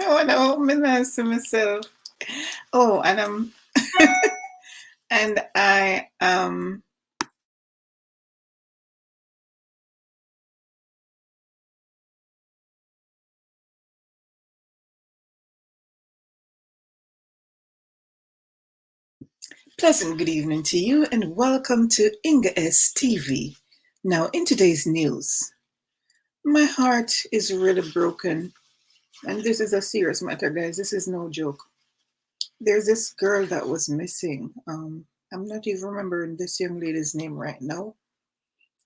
wanna hold my hands to myself. Oh, and I'm and I am pleasant good evening to you and welcome to Inga S TV. Now in today's news, my heart is really broken and this is a serious matter, guys. This is no joke. There's this girl that was missing. I'm not even remembering this young lady's name right now.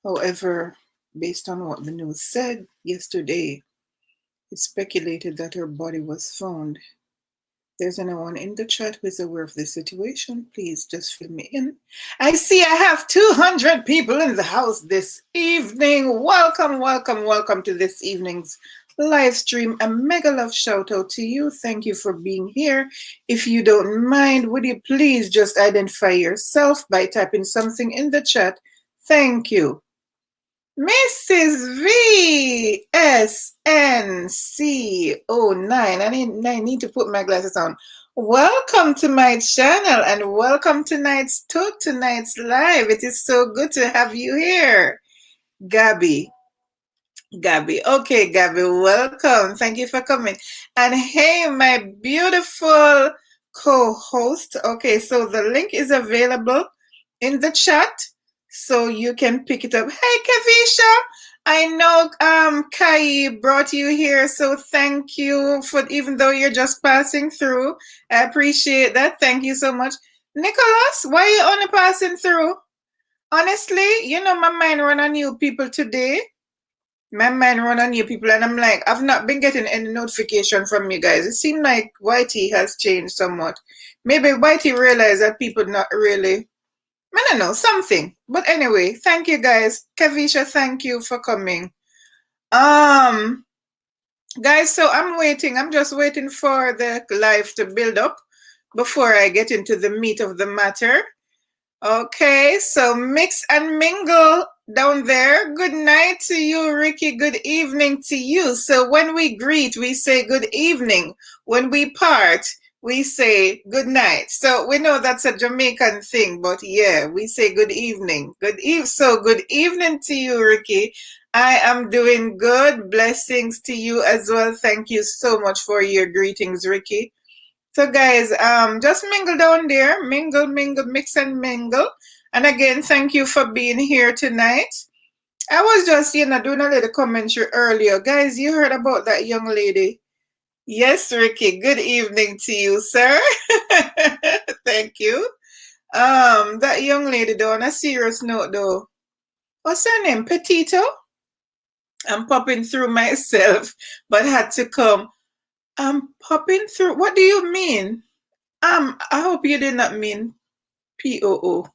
However, based on what the news said yesterday, it's speculated that her body was found. There's anyone in the chat who is aware of the situation? Please just fill me in. I see I have 200 people in the house this evening. Welcome, welcome, welcome to this evening's live stream. A mega love shout out to you. Thank you for being here. If you don't mind, would you please just identify yourself by typing something in the chat? Thank you. Mrs. VSNC09. I need to put my glasses on. Welcome to my channel and welcome to tonight's live. It is so good to have you here. Gabby. Okay, Gabby, welcome. Thank you for coming. And hey, my beautiful co-host. Okay, so the link is available in the chat. So you can pick it up. Hey, Kavisha, I know Kai brought you here, so thank you for, even though you're just passing through. I appreciate that. Thank you so much. Nicholas, why are you only passing through? Honestly, you know, my mind run on you people today. My mind run on you people, and I'm like, I've not been getting any notification from you guys. It seems like Whitey has changed somewhat. Maybe Whitey realized that people not really, I don't know, something. But anyway, thank you guys. Kavisha, thank you for coming. Guys, so I'm just waiting for the live to build up before I get into the meat of the matter. Okay, so mix and mingle down there. Good night to you, Ricky. Good evening to you. So when we greet, we say good evening. When we part, we say good night. So we know that's a Jamaican thing, but yeah, we say good evening. So good evening to you, Ricky. I am doing good. Blessings to you as well. Thank you so much for your greetings, Ricky. So guys, just mingle down there. Mingle, mix and mingle. And again, thank you for being here tonight. I was just, doing a little commentary earlier. Guys, you heard about that young lady? Yes, Ricky. Good evening to you, sir. Thank you. That young lady though, on a serious note though. What's her name? Petito? I'm popping through myself, but had to come. I'm popping through. What do you mean? I hope you did not mean POO,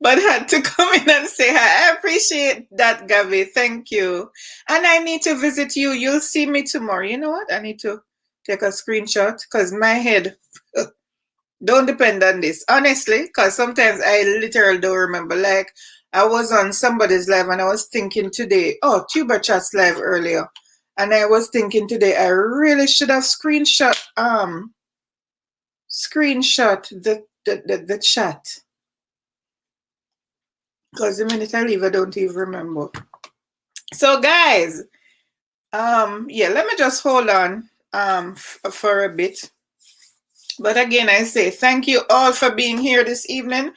but had to come in and say hi. I appreciate that, Gavi. Thank you. And I need to visit you. You'll see me tomorrow. You know what? I need to take a screenshot because my head don't depend on this. Honestly, because sometimes I literally don't remember. Like, I was on somebody's live and I was thinking today, Tuber Chat's live earlier. And I was thinking today, I really should have screenshot the chat, because the minute I leave I don't even remember. So guys, let me just hold on for a bit. But again, I say thank you all for being here this evening.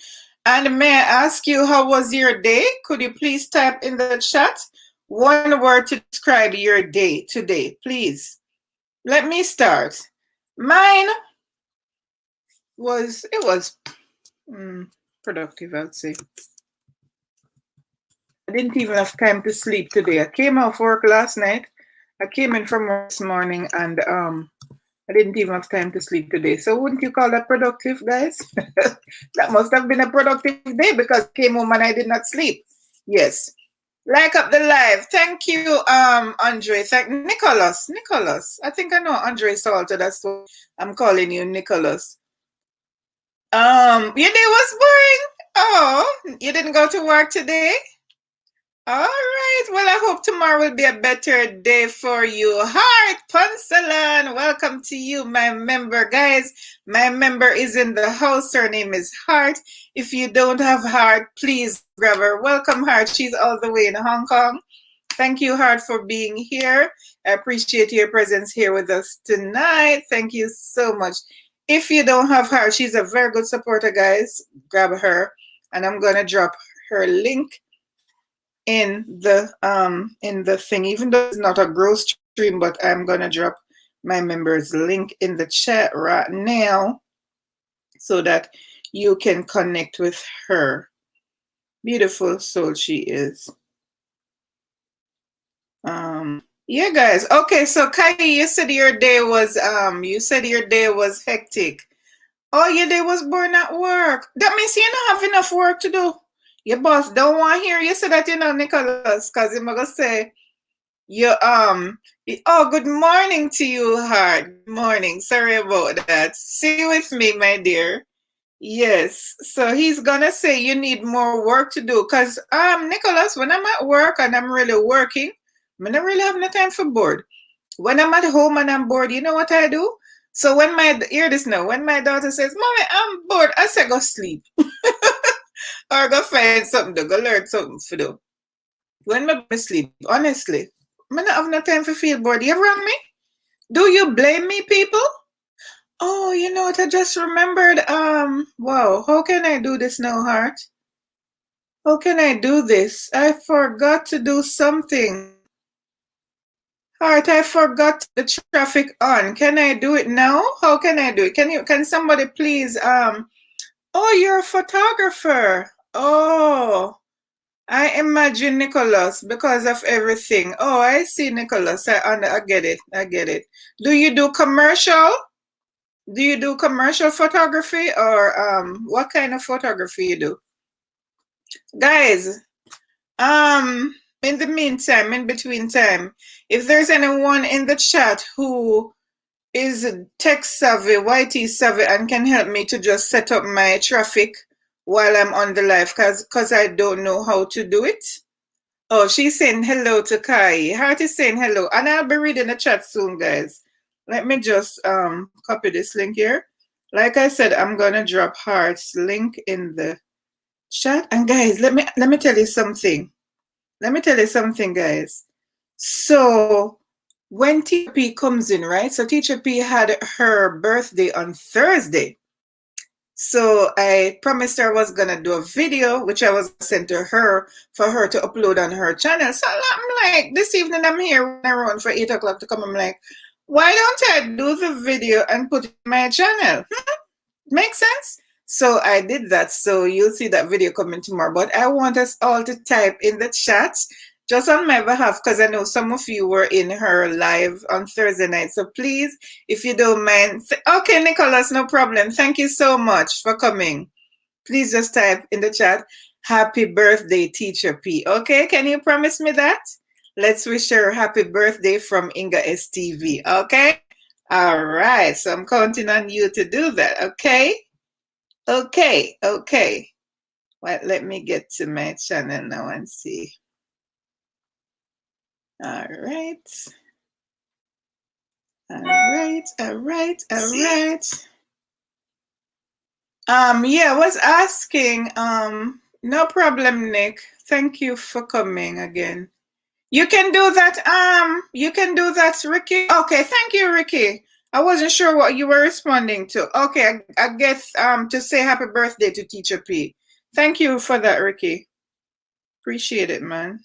And may I ask you, how was your day? Could you please type in the chat one word to describe your day today, please? Let me start. Mine was productive, I'd say. I didn't even have time to sleep today. I came off work last night. I came in from work this morning and I didn't even have time to sleep today. So wouldn't you call that productive, guys? That must have been a productive day because I came home and I did not sleep. Yes. Like up the live. Thank you, Andre. Thank Nicholas. I think I know Andre Salter. That's what I'm calling you, Nicholas. Your day was boring. Oh, you didn't go to work today? All right. Well, I hope tomorrow will be a better day for you. Heart Poncelan, welcome to you, my member. Guys, my member is in the house. Her name is Heart. If you don't have Heart, please grab her. Welcome, Heart. She's all the way in Hong Kong. Thank you, Heart, for being here. I appreciate your presence here with us tonight. Thank you so much. If you don't have Heart, she's a very good supporter, guys. Grab her. And I'm going to drop her link in the thing, even though it's not a growth stream, but I'm gonna drop my members link in the chat right now so that you can connect with her. Beautiful soul she is. Yeah, guys. Okay, so Kai, you said your day was hectic. Oh, your day was born at work. That means you don't have enough work to do. Your boss don't want to hear you say that, Nicholas, because he's gonna say you oh, good morning to you, Heart. Good morning. Sorry about that. Stay with me, my dear. Yes. So he's gonna say you need more work to do. Cause Nicholas, when I'm at work and I'm really working, I don't really have no time for board. When I'm at home and I'm bored, you know what I do? So hear this now, when my daughter says, Mommy, I'm bored, I say go sleep. Or go find something to go learn something to do. When I sleep, honestly, I don't have no time for feel bored. You wrong me? Do you blame me, people? Oh, you know what? I just remembered. Wow. How can I do this now, Heart? How can I do this? I forgot to do something. Heart, I forgot the traffic on. Can I do it now? How can I do it? Can somebody please? Oh, you're a photographer. Oh. I imagine Nicholas because of everything. Oh, I see Nicholas. I get it. I get it. Do you do commercial? Do you do commercial photography or what kind of photography you do? Guys, in the meantime, in between time, if there's anyone in the chat who is tech savvy, YT savvy, and can help me to just set up my traffic while I'm on the live, because I don't know how to do it. Oh, she's saying hello to Kai. Heart is saying hello. And I'll be reading the chat soon, guys. Let me just copy this link here. Like I said, I'm gonna drop Heart's link in the chat. And guys, let me tell you something. Let me tell you something, guys. So when Teacher P comes in, right? So Teacher P had her birthday on Thursday. So I promised her I was going to do a video, which I was sent to her for her to upload on her channel. So I'm like, this evening I'm here around for 8 o'clock to come. I'm like, why don't I do the video and put it on my channel? Make sense? So I did that. So you'll see that video coming tomorrow. But I want us all to type in the chat just on my behalf, because I know some of you were in her live on Thursday night. So please, if you don't mind. Okay, Nicholas, no problem. Thank you so much for coming. Please just type in the chat, happy birthday, Teacher P. Okay, can you promise me that? Let's wish her happy birthday from Inga STV. Okay? All right. So I'm counting on you to do that. Okay? Okay. Okay. Well, let me get to my channel now and see. All right. All right. All right. All right. Yeah, I was asking. No problem, Nick. Thank you for coming again. You can do that. You can do that, Ricky. Okay, thank you, Ricky. I wasn't sure what you were responding to. Okay, I guess to say happy birthday to Teacher P. Thank you for that, Ricky. Appreciate it, man.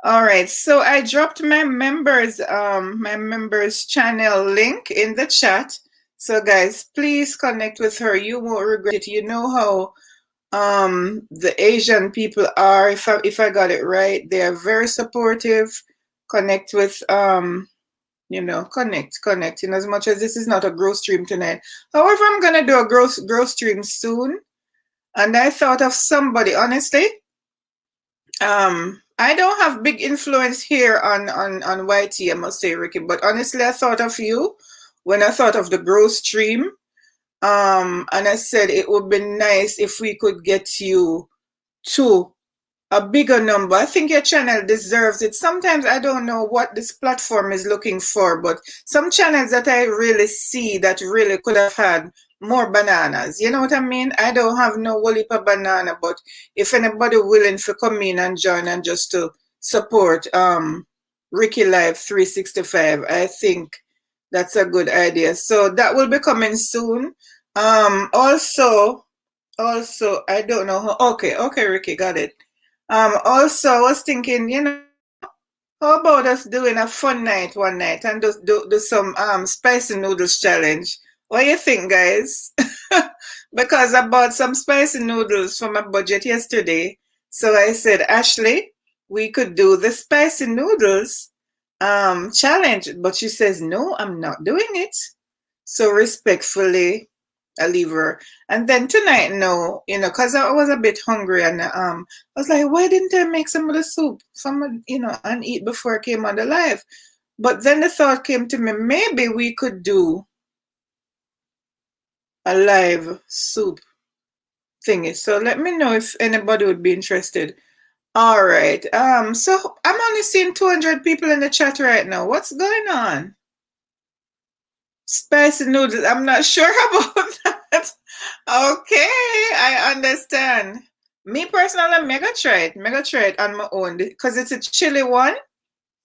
All right, so I dropped my members channel link in the chat. So guys, please connect with her. You won't regret it. You know how the Asian people are, if I got it right, they are very supportive. Connect with connect in as much as this is not a growth stream tonight. However, I'm gonna do a growth stream soon. And I thought of somebody, honestly. I don't have big influence here on YT, I must say, Ricky, but honestly I thought of you when I thought of the growth stream. And I said it would be nice if we could get you to a bigger number. I think your channel deserves it. Sometimes I don't know what this platform is looking for, but some channels that I really see that really could have had more bananas. You know what I mean? I don't have no whole heap of banana, but if anybody willing to come in and join and just to support Ricky Live 365, I think that's a good idea. So that will be coming soon. Also, I don't know how. Okay, Ricky, got it. Also, I was thinking, how about us doing a fun night one night and just do some spicy noodles challenge? What do you think, guys? Because I bought some spicy noodles for my budget yesterday. So I said, Ashley, we could do the spicy noodles challenge. But she says, no, I'm not doing it. So respectfully, I leave her. And then tonight, no, because I was a bit hungry and I was like, why didn't I make some of the soup, and eat before I came on the live? But then the thought came to me, maybe we could do a live soup thingy. So let me know if anybody would be interested. All right. So I'm only seeing 200 people in the chat right now. What's going on? Spicy noodles. I'm not sure about that. Okay, I understand. Me personally, mega try it on my own because it's a chili one.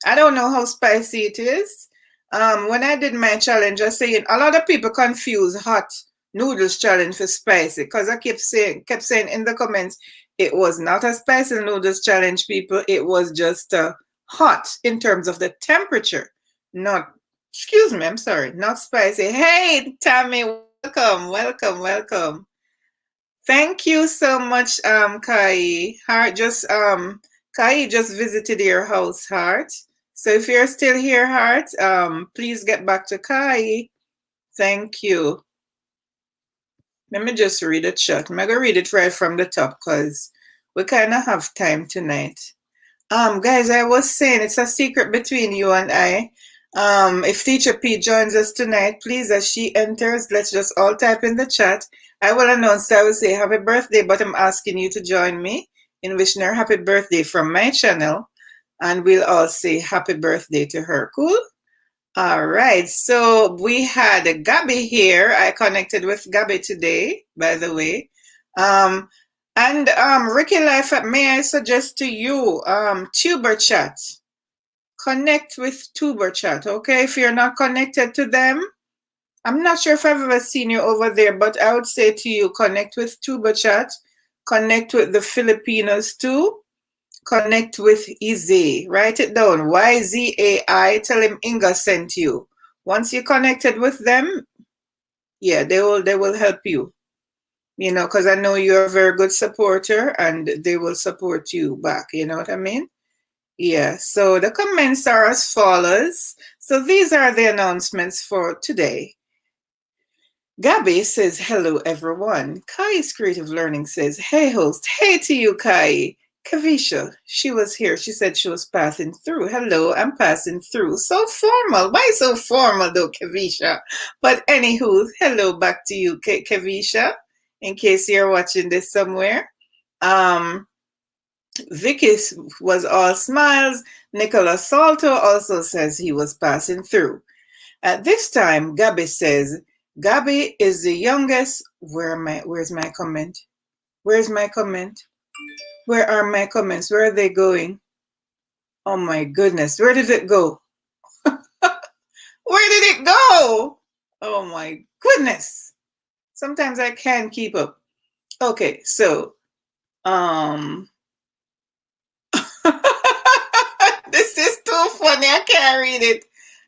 I don't know how spicy it is. When I did my challenge, I saying a lot of people confuse hot noodles challenge for spicy because I kept saying in the comments it was not a spicy noodles challenge, people. It was just hot in terms of the temperature, not. Excuse me, I'm sorry, not spicy. Hey, Tammy, welcome. Thank you so much, Kai. Heart just Kai just visited your house, Heart. So if you're still here, Heart, please get back to Kai. Thank you. Let me just read the chat. I'm gonna read it right from the top because we kind of have time tonight. Guys, I was saying it's a secret between you and I. If Teacher P joins us tonight, please, as she enters, let's just all type in the chat. I will announce, I will say happy birthday, but I'm asking you to join me in wishing her happy birthday from my channel, and we'll all say happy birthday to her. Cool? All right, so we had Gabby here. I connected with Gabby today, by the way. And Ricky Life, may I suggest to you, Tuber Chat. Connect with Tuber Chat, okay? If you're not connected to them, I'm not sure if I've ever seen you over there, but I would say to you, connect with Tuber Chat, connect with the Filipinos too, connect with Izzy. Write it down, YZAI. Tell him Inga sent you. Once you're connected with them, yeah, they will help you. Because I know you're a very good supporter and they will support you back. You know what I mean? Yeah, so the comments are as follows. So these are the announcements for today. Gabby says, hello, everyone. Kai's Creative Learning says, hey, host. Hey to you, Kai. Kavisha, she was here. She said she was passing through. Hello, I'm passing through. So formal. Why so formal, though, Kavisha? But anywho, hello back to you, Kavisha, in case you're watching this somewhere. Vicky was all smiles. Nicola Salto also says he was passing through. At this time, Gabby says, Gabby is the youngest. Where's my comment? Where's my comment? Where are my comments? Where are they going? Oh my goodness. Where did it go? Where did it go? Oh my goodness. Sometimes I can't keep up. Okay, so this is too funny. I can't read it.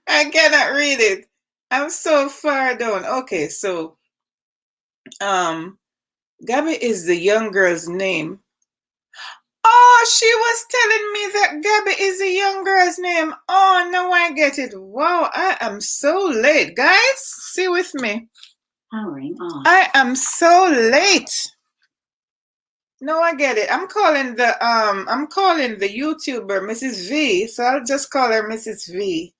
I cannot read it. I'm so far down. Okay, so Gabby is the young girl's name. Oh, she was telling me that Gabby is a young girl's name. Oh, now I get it. Wow, I am so late. Guys, see with me. Powering on. I am so late. No, I get it. I'm calling the YouTuber Mrs. V. So I'll just call her Mrs. V.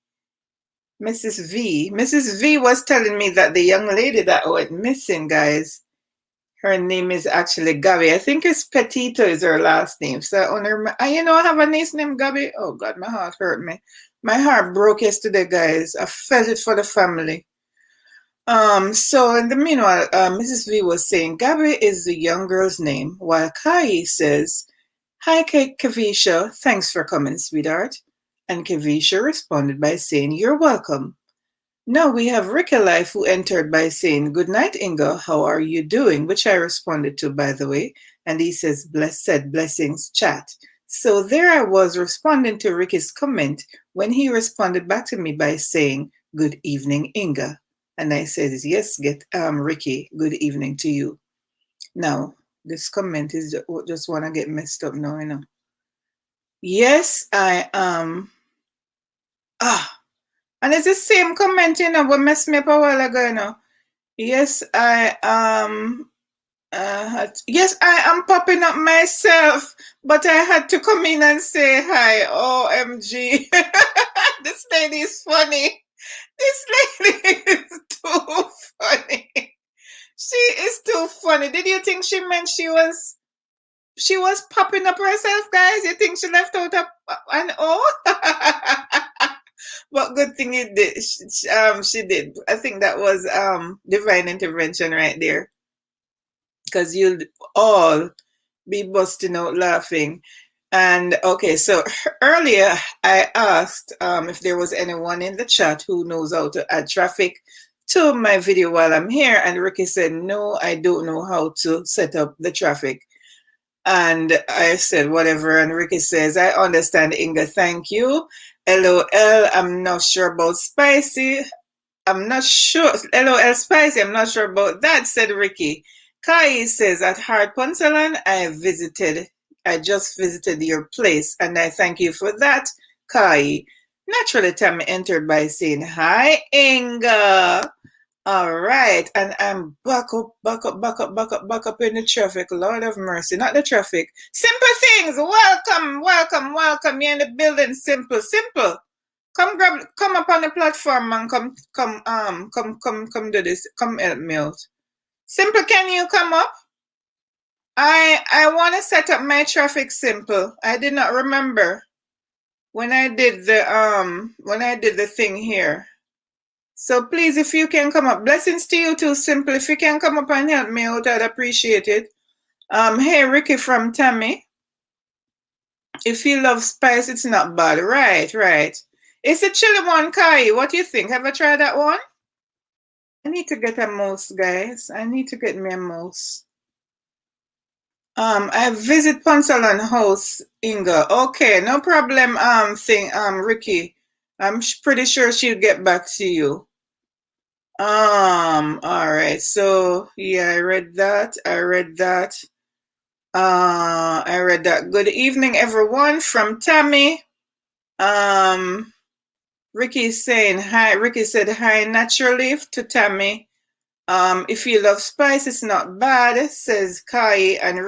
Mrs. V was telling me that the young lady that went missing, guys, Her name is actually Gabby. I think it's Petito is her last name. So I have a niece named Gabby. Oh God, my heart hurt me. My heart broke yesterday, guys. I felt it for the family. So in the meanwhile, Mrs. V was saying Gabby is the young girl's name, while Kai says, "Hi, Kavisha. Thanks for coming, sweetheart." And Kavisha responded by saying, "You're welcome." Now we have Ricky Life who entered by saying, "Good night, Inga. How are you doing?" Which I responded to, by the way. And he says, blessings, chat. So there I was responding to Ricky's comment when he responded back to me by saying, "Good evening, Inga." And I said, "Yes, Ricky, good evening to you." Now, this comment is just want to get messed up now, Yes, I am. And it's the same comment, what messed me up a while ago, Yes, I am. Yes, I am popping up myself, but I had to come in and say hi. OMG. This lady is funny. This lady is too funny. She is too funny. Did you think she meant she was popping up herself, guys? You think she left out an O? But good thing it did. She did. I think that was divine intervention right there, because you'll all be busting out laughing. And okay, so earlier I asked if there was anyone in the chat who knows how to add traffic to my video while I'm here, and Ricky said, "No, I don't know how to set up the traffic." And I said, "Whatever." And Ricky says, "I understand, Inga, thank you. LOL, I'm not sure about spicy. I'm not sure. LOL, spicy, I'm not sure about that," said Ricky. Kai says, "At Hard Poncelan, I just visited your place, and I thank you for that, Kai." Naturally, Tammy entered by saying, "Hi, Inga." All right, and I'm back up in the traffic. Lord of mercy, not the traffic. Simple things. Welcome. You're in the building. Simple. Come up on the platform and come do this. Come help me out. Simple, can you come up? I want to set up my traffic, Simple. I did not remember when I did the thing here. So please, if you can come up, blessings to you too, Simple. If you can come up and help me out, I'd appreciate it. Hey, Ricky from Tammy. If you love spice, it's not bad. Right. It's a chili one, Kai. What do you think? Have I tried that one? I need to get a mouse, guys. I need to get me a mouse. I visit Ponsalan house, Inga. Okay, no problem. Ricky. I'm pretty sure she'll get back to you. All right. So yeah, I read that. Good evening, everyone, from Tammy. Ricky is saying hi. Ricky said hi naturally to Tammy. If you love spice, it's not bad, says Kai. And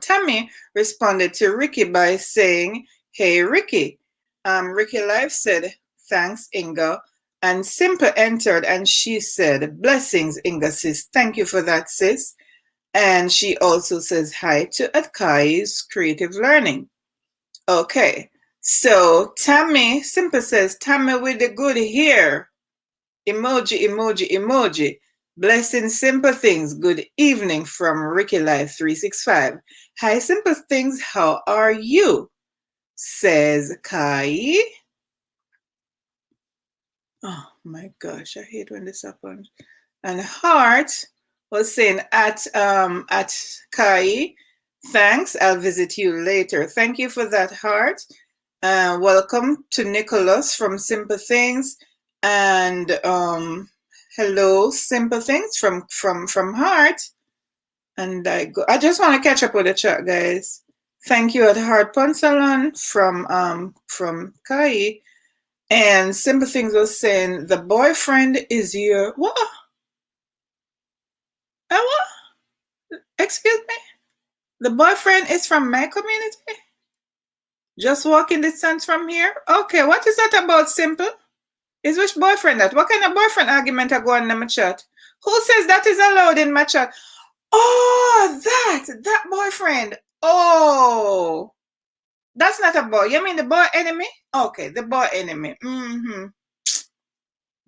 Tammy responded to Ricky by saying, "Hey, Ricky." Ricky Life said, "Thanks, Inga." And Simple entered and she said, "Blessings, Inga, sis. Thank you for that, sis." And she also says hi to Kai's Creative Learning. Okay. So Simple says, "Tammy with the good hair." Emoji. Blessing, Simple Things. Good evening from Ricky Life 365. Hi, Simple Things. How are you? Says Kai. Oh my gosh, I hate when this happens. And Heart was saying at Kai, "Thanks, I'll visit you later." Thank you for that, Heart. Welcome to Nicholas from Simple Things. And hello, Simple Things from Heart. And I just want to catch up with the chat, guys. Thank you at Heart Ponsalon from Kai. And Simple Things was saying the boyfriend is your what? What? Excuse me? The boyfriend is from my community? Just walking distance from here? Okay, what is that about, Simple? Is which boyfriend that? What kind of boyfriend argument are going in my chat? Who says that is allowed in my chat? Oh, that boyfriend. Oh, that's not a boy. You mean the boy enemy? Okay, the boy enemy.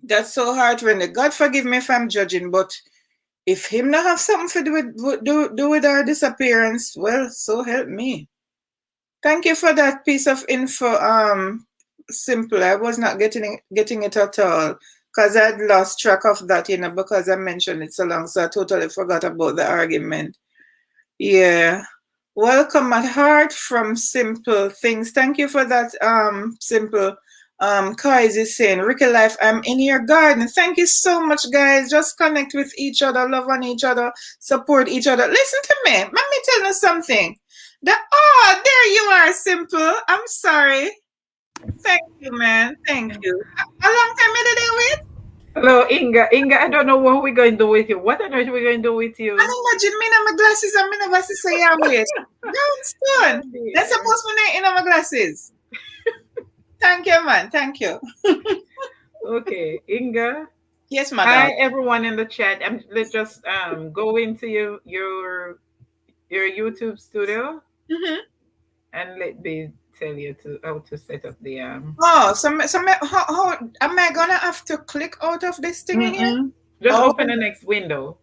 That's so hard when the God forgive me if I'm judging, but if him not have something to do with our disappearance, well, so help me. Thank you for that piece of info. Simple. I was not getting it at all because I'd lost track of that, because I mentioned it so long, so I totally forgot about the argument. Yeah. Welcome at heart from Simple Things. Thank you for that, Simple. Kais is saying, Ricky Life, I'm in your garden. Thank you so much, guys. Just connect with each other, love on each other, support each other. Listen to me. Let me tell you something. There you are, Simple. I'm sorry. Thank you, man. Thank you. How long time did I wait? Hello, Inga. Inga, I don't know what we're going to do with you. What on earth are we going to do with I you? imagine me in my glasses and me never see say yeah wait. Don't Oh stone. They're dear. supposed to be in my glasses. Thank you, man. Thank you. Okay, Inga. Yes, madam. Hi, everyone in the chat. Let's just go into your YouTube studio Mm-hmm. and let me tell you to how to set up the Oh, how am I gonna have to click out of this thing here? Mm-mm. Just Oh, open the next window.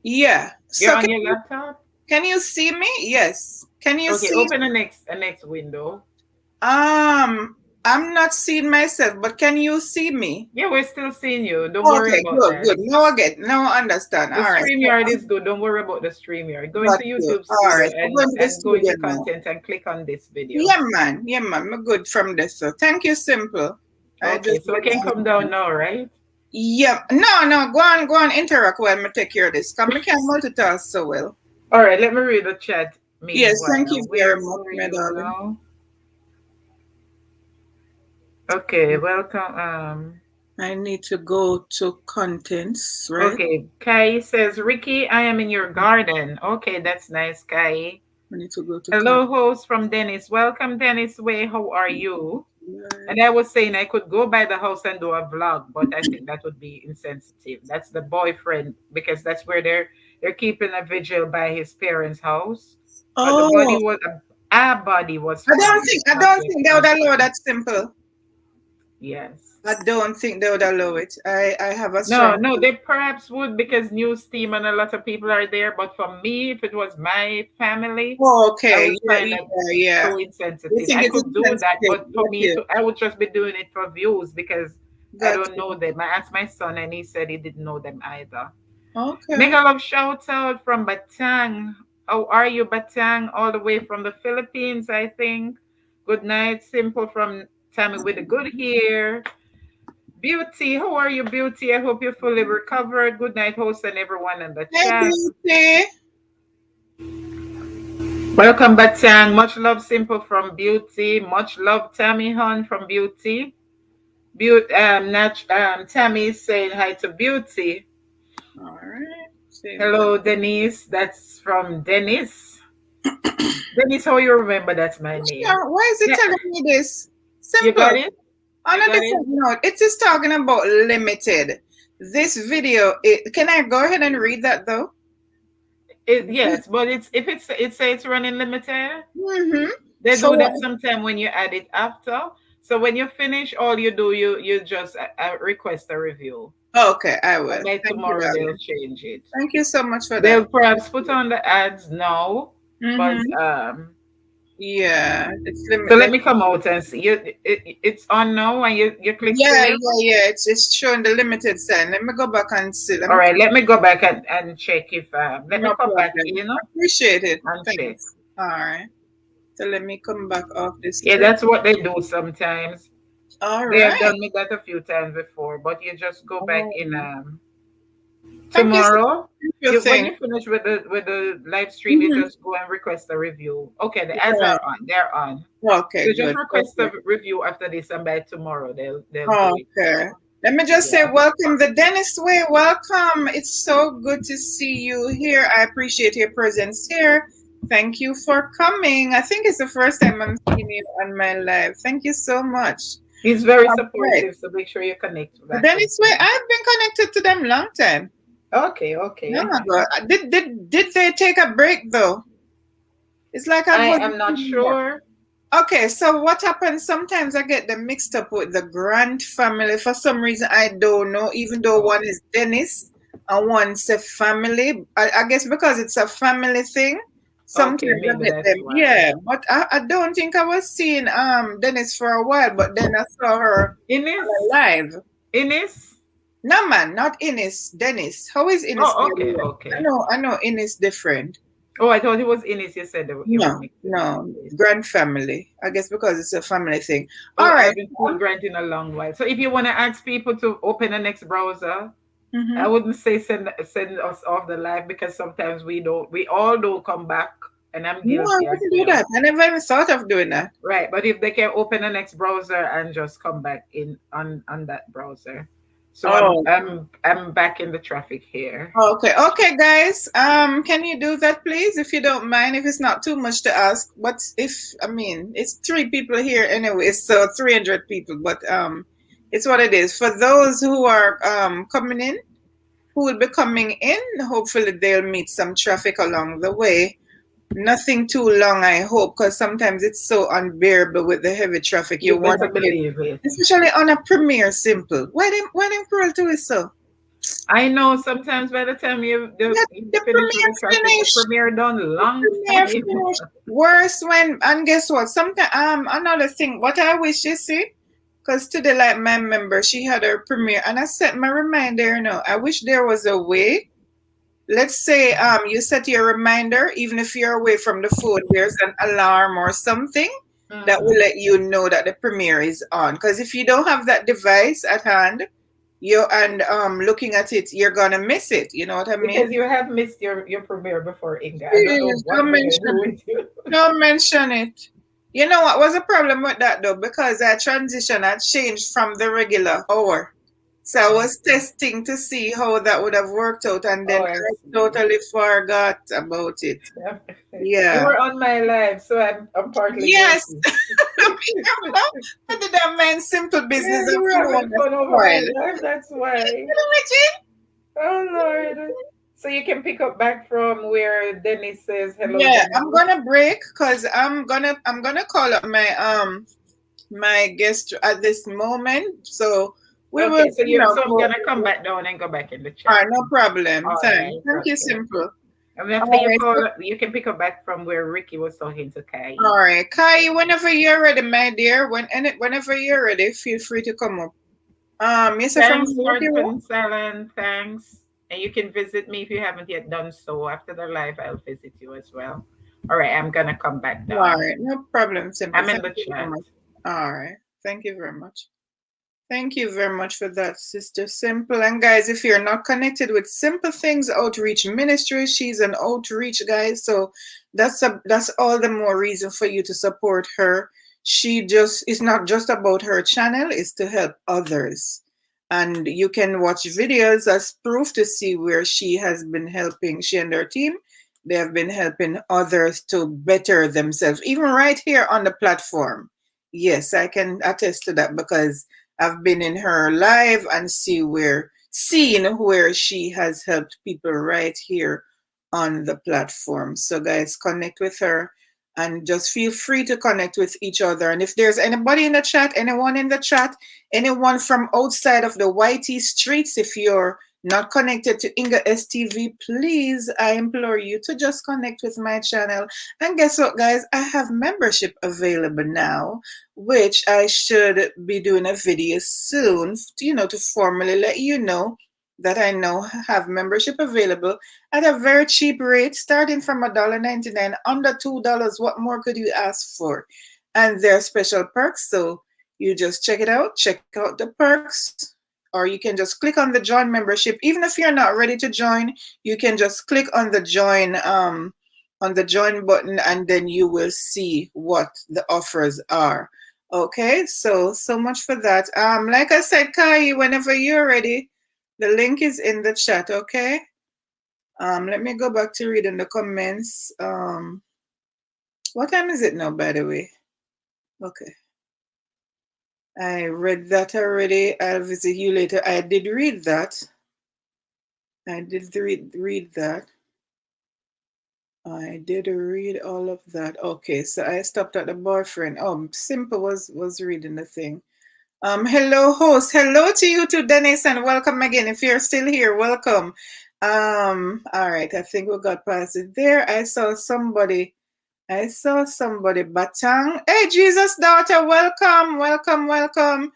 yeah. You're So on your laptop. can you see me? Yes. Can you Okay, see? open the next window. I'm not seeing myself, but can you see me? Yeah, we're still seeing you. Don't worry Okay, about good, that. good. Now I get. Now I understand. The All right. StreamYard is good. Don't worry about the StreamYard. Go Got into you. YouTube All Studio right. I'm going to the and go studio into now. content and click on this video. Yeah, man. Yeah, man. I'm good from this. So thank you, Simple. I Okay, just so we can come down now, right? yeah. No. Go on. Interact while me take care of this. Come, me can multitask so well. All right, let me read the chat Yes, thank meanwhile. you very Where much, are my you darling. now? Okay, welcome. I need to go to contents, right? Okay, Kai says, Ricky, I am in your garden. Okay, that's nice, Kai. I need to go to Hello, host from Dennis. Welcome, Dennis Way. How are you? And content. I was saying I could go by the house and do a vlog, but I think that would be insensitive. That's the boyfriend because that's where they're keeping a vigil by his parents' house. But the body Oh, was our body was found. It's I not don't yet think they would allow confirmed. that simple. Yes. I don't think they would allow it. I have a No, strong. no, they perhaps would because news team and a lot of people are there. But for me, if it was my family, Oh, I okay. would Yeah, find that yeah, yeah. so You insensitive. think I it's could do that, insensitive? but for Got me you. to, I would just be doing it for views because I Got don't you. know them. I asked my son, and he said he didn't know them either. Okay. Mega love shout out from Batang. How are you, Batang? All the way from the Philippines, I think. Good night, simple from Tammy with the good hair. Beauty, how are you, Beauty? I hope you're fully recovered. Good night, host, and everyone in the Hey, chat. beauty. Welcome, Batang. Much love, Simple from Beauty. Much love, Tammy Hun from Beauty. Tammy is saying hi to Beauty. All right. Simple. Hello, Denise. That's from Dennis. Dennis, how you remember that's my name? Sure. Why is it Yeah, telling me this? you Simple. got it. On You a got it. different note, it is talking about limited. This video, can I go ahead and read that though? Yes, but it's if it says it's running limited. Mm-hmm. They For do that what? sometime when you add it after. So when you finish, all you do you just request a review, Okay, I and will. by Thank you, tomorrow they'll darling. change it. Thank you so much for that. They'll perhaps put on the ads now, but Mm-hmm. Yeah, it's so let limited. me come out and see. It's on now, and you click Yeah, save. yeah, yeah. It's showing the limited sign. Let me go back and see. Let All me. right, let me go back and check if let me No come back problem. in Appreciate it. and check. Thanks. All right. So let me come back off this Yeah, screen. that's what they do sometimes. All They have right. done me that a few times before, but you just go back in Oh, thank you so tomorrow. much. When Thing. you finish with the live stream, you Mm-hmm. just go and request a review. Okay, the ads Yeah. are on. They're on. Okay, So just good. request a Perfect. review after this, and by tomorrow they'll do it for Okay. you. Let me just say Yeah. welcome, the Dennis Way. Welcome. It's so good to see you here. I appreciate your presence here. Thank you for coming. I think it's the first time I'm seeing you on my live. Thank you so much. He's very All right. supportive, so make sure you connect The back with Dennis Way, him. I've been connected to them long time. Okay, No, okay. did they take a break though? It's like I I wasn't am not seeing them. sure. Okay, so what happens sometimes I get them mixed up with the Grant family for some reason I don't know, even though Oh, one is Dennis and one's a family. I guess because it's a family thing, okay, sometimes I maybe get that's them. why. Yeah, but I don't think I was seeing Dennis for a while, but then I saw her on a Ines? live. Ines? No man, not Ines, Dennis. How is Ines by Oh, the okay, way? okay. I know Ines different. Oh, I thought it was Ines. You said you were No, mixing up. no, grand family. I guess because it's a family thing. All Oh, I right. haven't seen Grant in a long while. So if you want to ask people to open the next browser, I Mm-hmm. wouldn't say send us off the live because sometimes we all don't come back, and I'm No, I guilty as wouldn't do well. that. I never even thought of doing that. Right, but if they can open the next browser and just come back in on that browser. So Oh, I'm back in the traffic here. okay. Okay, guys. Can you do that, please, if you don't mind? If it's not too much to ask. But if I mean, it's three people here anyway, so 300 people. But it's what it is. For those who are coming in, who will be coming in, hopefully they'll meet some traffic along the way. Nothing too long, I hope, because sometimes it's so unbearable with the heavy traffic. You You want better to get, believe it. especially on a Premiere Simple. Why them cruel to it so? I know sometimes by the time Let you the finish with the Premiere traffic, the finish. premiere done The long Premiere time. finish. Worse when, and guess what? Sometimes another thing. What I wish you see, because today, like my member, she had her premiere, and I set my reminder. You know, I wish there was a way. Let's say you set your reminder, even if you're away from the phone, there's an alarm or something that will Mhm. let you know that the premiere is on. Because if you don't have that device at hand, you and looking at it, you're gonna miss it. You know what I mean? Because you have missed your premiere before, Inga. I don't know Please what don't they're gonna do mention it. with you. Don't mention it. You know what was the problem with that though? Because I transition, I changed from the regular hour. So I was Okay. testing to see how that would have worked out, and Oh, then I I see. totally forgot about it. You Yeah. were on my live, so I'm partly Yes. guilty. I did that man simple business Yeah, and you were you having want to fun over my spoil. live. That's why. Can Oh Lord. So you can pick up back from where Dennis says hello, Yeah, I'm Denise. gonna break because I'm gonna call up my guest at this moment. So we will, Okay, so you so I'm go. gonna come back down and go back in the All chat. right, no problem. All Thanks. right, Thank you, okay. Simple. And after All you right. call, you can pick up back from where Ricky was talking to Kai. All right. Kai, whenever you're ready, my dear, whenever you're ready, feel free to come up. You say from Thanks, where Lord you? Salon. Thanks. And you can visit me if you haven't yet done so. After the live, I'll visit you as well. All right, I'm gonna come back All down. right, no problem, Simple. I'm in Thank the you very chat. much. All right. Thank you very much. Thank you very much for that, Sister Simple. And guys, if you're not connected with Simple Things Outreach Ministry, she's an outreach guy, so that's all the more reason for you to support her. She just it's not just about her channel; it's to help others. And you can watch videos as proof to see where she has been helping. She and her team, they have been helping others to better themselves, even right here on the platform. Yes, I can attest to that because I've been in her live and seen where she has helped people right here on the platform. So guys, connect with her and just feel free to connect with each other. And if there's anybody in the chat, anyone in the chat, anyone from outside of the YT streets, if you're not connected to Inga STV, please, I implore you to just connect with my channel. And guess what, guys? I have membership available now, which I should be doing a video soon, to formally let you know that I now have membership available at a very cheap rate, starting from $1.99, under $2. What more could you ask for? And there are special perks, so you just check out the perks, or you can just click on the join membership. Even if you're not ready to join, you can just click on the join button, and then you will see what the offers are. Okay, so much for that. Like I said, Kai, whenever you're ready, the link is in the chat. Okay. Let me go back to reading the comments. What time is it now, by the way? Okay. I read that already. I'll visit you later. I did read that. I did read that. I did read all of that. Okay, so I stopped at the boyfriend. Oh, Simple was reading the thing. Hello, host. Hello to you too, Dennis, and welcome again. If you're still here, welcome. All right, I think we got past it there. I saw somebody, Batang. Hey, Jesus' daughter, welcome, welcome, welcome.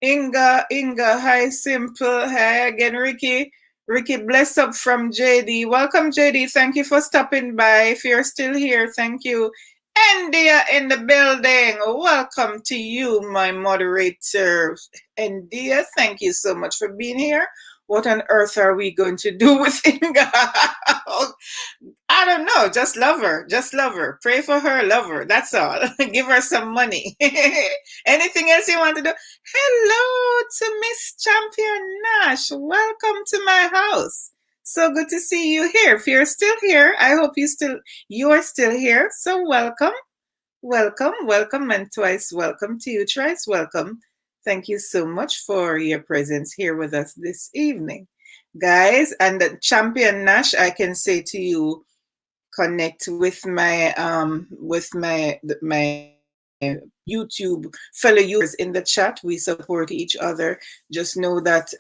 Inga, hi, Simple. Hi again, Ricky. Ricky, bless up from JD. Welcome, JD. Thank you for stopping by. If you're still here, thank you. India in the building. Welcome to you, my moderator. India, thank you so much for being here. What on earth are we going to do with Inga? I don't know. Just love her. Just love her. Pray for her. Love her. That's all. Give her some money. Anything else you want to do? Hello to Miss Champion Nash. Welcome to my house. So good to see you here. If you're still here, I hope you are still here. So welcome, welcome, and twice welcome to you. Thrice welcome. Thank you so much for your presence here with us this evening, guys. And Champion Nash, I can say to you, connect with my YouTube fellow users in the chat. We support each other. Just know that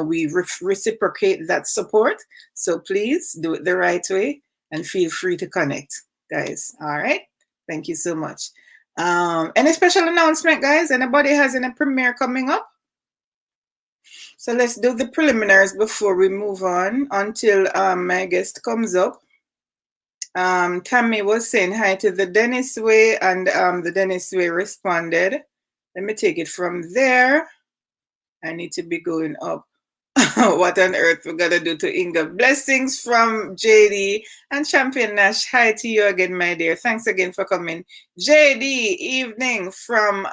we reciprocate that support. So please do it the right way and feel free to connect, guys. All right. Thank you so much. Any special announcement, guys? Anybody has any premiere coming up? So let's do the preliminaries before we move on until my guest comes up. Tammy was saying hi to the Dennis Way, and the Dennis Way responded. Let me take it from there. I need to be going up. What on earth we're gonna do to Inga? Blessings from JD and Champion Nash. Hi to you again, my dear. Thanks again for coming. JD, evening from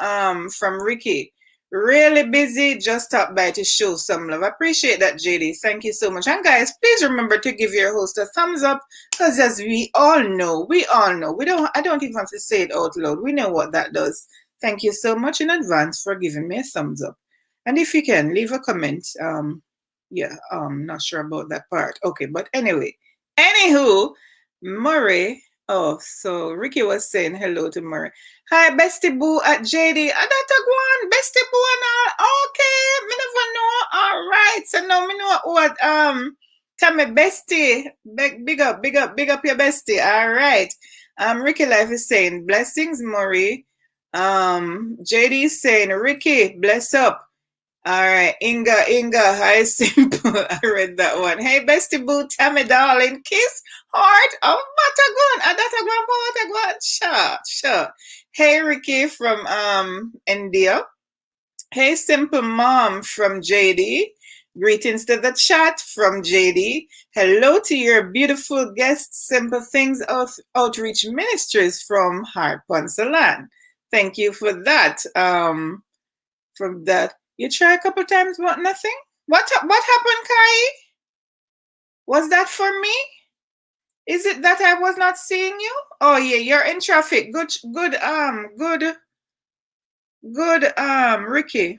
Ricky. Really busy, just stopped by to show some love. I appreciate that, JD. Thank you so much. And guys, please remember to give your host a thumbs up, because as we all know, I don't even have to say it out loud. We know what that does. Thank you so much in advance for giving me a thumbs up. And if you can, leave a comment. Not sure about that part. Okay, but anywho, Murray. Oh, so Ricky was saying hello to Murray. Hi, Bestie Boo at JD. That's one Bestie Boo and all. Okay, me never know. All right, so now me know what tell me Bestie. Big up your Bestie. All right. Ricky Life is saying blessings, Murray. JD is saying Ricky, bless up. All right, Inga, hi, Simple. I read that one. Hey, Bestie Boo, Tammy, darling, kiss, heart. Oh, what a good. Sure. Hey, Ricky from India. Hey, Simple Mom from JD. Greetings to the chat from JD. Hello to your beautiful guests, Simple Things Outreach Ministries from Heart Ponceland. Thank you for that. From that. You try a couple times, but nothing? What happened, Kai? Was that for me? Is it that I was not seeing you? Oh yeah, you're in traffic. Good, Ricky.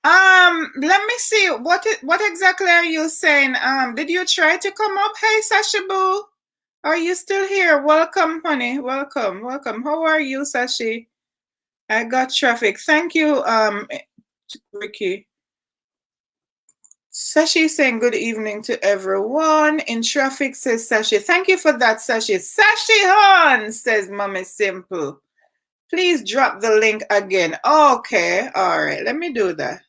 Let me see. What exactly are you saying? Did you try to come up? Hey, Sashi Boo. Are you still here? Welcome, honey. Welcome. How are you, Sashi? I got traffic. Thank you, Ricky. Sashi saying good evening to everyone. In traffic, says Sashi. Thank you for that, Sashi. Sashi Han, says Mommy Simple. Please drop the link again. Okay, all right. Let me do that.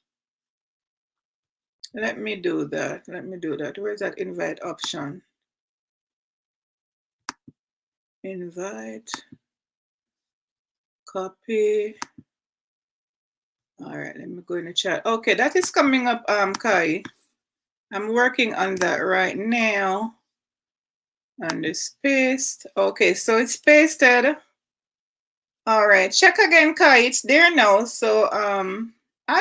Where's that invite option? Invite. Copy. All right, let me go in the chat. Okay, that is coming up, Kai. I'm working on that right now. And it's pasted. Okay, so it's pasted. All right, check again, Kai. It's there now. So I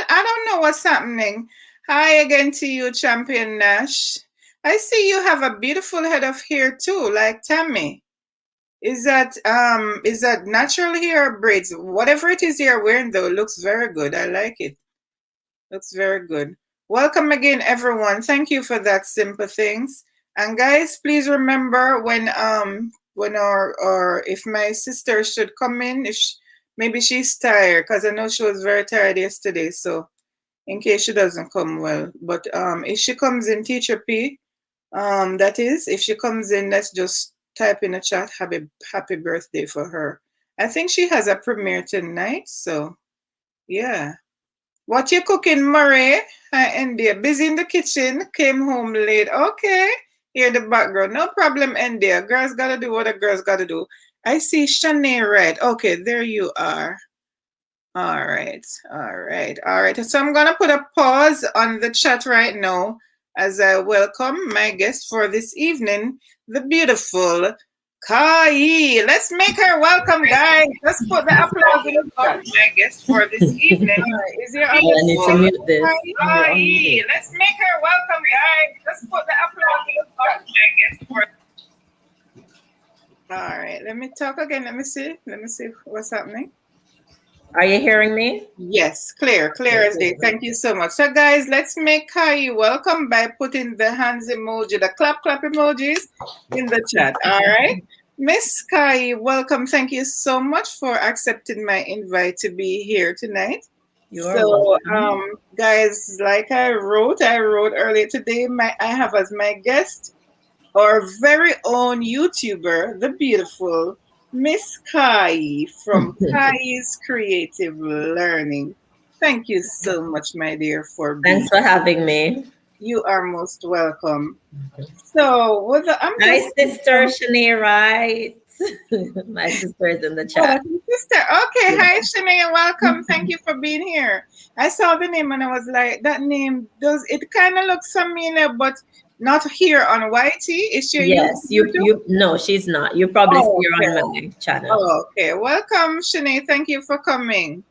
don't know what's happening. Hi again to you, Champion Nash. I see you have a beautiful head of hair too, like Tammy. Is that natural hair or braids? Whatever it is you're wearing though, looks very good. I like it. Looks very good. Welcome again, everyone. Thank you for that simple things. And guys, please remember when or if my sister should come in, if sh maybe she's tired because I know she was very tired yesterday. So in case she doesn't come, well, but if she comes in, Teacher P, that is, if she comes in, let's just type in a chat, happy birthday for her. I think she has a premiere tonight, so yeah. What you cooking, Murray? Hi, India. Busy in the kitchen. Came home late. Okay. Hear the background. No problem, India. Girls gotta do what a girl's gotta do. I see Shanae Red. Okay, there you are. All right, all right, all right. So I'm gonna put a pause on the chat right now as I welcome my guest for this evening, the beautiful Kai. Let's make her welcome, guys. Let's put the applause in the chat. My guest for this evening is your Oh, I need to beautiful mute this. Kai. Let's make her welcome, guys. Let's put the applause in the chat. My guest for. All right, let me talk again. Let me see. Let me see what's happening. Are you hearing me? Yes, clear as day. Thank you so much. So, guys, let's make Kai welcome by putting the hands emoji, the clap emojis in the chat. All right. Miss Kai, welcome. Thank you so much for accepting my invite to be here tonight. You are So, welcome. guys, like I wrote earlier today, I have as my guest our very own YouTuber, the beautiful Miss Kai from Kai's Creative Learning. Thank you so much, my dear, for being. Thanks for having me. You are most welcome. So, I'm Hi, just. sister Shanae Wright. My sister is in the Oh, chat. that's your sister. Okay, hi Shanae, welcome. Thank you for being here. I saw the name and I was like, that name does it kind of looks familiar, but not here on YT. Is she you Yes, on YouTube? no, she's not. You probably see Oh, her okay. on my channel. Oh, okay. Welcome, Shanae. Thank you for coming.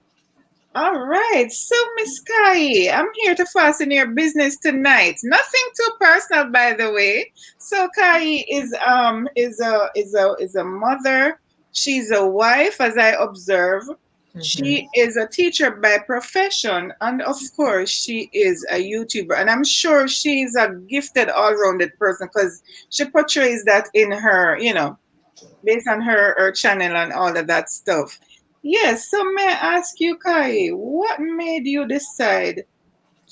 All right. So, Miss Kai, I'm here to fasten your business tonight. Nothing too personal, by the way. So, Kai is a mother. She's a wife, as I observe. Hmm. She is a teacher by profession, and of course, she is a YouTuber. And I'm sure she's a gifted, all-rounded person because she portrays that in her, based on her channel and all of that stuff. Yes, so may I ask you, Kai, what made you decide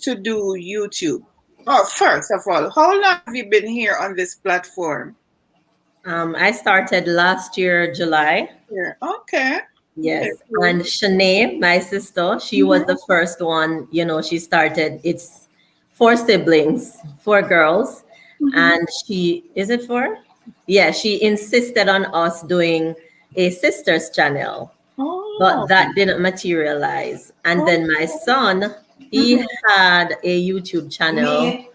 to do YouTube? Oh, first of all, how long have you been here on this platform? I started last year, July. Here. Okay. Okay, Yes, cool. and Shanae, my sister, she was Mm-hmm. the first one. She started. It's four siblings, four girls, Mm-hmm. and she is it four? Yeah, she insisted on us doing a sisters channel, but Oh. that didn't materialize. And then my son, he Mm-hmm. had a YouTube channel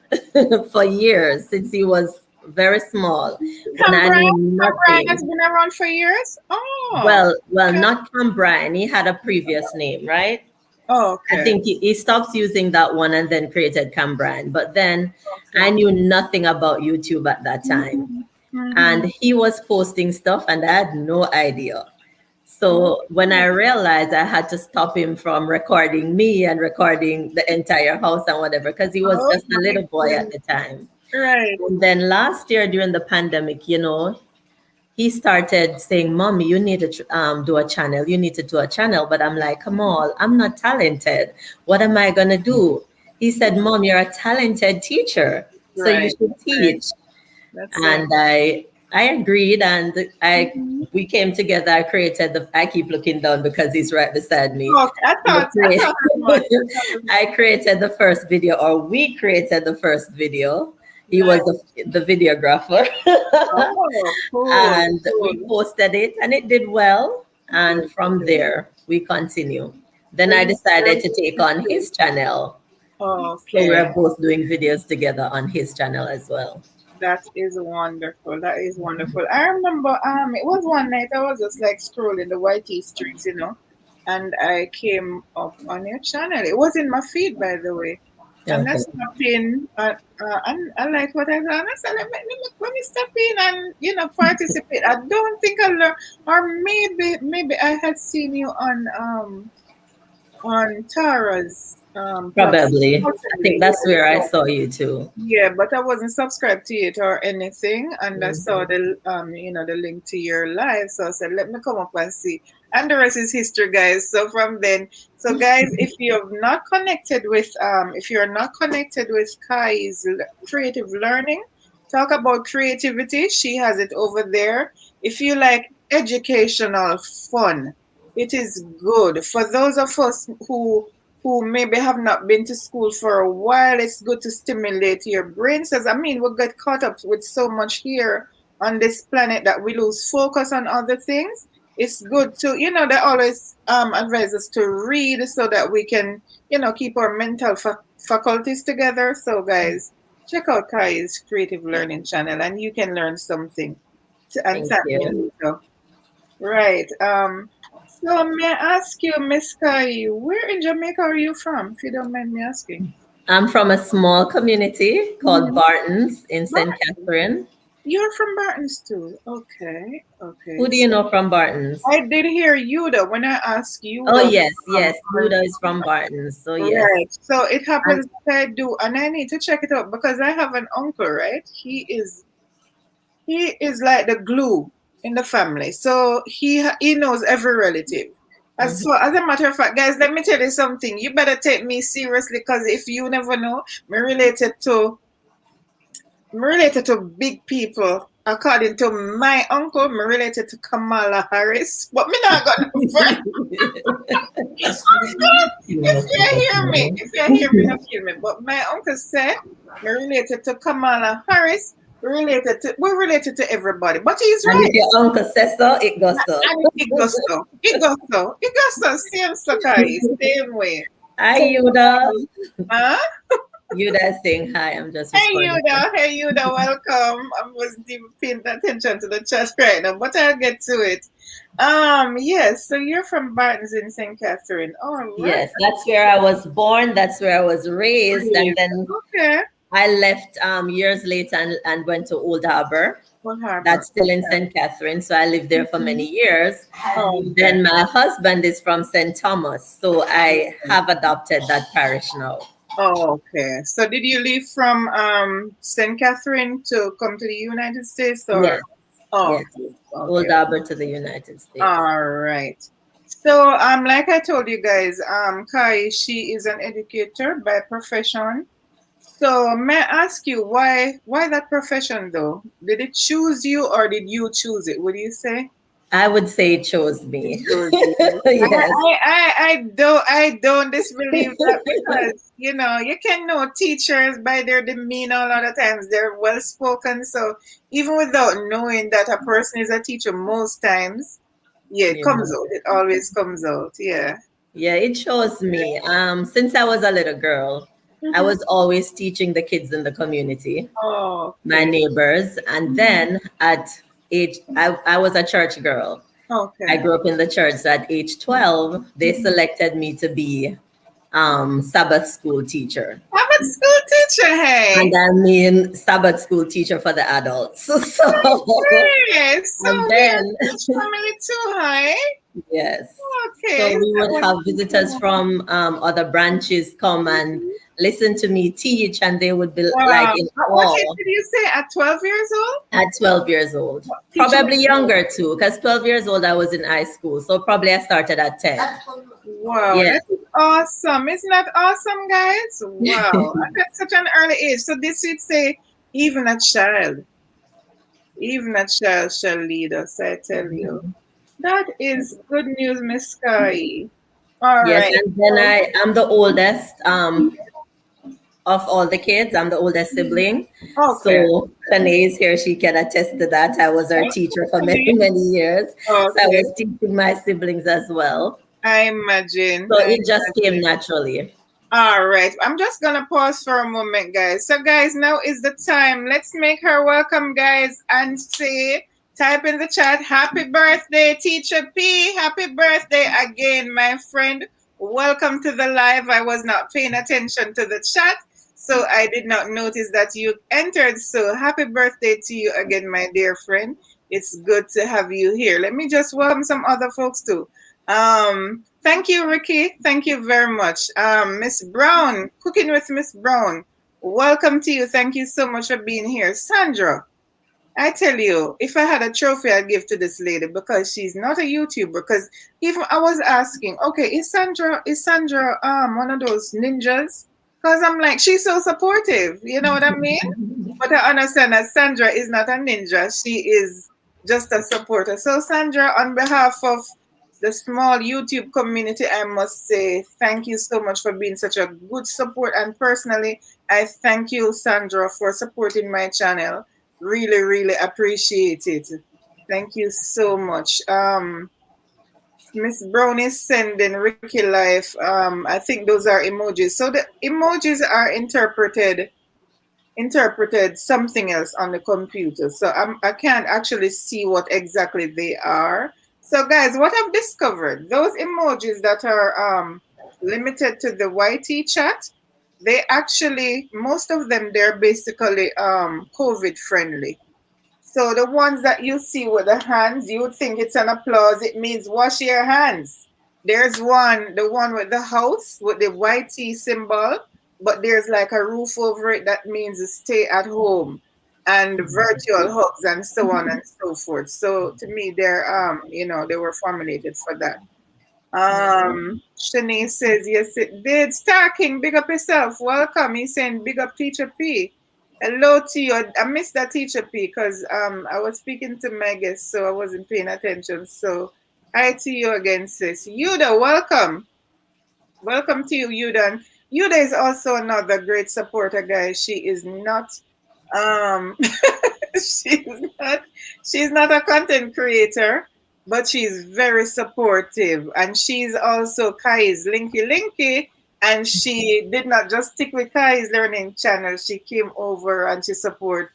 for years since he was very small, when Cam I knew Brian? Cam Brian has nothing. been around for years? Oh. Well, Okay. not Cam Brian. He had a previous name, right? I Okay. think he stopped using that one and then created Cam Brian. But then I Okay. knew nothing about YouTube at that time. Mm-hmm. Mm-hmm. And he was posting stuff and I had no idea. So when I Okay. realized I had to stop him from recording me and recording the entire house and whatever, because he was Oh just a my little boy at goodness. the time. Right. And then last year during the pandemic, he started saying, "Mommy, you need to do a channel. You need to do a channel." But I'm like, "Come on, I'm not talented. What am I gonna do?" He said, "Mom, you're a talented teacher, so you Right. should Right. teach." That's it. And I agreed, and I Mhm. we came together. I created the. I keep looking down because he's right beside me. Okay, I thought as much. I thought as I much. created the first video, or we created the first video. He was Nice. the videographer. Oh, cool, And we cool. posted it and it did well. And Good, from good. there, we continue. Then So I you decided started to take with on this. his channel. So Okay, we're both doing videos together on his channel as well. that is wonderful. That is wonderful. I remember it was one night I was just like scrolling the YT streets, and I came up on your channel. It was in my feed, by the way. And Okay. that's stopping, and I like what I done. I said, let me step in and participate. I don't think I learned, or maybe I had seen you on Tara's Probably. I think Possibly, that's yeah. where I So, saw you too. yeah, but I wasn't subscribed to it or anything, and I saw Mhm. the the link to your live, so I said, let me come up and see. And the rest is history, guys. So from then, so guys, if you're not connected with Kai's Creative Learning, talk about creativity. She has it over there. If you like educational fun, it is good for those of us who maybe have not been to school for a while. It's good to stimulate your brain. Says, I mean, we get caught up with so much here on this planet that we lose focus on other things. It's good to, they always advise us to read so that we can, keep our mental faculties together. So, guys, check out Kai's Creative Learning channel and you can learn something. And Thank thank you. me later. Right. So may I ask you, Miss Kai, where in Jamaica are you from, if you don't mind me asking? I'm from a small community called Mhm. Bartons in St. Barton. Catherine. You're from Bartons too. Okay. Who Okay. do you So know from Bartons? I did hear Yuda when I asked Oh, Yuda. yes, Um, yes. Luda is from Bartons. So, yes. right. So it And happens that I do, and I need to check it out because I have an uncle, right? He is like the glue in the family. So he knows every relative. mhm. As a matter of fact, guys, let me tell you something. You better take me seriously because if you never know, me related to big people. According to my uncle, me related to Kamala Harris. But me not got no friend. If you hear me, not hear me. But my uncle said me related to Kamala Harris. We're related to everybody. But he's And right. if your uncle says so, it goes so. And it goes so. It goes so. Same Sakai. Same way. Hi, So, Yuda. huh? Yuda is saying hi. I'm just Hey responding. Yuda, hey Yuda, welcome. I wasn't even paying attention to the chat right now, but I'll get to it. Yes, so you're from Bartons in St. Catherine. All right. Yes, that's where I was born. That's where I was raised. And then Okay. I left years later and went to Old Harbor. Old Harbor. That's still in St. Catherine. So I lived there for many years. Okay. Then my husband is from St. Thomas. So I have adopted that parish now. Okay. So did you leave from St. Catherine to come to the United States or? Yes, yes. Okay. Old Okay. Harbor to the United States. All right. So, like I told you guys, Kai, she is an educator by profession. So, may I ask you why that profession though? Did it choose you or did you choose it? Would you say I would say it chose it me. chose you? Yes. I don't disbelieve that because you can know teachers by their demeanor. A lot of times they're well spoken. So even without knowing that a person is a teacher, most times, yeah, it Yeah. comes out. It always comes out. Yeah. Yeah, it chose me. Since I was a little girl, I Mm-hmm. was always teaching the kids in the community, my Okay. neighbors. And Mhm. then at I was a church girl. I Okay. grew up in the church. So at age 12, they Mhm. selected me to be Sabbath school teacher. I'm a school teacher, And hey. I mean Sabbath school teacher for the adults. So, Yes. So and we are then, teach family too, hey. yes. So Okay. we That would was have visitors from other branches come and listen to me teach, and they would be like wow. in What age awe did you say? At 12 years old? at 12 years old. Teaching. Probably younger too, because 12 years old I was in high school. So probably I started at 10. Wow, Yeah. that is awesome. Isn't that awesome, guys? Wow. At such an early age. So this would say even a child shall lead us, I tell you. That is good news, Miss Sky. All Yes, right. and then I'm the oldest of all the kids. I'm the oldest sibling. Okay. So Kane is here. She can attest to that. I was her teacher for many, many years. So I Okay. was teaching my siblings as well. I imagine. So I it just came imagine. naturally. All right. I'm just gonna pause for a moment, guys. So, guys, now is the time. Let's make her welcome, guys, and say, type in the chat, "Happy birthday, Teacher P! Happy birthday again, my friend. Welcome to the live." I was not paying attention to the chat, so I did not notice that you entered. So, happy birthday to you again, my dear friend. It's good to have you here. Let me just welcome some other folks too. Thank you, Ricky. Thank you very much. Miss Brown, cooking with Miss Brown. Welcome to you. Thank you so much for being here. Sandra, I tell you, if I had a trophy, I'd give to this lady because she's not a YouTuber. Because even I was asking, okay, is Sandra one of those ninjas? Because I'm like, she's so supportive. You know what I mean? But I understand that Sandra is not a ninja. She is just a supporter. So, Sandra, on behalf of the small YouTube community, I must say thank you so much for being such a good support. And personally, I thank you, Sandra, for supporting my channel. Really, really appreciate it. Thank you so much. Miss Brown is sending Ricky Life. I think those are emojis. So the emojis are interpreted something else on the computer. So I can't actually see what exactly they are. So guys, what I've discovered, those emojis that are limited to the YT chat, they actually, most of them, they're basically COVID friendly. So the ones that you see with the hands, you would think it's an applause. It means wash your hands. There's one, the one with the house with the YT symbol, but there's like a roof over it that means stay at home and virtual hugs and so on and so forth. So to me, they were formulated for that. Shanae says, yes, it did. Star King, big up yourself. Welcome. He's saying, big up Teacher P. Hello to you. I missed that Teacher P because I was speaking to my guest, so I wasn't paying attention. So, hi to you again, sis. Yuda, welcome. Welcome to you, Yuda. And Yuda is also another great supporter, guys. She is not um she's not she's not a content creator, but she's very supportive. And she's also Kai's Linky. And she did not just stick with Kai's learning channel. She came over and she support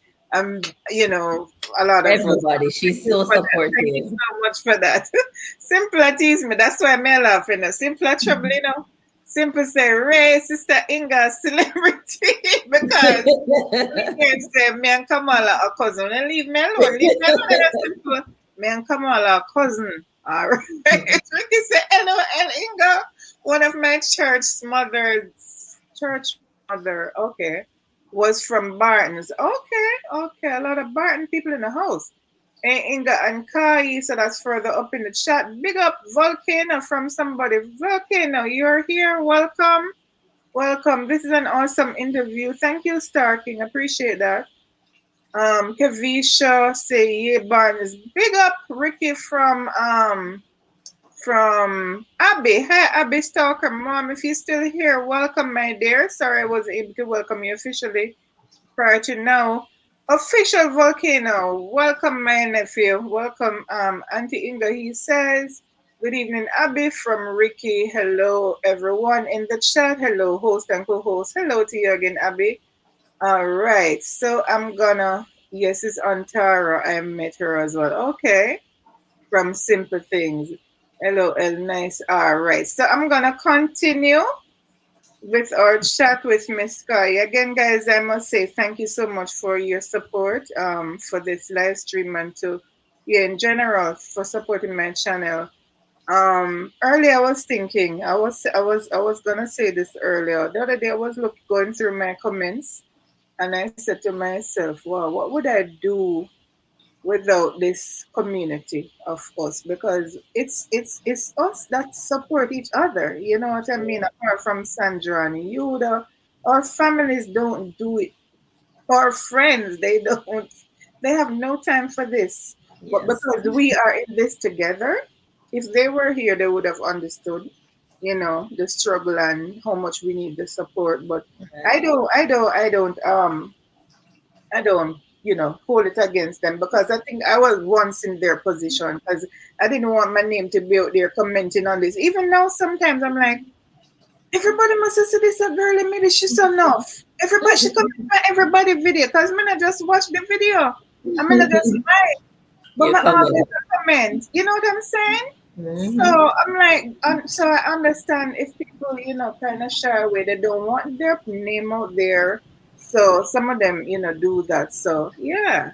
you know, a lot of us. Everybody, Thank she's you so for that. Thank you supportive. so much for that. Simple tease me. That's why I'm laughing. Simple trouble, you know. Simple say, Ray, Sister Inga, celebrity. Because Weekend say, me and Kamala are cousin. Then leave me alone. Leave me alone. That's simple. Me and Kamala are cousin. All right. Ricky said, LOL, Inga. One of my church mother, okay, was from Barton's. Okay, okay. A lot of Barton people in the house. And Inga and Kai, so that's further up in the chat. Big up Volcano from somebody. Volcano, you're here. Welcome. Welcome. This is an awesome interview. Thank you, Starking. Appreciate that. Kavisha say yeah Barnes. Big up Ricky from Abby. Hi Abby Stalker Mom. If you're still here, welcome my dear. Sorry I wasn't able to welcome you officially prior to now. Official Volcano. Welcome my nephew. Welcome Auntie Inga. He says good evening, Abby from Ricky. Hello everyone in the chat. Hello, host and co-host. Hello to you again, Abby. All right. So I'm gonna, yes, it's on Tara. I met her as well. Okay. From Simple Things. Hello, El Nice. All right. So I'm gonna continue with our chat with Miss Sky. Again, guys, I must say thank you so much for your support for this live stream and to you in general for supporting my channel. Earlier I was thinking, I was gonna say this earlier. The other day I was going through my comments and I said to myself, wow, what would I do without this community of us? Because it's us that support each other. You know what I mean? Apart from Sandra and you, our families don't do it. Our friends, they don't. They have no time for this. But Yes. because we are in this together, if they were here, they would have understood, the struggle and how much we need the support. But I Right. don't, I don't, I don't. I don't hold it against them because I think I was once in their position because I didn't want my name to be out there commenting on this. Even now, sometimes I'm like, everybody must have said this a girl and maybe she's enough. Everybody should comment on everybody video because I'm not just watch the video. I'm not just like, but You my come always in. comment. You know what I'm saying? Hmm. So I'm like, so I understand if people, kind of shy away, they don't want their name out there. So some of them, do that. So yeah,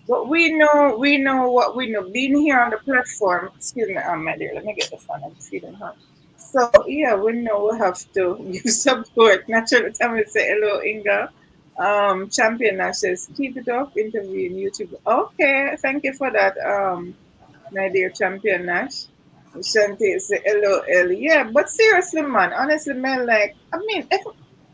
But we know what we know. Being here on the platform, excuse me, my dear, let me get the phone. I'm feeling hot. So yeah, we know we have to give support. Naturally, time we say hello, Inga. Champion Nash says, keep it up, interviewing YouTube. Okay, thank you for that. My dear Champion Nash. Shanti say hello, Ellie. Yeah, but seriously, man, honestly, man, like, I mean, if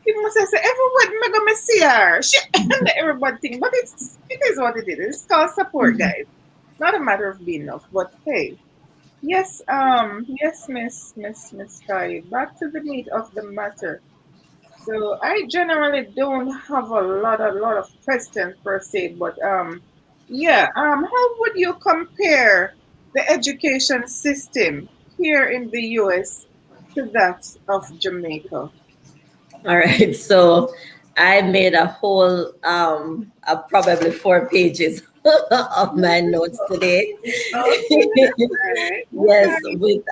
people must say everyone me gonna see her. Shit, and everybody think, but it is what it is. It's called support, guys. Not a matter of being enough, but hey, yes, yes, Miss Kai. Back to the meat of the matter. So I generally don't have a lot of questions per se, but yeah, how would you compare the education system here in the US to that of Jamaica? All right. So I made a whole probably 4 pages of my notes today. Okay, Yes, okay. with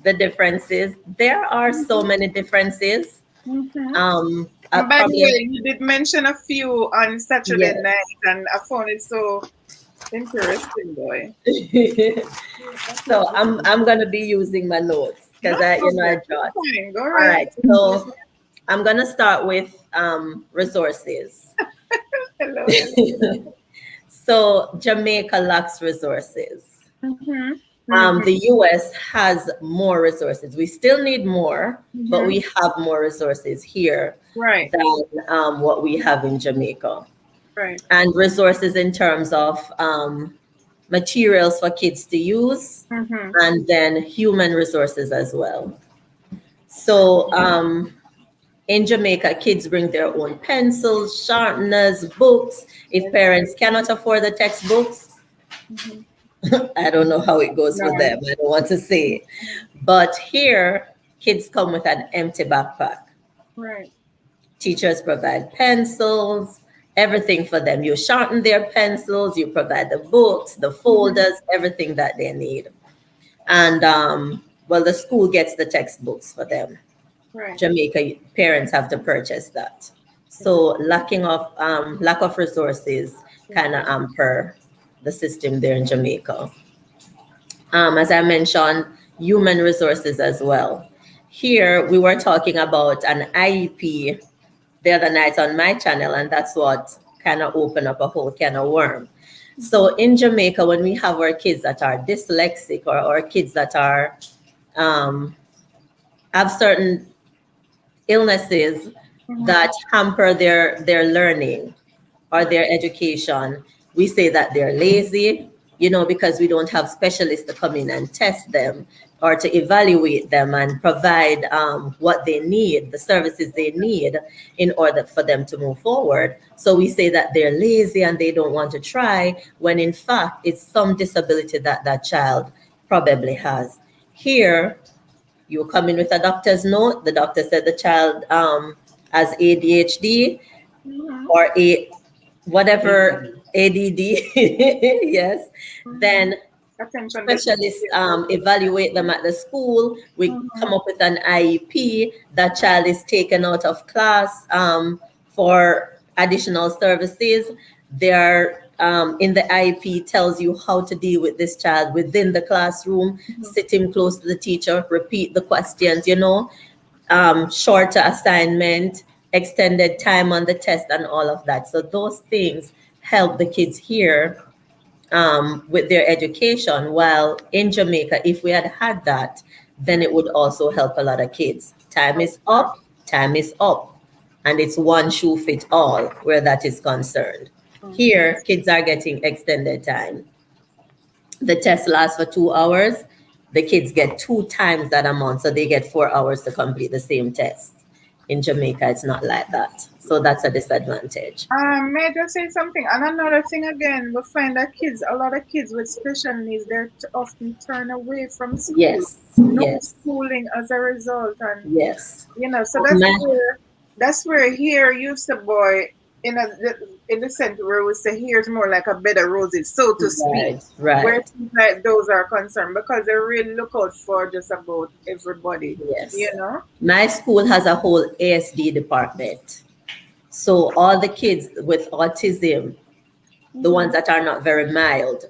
the differences. There are so Mm-hmm, many differences. mm-hmm. And by the Probably way, you did mention a few on Saturday yes. night, and I found it so interesting, boy. So I'm gonna be using my notes No because I problem. jot. Fine, go All right. right. So I'm gonna start with resources. Hello, hello. So Jamaica lacks resources. Mm-hmm. Mm-hmm. The US has more resources. We still need more, but Mm-hmm. we have more resources here Right, than what we have in Jamaica. right. And resources in terms of materials for kids to use, Mm-hmm. and then human resources as well. So in Jamaica, kids bring their own pencils, sharpeners, books. If parents cannot afford the textbooks, Mm-hmm. I don't know how it goes No. for them. I don't want to say. But here, kids come with an empty backpack. Right. Teachers provide pencils, everything for them. You sharpen their pencils, you provide the books, the Mm-hmm. folders, everything that they need. And well, the school gets the textbooks for them. Right. Jamaica parents have to purchase that. So lack of resources kind of Okay. hamper the system there in Jamaica. As I mentioned, human resources as well. Here we were talking about an IEP the other night on my channel, and that's what kind of opened up a whole can of worm. Mm-hmm. So in Jamaica, when we have our kids that are dyslexic or kids that are um, have certain illnesses Mm-hmm. that hamper their learning or Right. their education, we say that they're lazy, because we don't have specialists to come in and test them or to evaluate them and provide what they need, the services they need in order for them to move forward. So we say that they're lazy and they don't want to try, when in fact, it's some disability that that child probably has. Here, you come in with a doctor's note. The doctor said the child has ADHD Mm-hmm. or a whatever ADD, yes, Mm-hmm. then Attention deficit specialists disorder. evaluate them at the school. We Mm-hmm. come up with an IEP. That child is taken out of class for additional services. They're in the IEP tells you how to deal with this child within the classroom, Mm-hmm. sit him close to the teacher, repeat the questions, shorter assignment, extended time on the test, and all of that. So those things help the kids here with their education. While in Jamaica, if we had had that, then it would also help a lot of kids. Time is Okay. up, time is up. And it's one shoe fit all where that is concerned. Mm-hmm. Here, kids are getting extended time. The test lasts for 2 hours. The kids get 2 times that amount, so they get 4 hours to complete the same test. In Jamaica, it's not like that. So that's a disadvantage. May I just say something? And another thing again, we find that a lot of kids with special needs, they're often turned away from school. Yes, No yes, schooling as a result, and yes. so My, that's where here used to boy in a in the sense where we say here's more like a bed of roses, so to speak, right, where right. things like those are concerned because they really look out for just about everybody, you Yes. know. My school has a whole ASD department. So all the kids with autism the Mm-hmm. ones that are not very mild,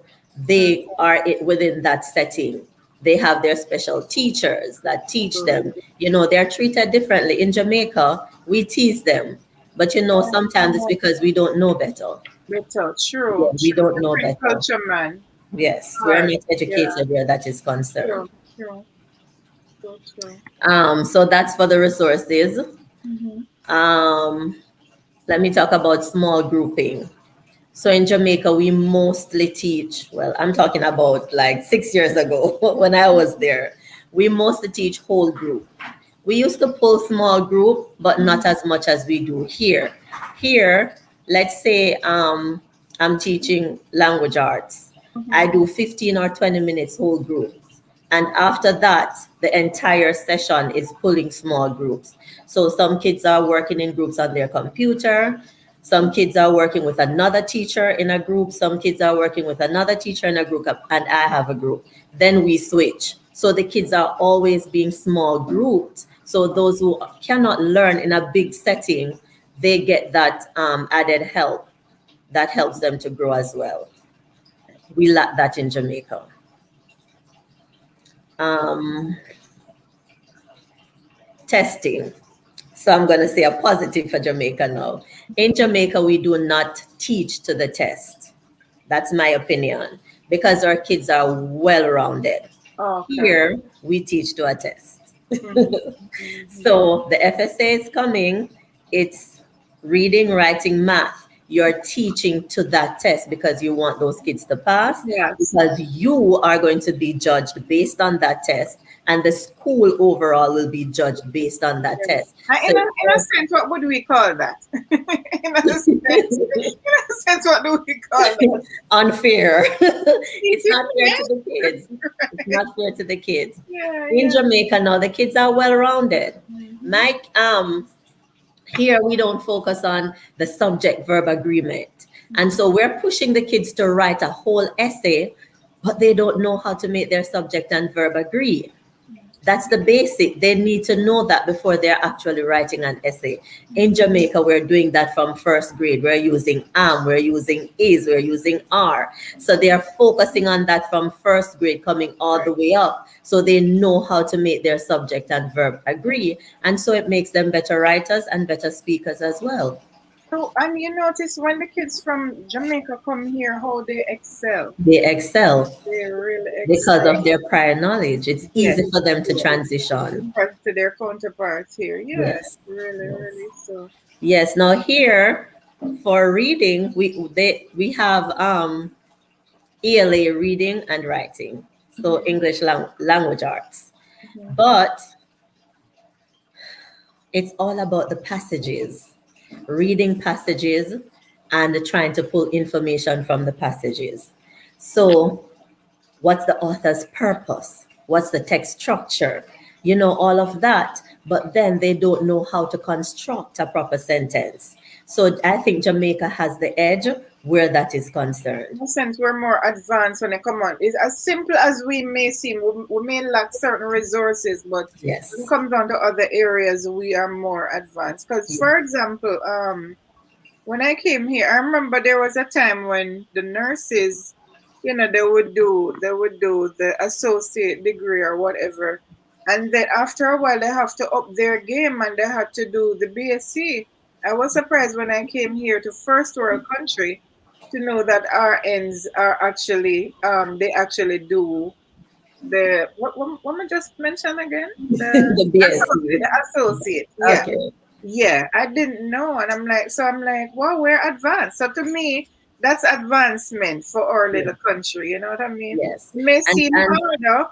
they are within that setting. They have their special teachers that teach them. You know, they're treated differently. In Jamaica, we tease them, but you know, sometimes it's because we don't know better. Better. Yeah, True. we True. don't know Different better. culture, man. Yes, we're Hard. not Yeah. educated where that is concerned. True. True. So true. So that's for the resources. Mm-hmm. Um, let me talk about small grouping. So in Jamaica, we mostly teach, well, I'm talking about like 6 years ago when I was there, we mostly teach whole group. We used to pull small group, but not as much as we do here. Here, let's say I'm teaching language arts. I Mm-hmm. do 15 or 20 minutes whole group. And after that, the entire session is pulling small groups. So some kids are working in groups on their computer. Some kids are working with another teacher in a group. Some kids are working with another teacher in a group, and I have a group. Then we switch. So the kids are always being small grouped. So those who cannot learn in a big setting, they get that added help that helps them to grow as well. We lack that in Jamaica. Um, Testing. So I'm going to say a positive for Jamaica now. In Jamaica, we do not teach to the test. That's my opinion because our kids are well rounded. Okay. Here, we teach to a test. Mm-hmm. Mm-hmm. So the FSA is coming. It's reading, writing, math. You're teaching to that test because you want those kids to pass, Yes. because you are going to be judged based on that test, and the school overall will be judged based on that Yes. test. In So a sense, what would we call that? In a sense, what do we call that? unfair. It's Teaching, not fair to yes. the kids. It's not fair to the kids. Yeah, In yeah. Jamaica now, the kids are well rounded. Mm-hmm. Mike, here we don't focus on the subject verb agreement. And so we're pushing the kids to write a whole essay, but they don't know how to make their subject and verb agree. That's the basic. They need to know that before they're actually writing an essay. In Jamaica, we're doing that from first grade. We're using am, we're using is, we're using are. So they are focusing on that from first grade coming all the way up. So they know how to make their subject and verb agree. And so it makes them better writers and better speakers as well. So, and you notice when the kids from Jamaica come here, how they excel. They excel They really because excel. of their prior knowledge. It's Yes, easy for them to yes. transition. Compared to their counterparts here. Yeah, Yes. really, Yes. really so. Yes. Now here for reading, we have ELA reading and writing, so English language arts. Mhm. But it's all about the passages, reading passages and trying to pull information from the passages. So what's the author's purpose? What's the text structure? You know, all of that. But then they don't know how to construct a proper sentence. So I think Jamaica has the edge where that is concerned. In a sense, we're more advanced when it come on. It's as simple as we may seem. We may lack certain resources, but when it Yes. comes down to other areas, we are more advanced. Because, for example, when I came here, I remember there was a time when the nurses, they would do the associate degree or whatever, and then after a while they have to up their game and they had to do the BSc. I was surprised when I came here to first world country to know that RNs are actually they actually do the what I just mentioned again, The BSc. the associate, yeah. Okay. Yeah, I didn't know, and I'm like, wow, we're advanced. So to me, that's advancement for our Yeah. little country. You know what I mean? Yes. It may And seem and harder,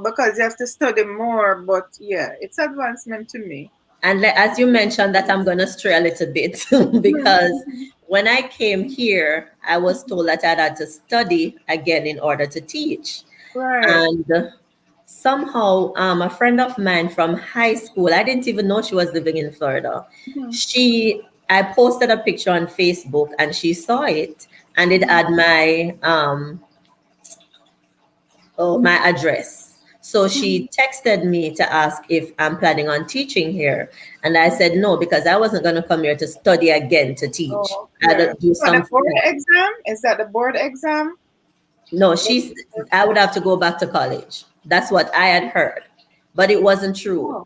because you have to study more, but yeah, it's advancement to me. as you mentioned that, I'm going to stray a little bit because Mhm. when I came here, I was told that I had to study again in order to teach. Right. And somehow, a friend of mine from high school, I didn't even know she was living in Florida. Mhm. I posted a picture on Facebook and she saw it, and it had my address. So she texted me to ask if I'm planning on teaching here. And I said no, because I wasn't going to come here to study again to teach. Oh, had Okay. to do So the something board else. exam, is that the board exam? No, What she's, is it? I would have to go back to college. That's what I had heard, but it wasn't true. Oh.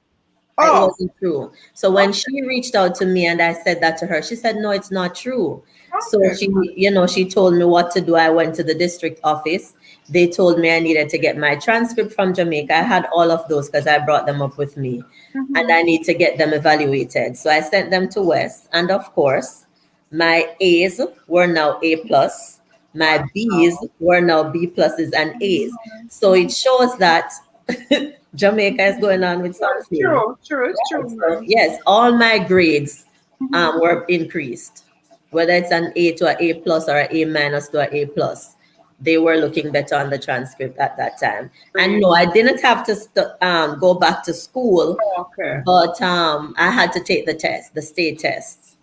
It Oh, wasn't true. So when okay. she reached out to me and I said that to her, she said, no, it's not true. So Okay. she told me what to do. I went to the district office. They told me I needed to get my transcript from Jamaica. I had all of those because I brought them up with me and Mm-hmm. I need to get them evaluated. So I sent them to West. And of course, my A's were now A plus. My B's Wow. were now B pluses and A's. So Mhm. it shows that Jamaica is going on with Well, it's something. true. True. It's true, Right. So man. yes, all my grades Mhm. were increased, whether it's an A to an A plus or an A minus to an A plus. They were looking better on the transcript at that time. And Great. no, I didn't have to go back to school, Okay. but I had to take the test, the state tests.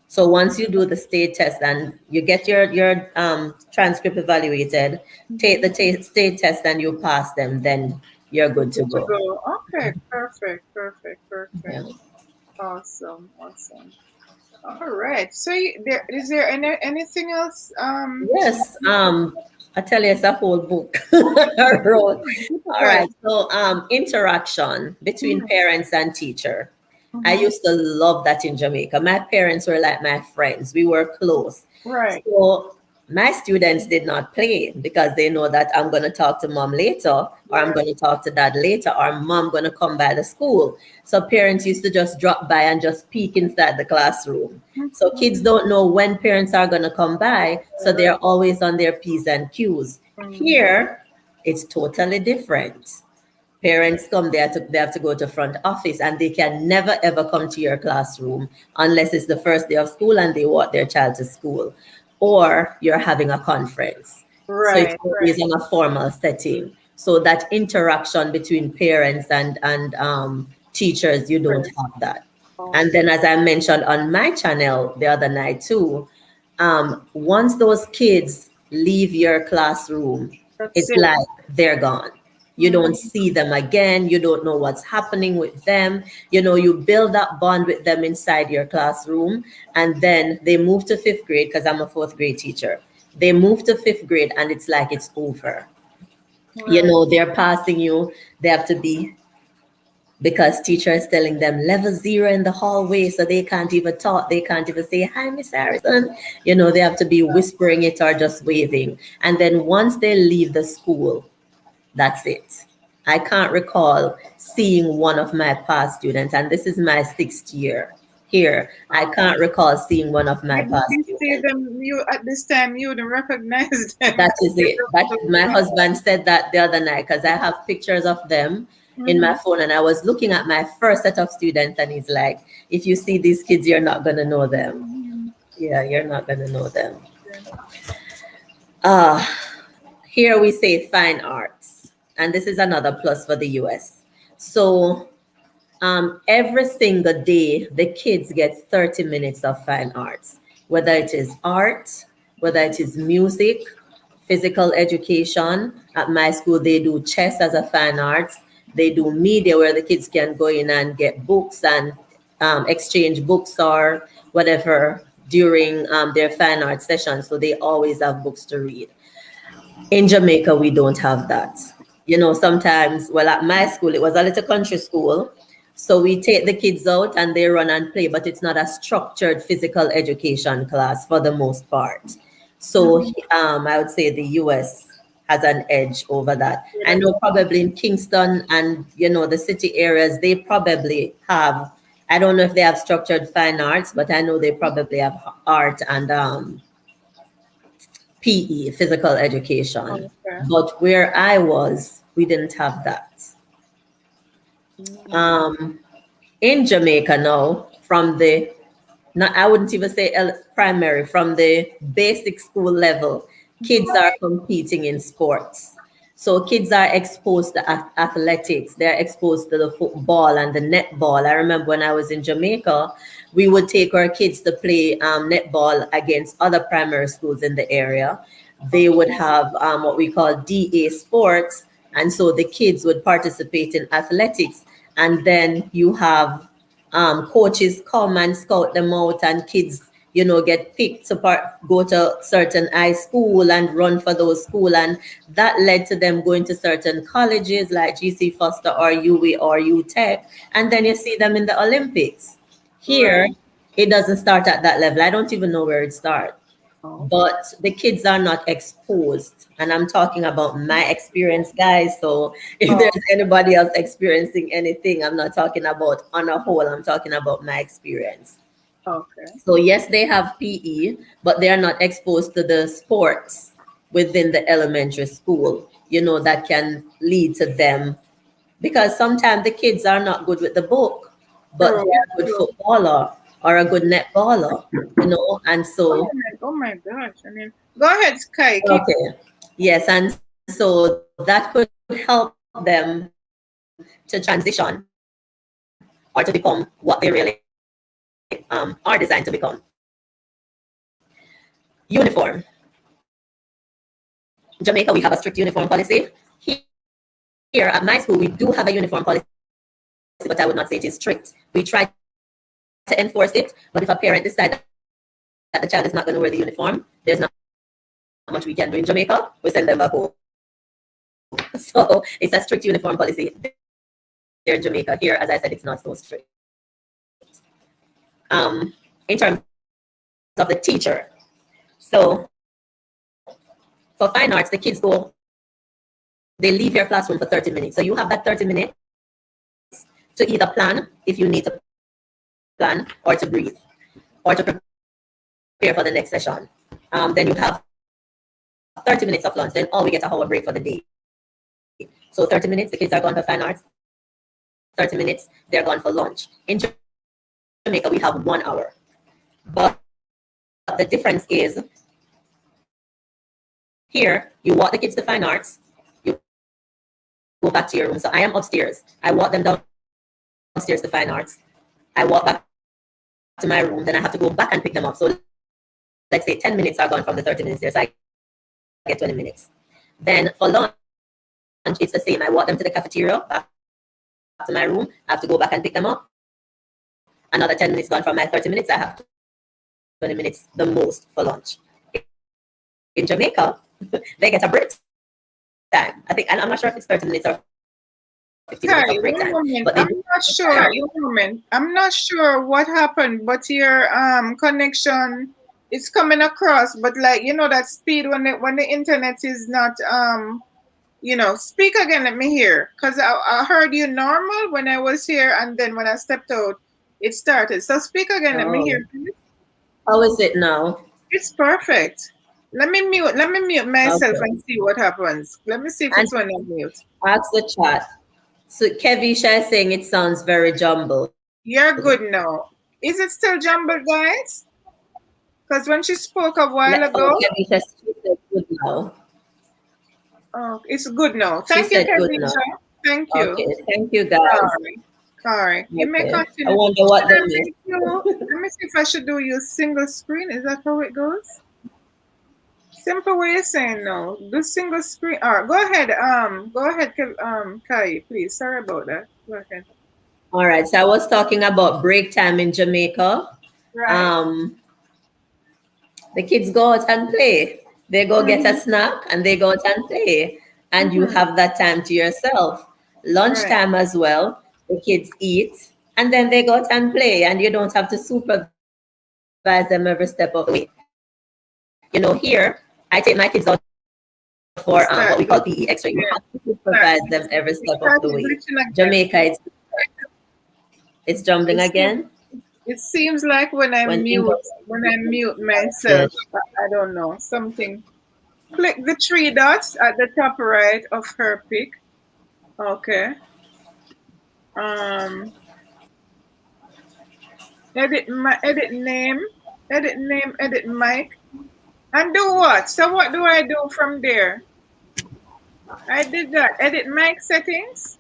So once you do the state test and you get your transcript evaluated, take Mhm. the state test and you pass them, then you're You're good to good to go. go. Okay. Perfect. Perfect. Perfect. Yeah. Awesome. Awesome. All right. So is there anything else? Yes, I tell you, it's a whole book I wrote. Keep it All going. right, so interaction between Mhm. parents and teacher. I Mhm. used to love that in Jamaica. My parents were like my friends. We were close. Right. So my students did not play because they know that I'm going to talk to mom later, or I'm Right. going to talk to dad later, or mom going to come by the school. So parents used to just drop by and just peek inside the classroom. So kids Mhm. don't know when parents are going to come by, so Right. they're always on their P's and Q's. Mhm. Here, it's totally different. Parents come there to they have to go to front office and they can never ever come to your classroom unless it's the first day of school and they walk their child to school or you're having a conference. So it's Right. always Right. in a formal setting. So that interaction between parents and teachers, you don't Right. have that. And Awesome. then as I mentioned on my channel the other night too, once those kids leave your classroom, That's it's it. like they're gone. You don't Mhm. see them again. You don't know what's happening with them. You build that bond with them inside your classroom. And then they move to fifth grade because I'm a fourth grade teacher. They move to fifth grade and it's like it's over. Right. They're passing you. They have to be because teacher is telling them level zero in the hallway so they can't even talk, they can't even say hi Miss Harrison. They have to be whispering it or just waving, and then once they leave the school, that's it. I can't recall seeing one of my past students, and this is my sixth year here. I can't recall seeing one of my Even if past you see students. them, you at this time you wouldn't recognize them That because is they it. look That so my young. husband said that the other night because I have pictures of them in my Mhm. phone and I was looking at my first set of students and he's like, if you see these kids, you're not gonna know them. Mhm. Yeah, you're not gonna know them. Yeah. Uh Here we say fine arts, and this is another plus for the US. So every single day, the kids get 30 minutes of fine arts, whether it is art, whether it is music, physical education. At my school, they do chess as a fine arts. They do media where the kids can go in and get books and exchange books or whatever during their fine arts sessions. So they always have books to read. In Jamaica, we don't have that. Sometimes, well, at my school, it was a little country school. So we take the kids out and they run and play, but it's not a structured physical education class for the most part. So Mhm. I would say the US has an edge over that. I Yeah. know probably in Kingston and, the city areas, they probably have, I don't know if they have structured fine arts, but I know they probably have art and PE, physical education. Okay. But where I was, we didn't have that. Mhm. Um, in Jamaica now, from the, not, I wouldn't even say primary, from the basic school level, kids are competing in sports. So kids are exposed to athletics. They're exposed to the football and the netball. I remember when I was in Jamaica, we would take our kids to play netball against other primary schools in the area. They would have what we call DA sports, and so the kids would participate in athletics. And then you have coaches come and scout them out, and kids get picked to go to certain high school and run for those school, and that led to them going to certain colleges like GC Foster or UWE or UTech, and then you see them in the Olympics. Here, Right. it doesn't start at that level. I don't even know where it starts. Oh. But the kids are not exposed. And I'm talking about my experience, guys. So if Oh, there's anybody else experiencing anything, I'm not talking about on a whole, I'm talking about my experience. okay. So yes, they have PE, but they are not exposed to the sports within the elementary school, that can lead to them, because sometimes the kids are not good with the book, but True, they're a good true. footballer or a good netballer, and so Oh my gosh. I mean, go ahead, Sky. Keep. okay, yes, and so that could help them to transition or to become what they really are designed to become. Uniform. Jamaica, we have a strict uniform policy. Here at my school, we do have a uniform policy, but I would not say it is strict. We try to enforce it, but if a parent decides that the child is not going to wear the uniform, there's not much we can do. In Jamaica, we send them back home. So it's a strict uniform policy there in Jamaica. Here, as I said, it's not so strict. In terms of the teacher, so for fine arts, the kids they leave your classroom for 30 minutes. So you have that 30 minutes to either plan if you need to plan or to breathe or to prepare for the next session. Then you have 30 minutes of lunch. Then all we get a hour break for the day. So 30 minutes, the kids are gone for fine arts. 30 minutes, they're gone for lunch. In Jamaica, we have 1 hour. But the difference is here, you walk the kids to fine arts, you go back to your room. So I am upstairs. I walk them downstairs to fine arts. I walk back to my room, then I have to go back and pick them up. So let's say 10 minutes are gone from the 30 minutes there, so I get 20 minutes. Then for lunch, it's the same. I walk them to the cafeteria, back to my room, I have to go back and pick them up. Another 10 minutes gone from my 30 minutes, I have 20 minutes the most for lunch. In Jamaica, they get a break time. I think, and I'm not sure if it's 30 minutes or 15 minutes of break time, but they do Kai, have one break moment. time. I'm not sure. One moment. I'm not sure what happened, but your connection is coming across, but like that speed when the internet is not speak again. Let me hear, cause I heard you normal when I was here, and then when I stepped out, it started. So speak again. Let me hear, Oh, please. how is it now? It's perfect. Let me mute myself Okay. and see what happens. Let me see if And it's when I mute. ask the chat. So Kevisha is saying it sounds very jumbled. You're good now. Is it still jumbled, guys? Because when she spoke a while Oh, ago, Kevisha, she said good now. oh, it's good now. She Thank you, said good now. Kevisha. Thank you. Okay, thank you guys. Sorry. Sorry. You may Okay. I continue. wonder Should what they I missed. make you, let me see if I should do you single screen. Is that how it goes? Simple way of saying no. Do single screen. All right, go ahead, Kai, please. Sorry about that. Go ahead. All right. So I was talking about break time in Jamaica. Right. Um, the kids go out and play. They go get a Mm-hmm. snack and they go out and play. And you Mm-hmm. have that time to yourself. Right. Lunchtime as well. The kids eat and then they go out and play. And you don't have to supervise them every step of the way. Here, I take my kids out for what we call It PE start extra. You glitching. have to Yeah. supervise them Start, every step of the it way. started glitching Jamaica, again. it's jumbling It again. seems, it seems like When in the when I mute yes. myself, I don't know, something. Click the three dots at the top right of her pic. Okay. Um, edit name, edit mic, and do what? So what do I do from there? I did that. Edit mic settings.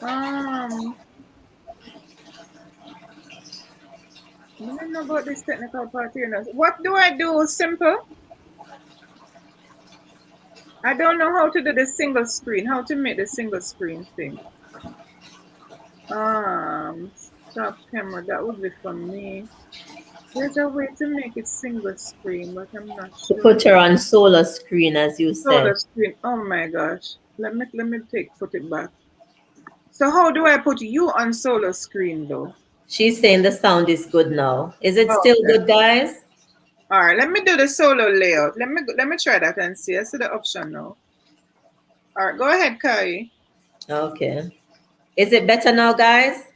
Um, I don't know about this technical part here now. What do I do? Simple. I don't know how to do the single screen. How to make the single screen thing. Um, Stop camera. That would be for me. There's a way to make it single screen, but I'm not To sure. put her on solar screen, as you Solar said. screen. Oh my gosh. Let me put it back. So how do I put you on solar screen though? She's saying the sound is good now. Is it still Okay. good, guys? All right. Let me do the solo layout. Let me try that and see. I see the option now. All right. Go ahead, Kai. Okay. Is it better now, guys?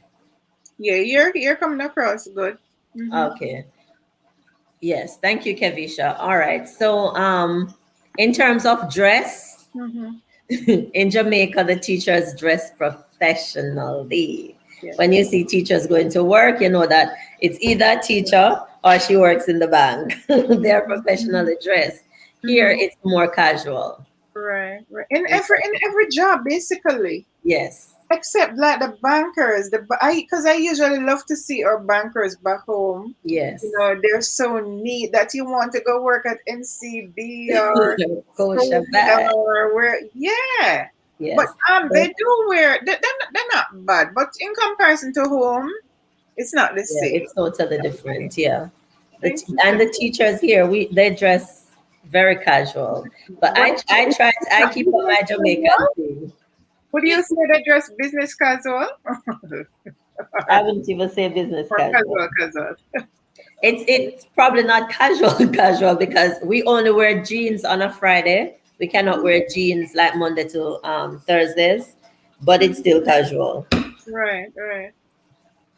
Yeah, you're coming across good. Mhm. Okay. Yes. Thank you, Kevisha. All right. So, in terms of dress, Mhm. in Jamaica, the teachers dress professionally. Yes. When you see teachers going to work, you know that it's either a teacher or she works in the bank. They're Mhm. Mhm. professionally dressed. Here, Mhm. it's more casual. Right. Right. In every job, basically. Yes. Except like the bankers, because I usually love to see our bankers back home. Yes. They're so neat that you want to go work at NCB or Kosher Scotia bag. or where, yeah. But Yes. they But do wear. They're not bad, but in comparison to home, it's not the yeah, same. it's totally different. Yeah. Thank you, And sir. the teachers here, they dress very casual. But What I not keep on business my Jamaican casual? thing. Would you say they dress business casual I or, wouldn't even say business or casual. casual casual? It's probably not casual casual because we only wear jeans on a Friday. We cannot wear jeans like Monday to Thursdays, but it's still casual. Right, right.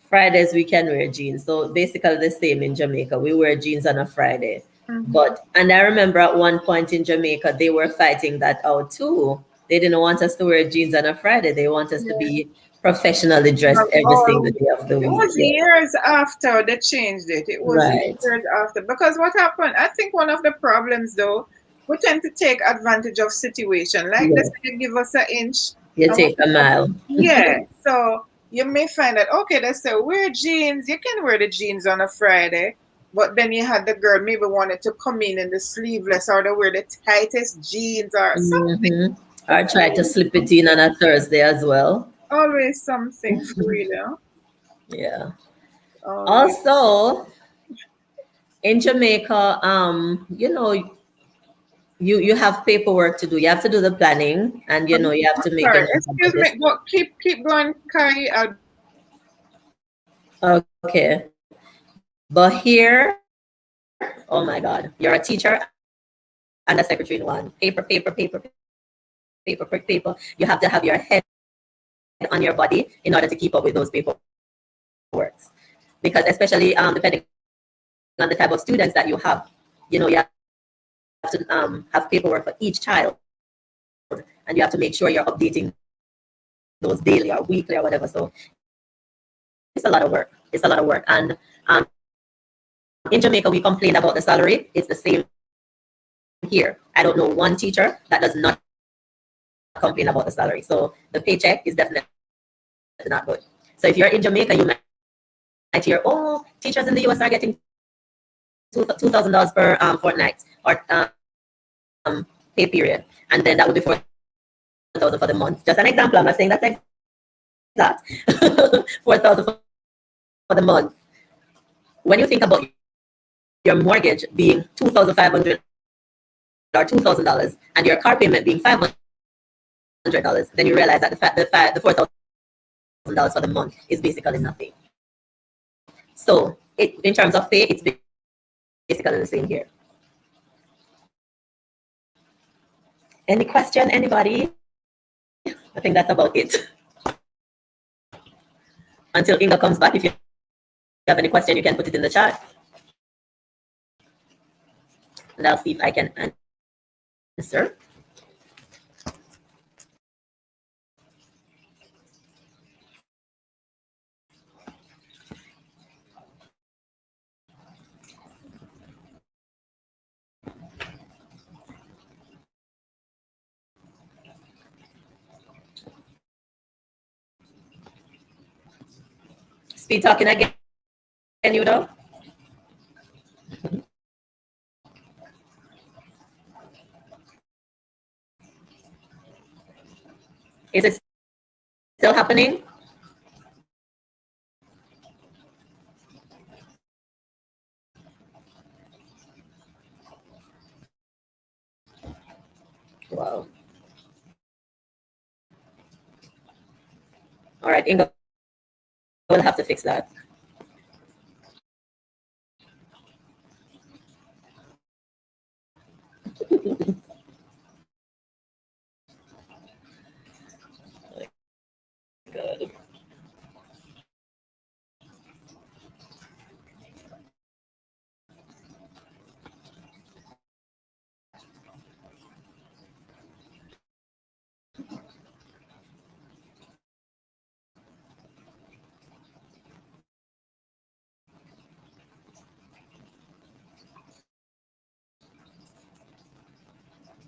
Fridays we can wear jeans. So basically the same in Jamaica. We wear jeans on a Friday. Mm-hmm. And I remember at one point in Jamaica they were fighting that out too. They didn't want us to wear jeans on a Friday. They want us to be professionally dressed every All single day of the it week. was Yeah. years after they changed it. It was Right. years after because what happened? I think one of the problems though, we tend to take advantage of situation. Like let's Yeah. say you give us an inch, You and take a mile. yeah. So you may find that okay, they say wear jeans. You can wear the jeans on a Friday, but then you had the girl maybe wanted to come in the sleeveless or they wear the tightest jeans or something. Hmm. There's Or try to always slip it in something. on a Thursday as well. Always something for you know. Yeah. Always. Also, in Jamaica, you have paperwork to do. You have to do the planning, and you have to make Sorry, enough excuse money. me. But keep going, Kai. I'll be right back. Okay. But here, oh my God, you're a teacher and a secretary in one. Paper, paper, paper, paper, paper, paper, paper. You have to have your head on your body in order to keep up with those paperworks. Because especially depending on the type of students that you have, you have to have paperwork for each child, and you have to make sure you're updating those daily or weekly or whatever. So it's a lot of work. It's a lot of work. And in Jamaica, we complain about the salary. It's the same here. I don't know one teacher that does not complain about the salary. So the paycheck is definitely not good. So if you're in Jamaica, you might hear, oh, teachers in the US are getting $2,000 per fortnight or pay period, and then that would be 4,000 for the month. Just an example. I'm not saying that's exact. 4,000 for the month. When you think about your mortgage being $2,500 or $2,000, and your car payment being $500, then you realize that the $4,000 for the month is basically nothing. So in terms of pay, it's basically the same here. Any question, anybody? I think that's about it. Until Inga comes back, if you have any question, you can put it in the chat, and I'll see if I can answer. Speed talking again, you though. Is it still happening? Wow. All right, Inga will have to fix that. Good.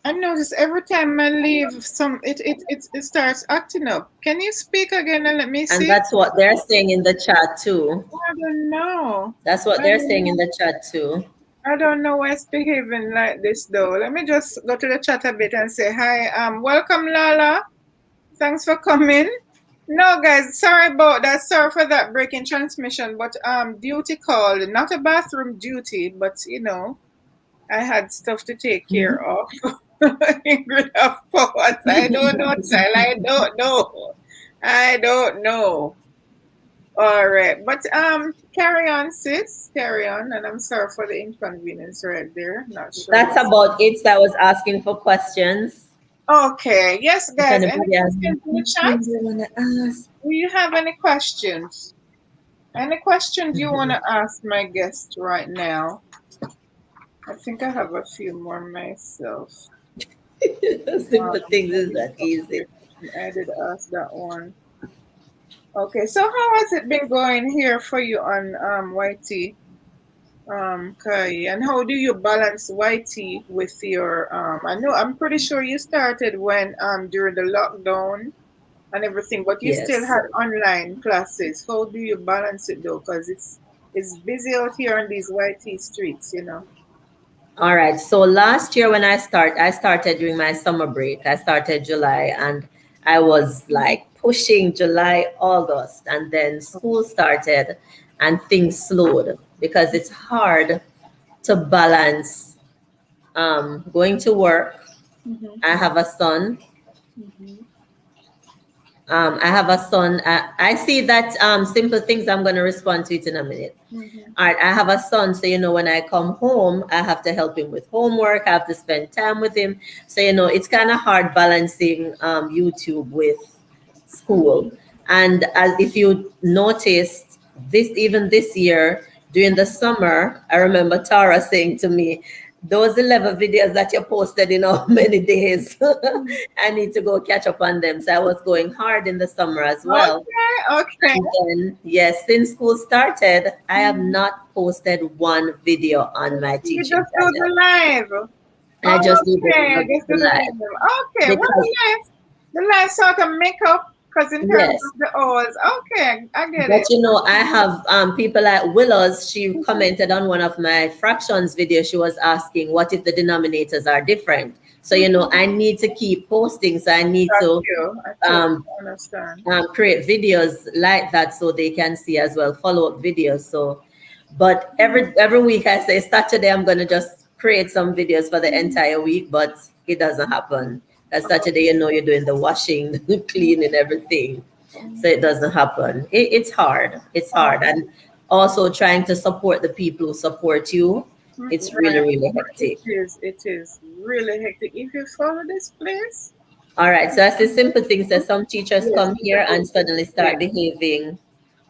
I notice every time I leave, it starts acting up. Can you speak again and let me And see? that's what they're saying in the chat too. I don't know. That's what I they're don't saying in know. the chat too. I don't know why it's behaving like this though. Let me just go to the chat a bit and say hi. Welcome Lala. Thanks for coming. No, guys, sorry about that. Sorry for that breaking transmission, but duty called. Not a bathroom duty, but I had stuff to take care Mhm. of. Ingrid of powers. I don't know, child. I don't know. I don't know. All right, but carry on, sis. Carry on, and I'm sorry for the inconvenience right there. Not sure That's what's. about it. So I was asking for questions. Okay, yes, If guys. Any anybody has questions in the chat? anything they want to ask. Do you have any questions? Any questions you want to ask my guest right now? I think I have a few more myself. Simple things is not easy. Okay, I did ask that one. Okay, so how has it been going here for you on YT, Kai? And how do you balance YT with your I know I'm pretty sure you started when during the lockdown and everything, but you still Yes. had online classes. How do you balance it though? Because it's busy out here on these YT streets. All right. So last year when I started during my summer break. I started July and I was like pushing July, August, and then school started and things slowed because it's hard to balance going to work. Mm-hmm, I have a son. mm-hmm, I have a son. I see that simple things. I'm going to respond to it in a minute. mm-hmm. All right, I have a son, so when I come home, I have to help him with homework. I have to spend time with him. So it's kind of hard balancing YouTube with school. And as if you noticed even this year during the summer, I remember Tara saying to me, those 11 videos that you posted in how many days? I need to go catch up on them. So I was going hard in the summer as well. Okay, okay. And then, yes, since school started, I have Mhm. not posted one video on my You teaching just do the channel. live. I just do Okay, I guess the do the live live. Okay, well, because, the live sort of make up because in terms yes. of the hours. Okay, I get But it. I have people like Willows. She commented on one of my fractions videos. She was asking, what if the denominators are different? So, I need to keep posting. So I need Got to you. I totally um, understand. create videos like that so they can see as well, follow up videos. So, but every week I say Saturday I'm gonna just create some videos for the entire week, but it doesn't happen. That Saturday, you're doing the washing, cleaning, everything, so it doesn't happen. It's hard. It's hard, and also trying to support the people who support you. It's really, Right. really It hectic. is. It is really hectic. If you follow this place, All right, so I see simple things that some teachers yes, come it's a here good and suddenly place. start behaving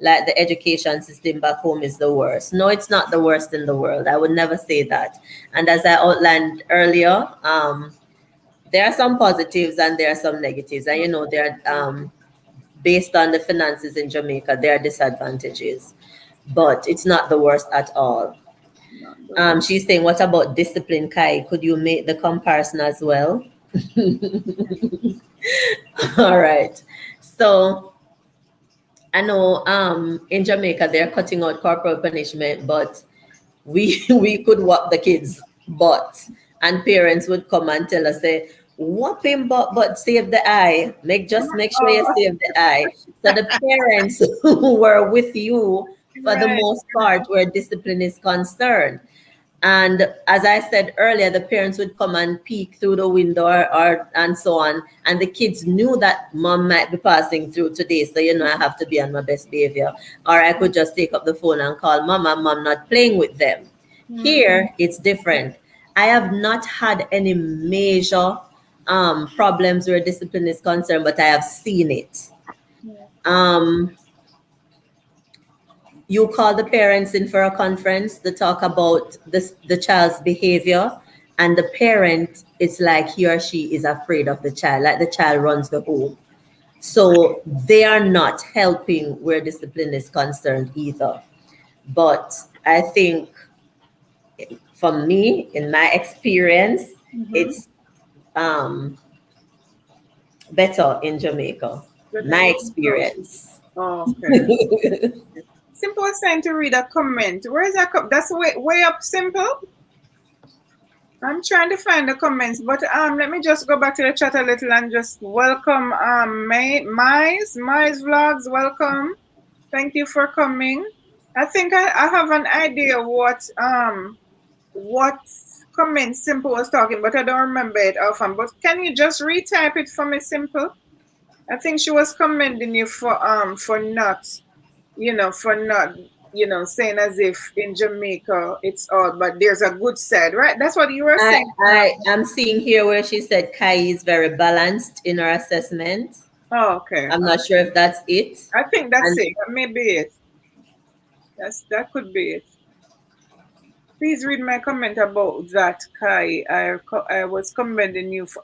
like the education system back home is the worst. No, it's not the worst in the world. I would never say that. And as I outlined earlier, there are some positives and there are some negatives. And there are based on the finances in Jamaica, there are disadvantages, but it's not the worst at all. Not the worst. She's saying, what about discipline, Kai? Could you make the comparison as well? All right. So I know in Jamaica they're cutting out corporal punishment, but we could whop the kids' butt, and parents would come and tell us, say, whop him but save the eye. Just make sure you Oh, save the eye. So the parents who were with you for the right. most part where discipline is concerned. And as I said earlier, the parents would come and peek through the window or and so on. And the kids knew that mom might be passing through today. So, I have to be on my best behavior. Or I could just take up the phone and call mom and mom not playing with them. Mm. Here, it's different. I have not had any major problems where discipline is concerned, but I have seen it. Yeah. Um, you call the parents in for a conference to talk about the child's behavior, and the parent, it's like he or she is afraid of the child, like the child runs the home. So they are not helping where discipline is concerned either. But I think, for me, in my experience, Mm-hmm. it's um, better in Jamaica. Good My thing. experience. Okay. Simple was trying to read a comment. Where is that? That's way up. Simple. I'm trying to find the comments, but let me just go back to the chat a little and just welcome Mais Vlogs. Welcome. Thank you for coming. I think I have an idea what comment Simple was talking, but I don't remember it often. But can you just retype it for me, Simple? I think she was commending you for not, saying as if in Jamaica it's all, but there's a good side, right? That's what you were I, saying. I am seeing here where she said Kai is very balanced in her assessment. Oh, okay. I'm not sure if that's it. I think that's And it. That may be it. That could be it. Please read my comment about that, Kai. I was commending you for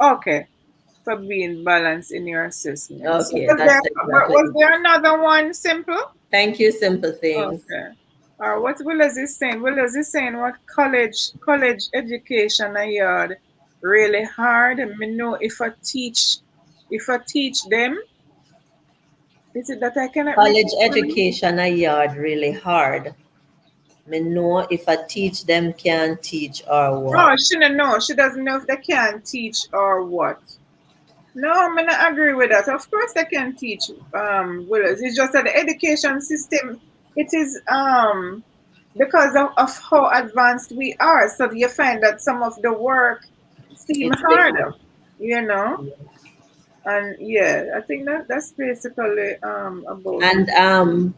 being balanced in your assessment. So okay, that's exactly was it. there another one, Simple? Thank you, Simple Things. Okay. What Willis is saying? Willis is saying what college education a yard really hard. Me know if I teach them, is it that I cannot read? College education a yard really hard. Me know if I teach them can teach or what. Oh, she don't know. She doesn't know if they can teach or what. No, I'm gonna agree with that. Of course they can teach Willis. It's just that the education system, it is because of how advanced we are. So you find that some of the work seem It's harder, different. you know? And yeah, I think that's basically about it. And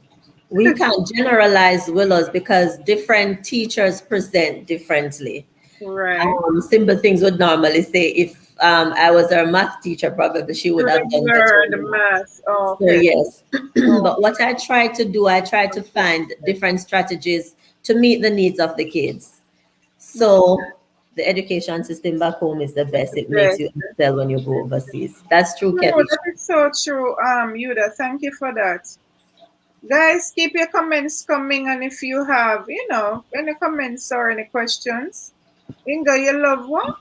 we can't generalize willows because different teachers present differently. Right. Simple Things would normally say if I was her math teacher, probably she You would have would done better learn the than that. math. Oh, So okay. yes, Oh, but what I try to do, I try to find different strategies to meet the needs of the kids. So the education system back home is the best. It makes yes. you excel when you go overseas. That's true, No, Kevin. that is so true, Yuda. Thank you for that. Guys, keep your comments coming, and if you have, any comments or any questions, Inga, you love what?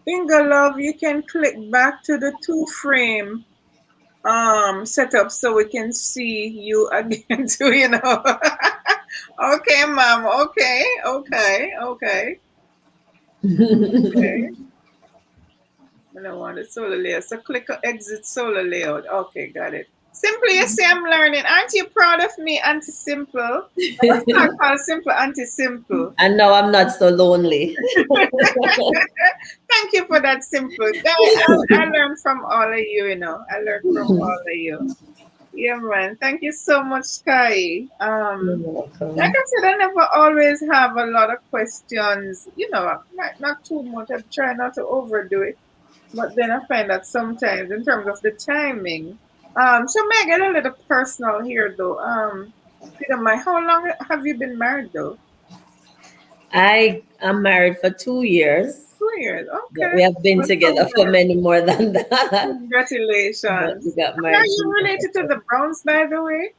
Inga, love, you can click back to the two frame setup so we can see you again too, Okay, mom. Okay, okay, okay, okay. I don't want the solar layout. So click on exit solar layout. Okay, got it. Simply, you say I'm learning. Aren't you proud of me, Auntie Simple? Let's not call Simple Auntie Simple. And now I'm not so lonely. Thank you for that, Simple. I learned from all of you, I learned from all of you. Yeah, man. Thank you so much, Sky. You're Like welcome. I said, I never always have a lot of questions. Not too much. I try not to overdo it. But then I find that sometimes, in terms of the timing, so may I get a little personal here, though. If you don't mind, how long have you been married, though? I am married for 2 years, 2 years. but Okay. we have been Well, together for many more than that. But we congratulations. got Are married you 2 years related to ago. the Browns, by the way?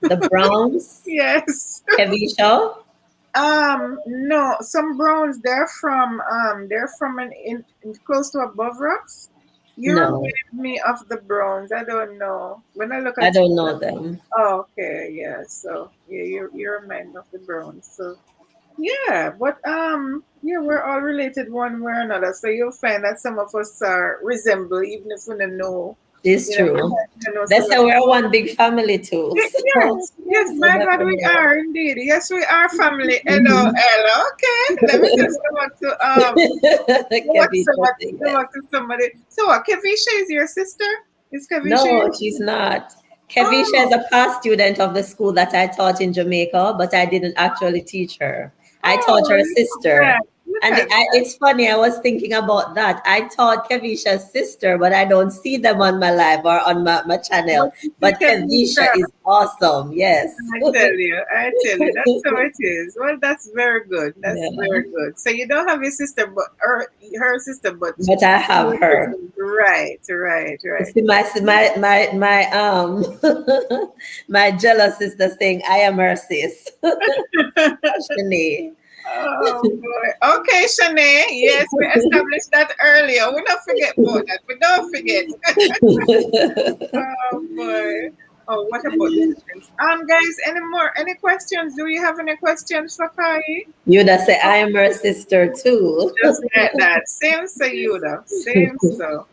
The Browns, Yes. heavy show? No, some Browns. They're from in close to above rocks. You No, remind me of the Browns. I don't know. When I look I at you, don't know them. oh, okay, yeah. So yeah, you remind me of the Browns. So yeah, but yeah, we're all related one way or another. So you'll find that some of us are resemble, even if we don't know It's You know, true. you know, so That's how we're one big family too. So yes, yes, so by God, we definitely. are indeed. Yes, we are family. Hello, Mhm. hello. Okay, let me just come up to what Kevisha somebody, say come yes. up to somebody. So what? Kevisha is your sister? Is Kevisha No, your she's sister? not. Kevisha is Oh, a past student of the school that I taught in Jamaica, but I didn't actually teach her. I taught oh, her look at sister. that. Look And at that. it's funny, I was thinking about that. I taught Kevisha's sister, but I don't see them on my live or on my channel. But you see But Kevisha Kevisha. is awesome. Yes. I tell you, that's how it is. Well, that's very good. That's Yeah. very good. So you don't have your sister, but her sister, but But I have your her. sister. Right, right, You right. see my my jealous sister saying I am her sis. Shanae. Oh boy. Okay, Shanae. Yes, we established that earlier. We don't forget about that. We don't forget. Oh boy. Oh, what about the difference? Guys, any questions? Do you have any questions for Kai? You'd say I am her sister too. Just like that. Same so Yuda. Same so.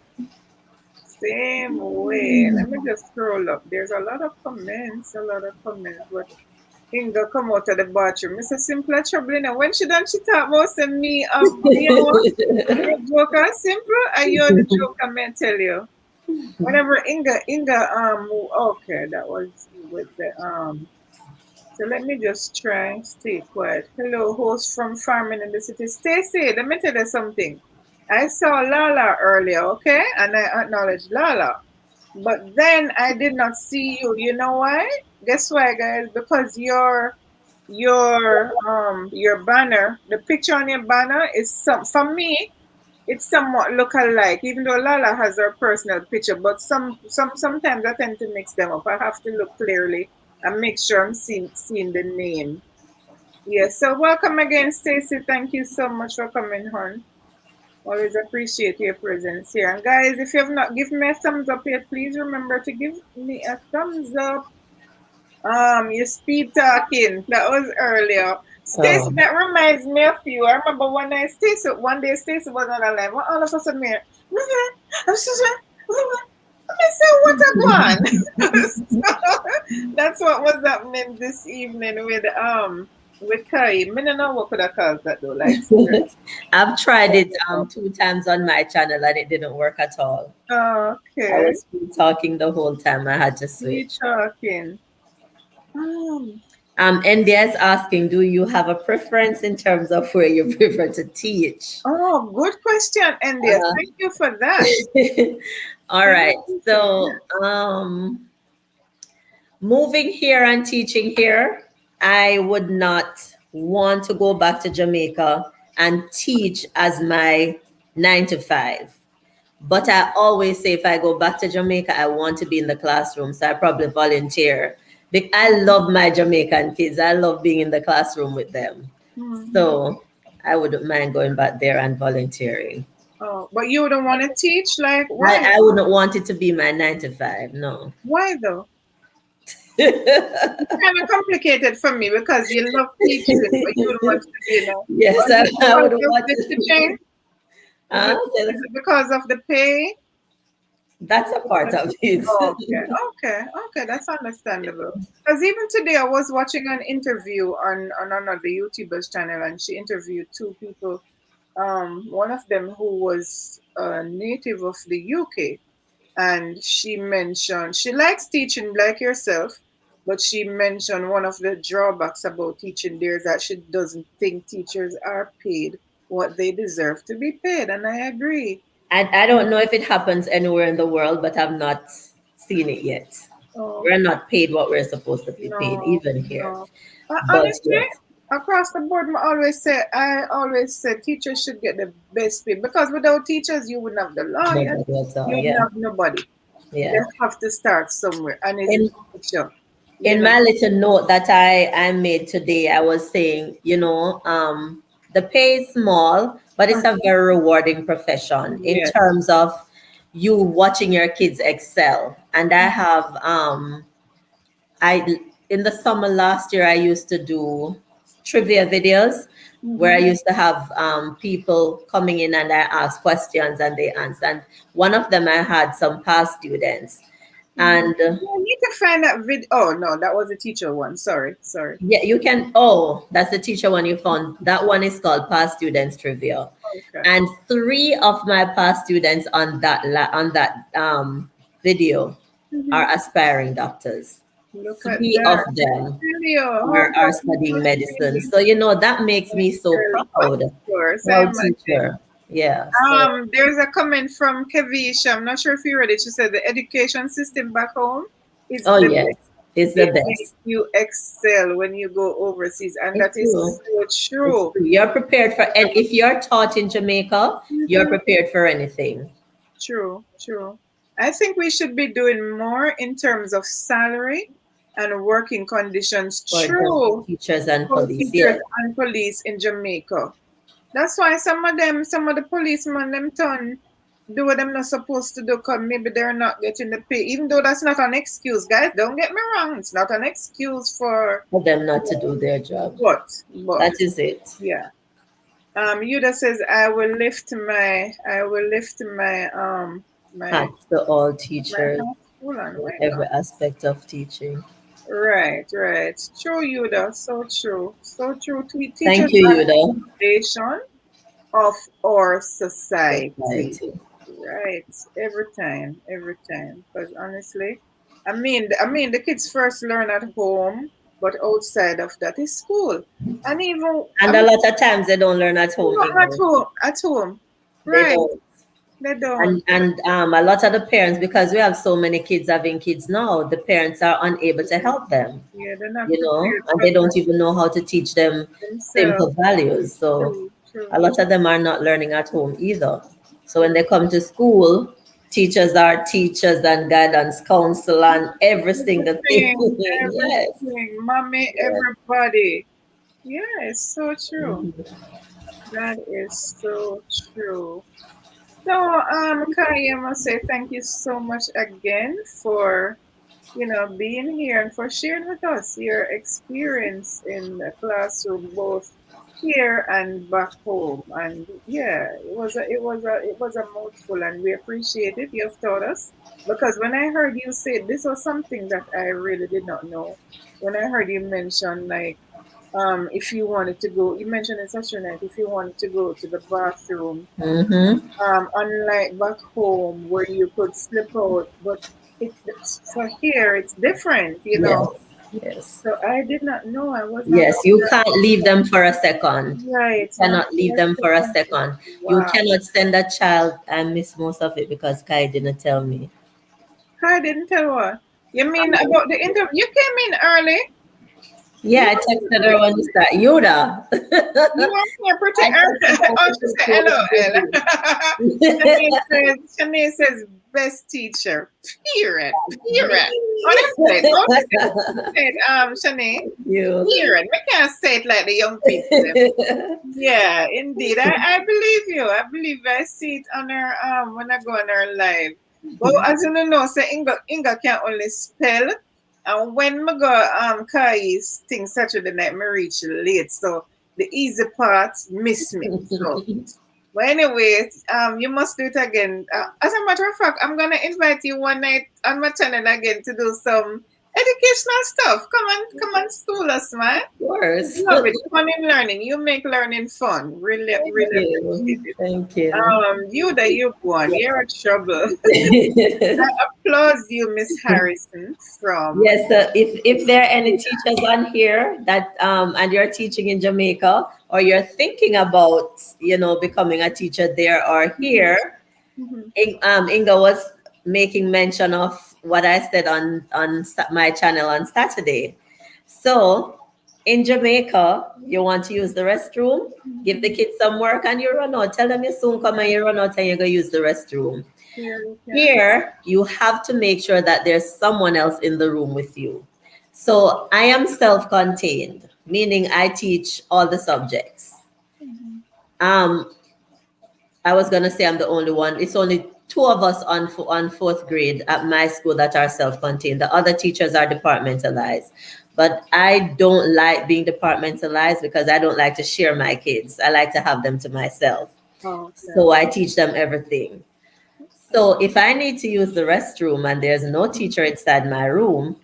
Same way. Let me just scroll up. There's a lot of comments, a lot of comments. But Inga come out of the bathroom. Mr. Simple trouble now. When she done, she talk most of me. You know what? You joker, simple. Are you the joker? Me tell you. Whenever Inga, okay, that was with the So let me just try stay quiet. Hello, host from farming in the city. Stacy, let me tell you something. I saw Lala earlier, okay, and I acknowledged Lala. But then I did not see you. You know why? Guess why, guys? Because your banner, the picture on your banner is some for me, it's somewhat look alike, even though Lala has her personal picture, but sometimes I tend to mix them up. I have to look clearly and make sure I'm seeing the name. Yes, so welcome again, Stacy. Thank you so much for coming on. Always appreciate your presence here. And guys, if you have not given me a thumbs up yet, please remember to give me a thumbs up. You speed talking. That was earlier. Stacy, Oh. that reminds me of you. I remember one day Stacy was on a live. Well, all of a sudden, I'm so sorry. I said, what a gone. So, that's what was happening this evening with Kai. I don't know what could have caused that though. Like seriously. I've tried it 2 times on my channel and it didn't work at all. I Okay. was talking the whole time. I had to We switch. talking. Um, India is asking, do you have a preference in terms of where you prefer to teach? oh, good question, India. Thank you for that. All Thank right. you for So, that. moving here and teaching here, I would not want to go back to Jamaica and teach as my 9 to 5. But I always say if I go back to Jamaica, I want to be in the classroom. So I probably volunteer. I love my Jamaican kids. I love being in the classroom with them. Mhm. So I wouldn't mind going back there and volunteering. Oh, but you don't want to teach? Like, why? I wouldn't want it to be my 9 to 5. No. Why though? It's kind of complicated for me because you love teaching, but you don't want to, Yes, is it I because wouldn't of want the to. teaching? Is it because of the pay? That's a part of it. Oh, okay, that's understandable. Because even today I was watching an interview on another YouTuber's channel, and she interviewed two people. One of them who was a native of the UK, and she mentioned she likes teaching like yourself, but she mentioned one of the drawbacks about teaching there is that she doesn't think teachers are paid what they deserve to be paid, and I agree. I don't know if it happens anywhere in the world, but I've not seen it yet. Oh, We're not paid what we're supposed to be paid, no, even here. no. But Honestly, yes, across the board, I always say teachers should get the best pay because without teachers, you wouldn't have the lawyers, nobody at all. you wouldn't Yeah, have nobody. They yeah. have to start somewhere, and it's In teacher, you in know. my little note that I made today, I was saying, the pay is small, but it's a very rewarding profession in Yes. terms of you watching your kids excel. And I have I in the summer last year I used to do trivia videos, where I Mm-hmm. used to have people coming in and I asked questions and they answered. And one of them I had some past students. Mm-hmm. And I need to find that video. Oh no, that was a teacher one. Sorry, sorry. yeah, you can. Oh, that's the teacher one you found. That one is called Past Students Trivia. Okay. And three of my past students on that video Mm-hmm. are aspiring doctors. Look at Three of that. them Video. How are come you studying don't medicine. see So that makes me so girl? Of proud. course, I Proud imagine. teacher. Yeah. So There's a comment from Kevisha. I'm not sure if you read it. She said the education system back home is oh the yes, best. it's the It makes best. you excel when you go overseas, and that It's is true. so It's true. true. You're prepared for, and if you're taught in Jamaica, you're Mhm. prepared for anything. True, true. I think we should be doing more in terms of salary and working conditions. For the True, teachers and for police. teachers Yes. and police in Jamaica. That's why some of the policemen, them turn do what them not supposed to do because maybe they're not getting the pay. Even though that's not an excuse, guys. Don't get me wrong. It's not an excuse for For them not to do their job. but That is it. yeah. Yuda says I will lift my Hats to all my teachers hat. Hold on, in wait every now. aspect of teaching. Right, right. True, Yuda. So true. So true. Teachers Thank you, are the Yuda. foundation of our society. Society. Right. Every time. Because honestly, I mean, the kids first learn at home, but outside of that is school. And even, I And a mean, lot of times they don't learn at home, not Ingo. at home. They Right. don't. They don't. And a lot of the parents, because we have so many kids having kids now, the parents are unable to help them, Yeah, they're not prepared and for they that don't even know how to teach them themselves. simple values. So True, a true. lot of them are not learning at home either. So when they come to school, teachers are teachers and guidance counsel and everything that they Everything, doing. Yes. everything. Mommy, Yes. everybody. Yeah, it's so true. Mhm. That is so true. So, Kai, I must say thank you so much again for, being here and for sharing with us your experience in the classroom, both here and back home. And yeah, it was a mouthful, and we appreciate it. You have taught us because when I heard you say this was something that I really did not know. When I heard you mention like if you wanted to go, you mentioned in such a night, if you wanted to go to the bathroom, Mhm. unlike back home where you could slip out, but for here it's different. Yes. Yes. So I did not know. I was not Yes, you aware. can't leave them for a second. You Right, not cannot leave for a them for a second. second. You Wow. cannot send a child. I miss most of it because Kai didn't tell me. I didn't tell what. You mean about the interview? You came in early. You Yeah, I were texted her pretty, when you start. Yoda. you were here pretty I early. texted her Oh, when she said she hello, was Ella. busy. Shanae says best teacher. Period. Period. Honestly, don't say it, Shanae. You. Period. We can't say it like the young people. Yeah, indeed. I believe you. I believe I see it on her when I go on her live. But as you know, say Inga can only spell. And when me go Kai's thing Saturday night, me reach late. So the easy part miss me. So but anyway, you must do it again. As a matter of fact, I'm gonna invite you one night on my channel again to do some educational stuff. Come on, school us, man. Of course. Love it. Fun in learning. You make learning fun. Really, Thank really appreciate you. it. Thank you. You one. You're a trouble. Applause you, Miss Harrison from. Yes, so if there are any teachers on here that and you're teaching in Jamaica or you're thinking about becoming a teacher there or here, Mhm. Inga was making mention of what I said on my channel on Saturday. So in Jamaica, you want to use the restroom, give the kids some work and you run out. Tell them you soon come and you run out and you go use the restroom. Here we can. Here, you have to make sure that there's someone else in the room with you. So I am self-contained, meaning I teach all the subjects. Mhm. Um, I was gonna say I'm the only one. It's only two of us on fourth grade at my school that are self-contained. The other teachers are departmentalized. But I don't like being departmentalized because I don't like to share my kids. I like to have them to myself. Oh, okay. So I teach them everything. So if I need to use the restroom and there's no teacher inside my room,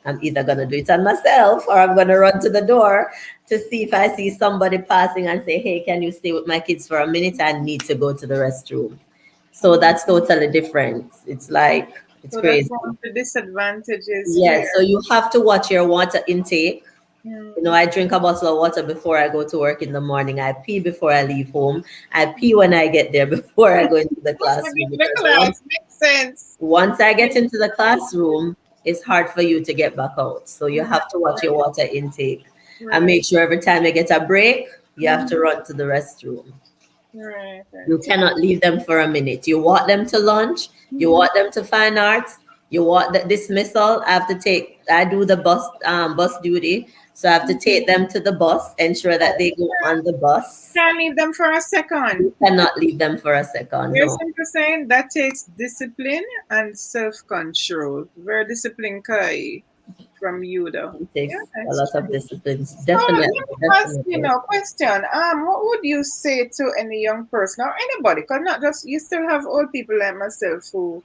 I'm either going to do it on myself or I'm going to run to the door to see if I see somebody passing and say, hey, can you stay with my kids for a minute? I need to go to the restroom. So that's totally different. It's like, it's So that's crazy. one of the disadvantages Yes. here. So you have to watch your water intake. You know, Mm. I drink a bottle of water before I go to work in the morning. I pee before I leave home. I pee when I get there before I go into the Once I classroom get to the because class, makes sense. once I get into the classroom, it's hard for you to get back out. So you Right, have to watch your water intake and right, make sure every time you get a break, you have to mhm, run to the restroom. right, You right. cannot leave them for a minute. You walk them to lunch, you Mhm. walk them to fine arts, you walk the dismissal. I have to take, I do the bus duty. So I have to take them to the bus, ensure that they go Okay. on the bus. Can't leave them for a second. You cannot leave them for a second. You're No. simply saying that takes discipline and self-control. Very disciplined Kai from you though. It Yeah, takes a that's lot of true. disciplines. So let Definitely, me ask you definitely. now a question. What would you say to any young person or anybody? Because not just you still have old people like myself who,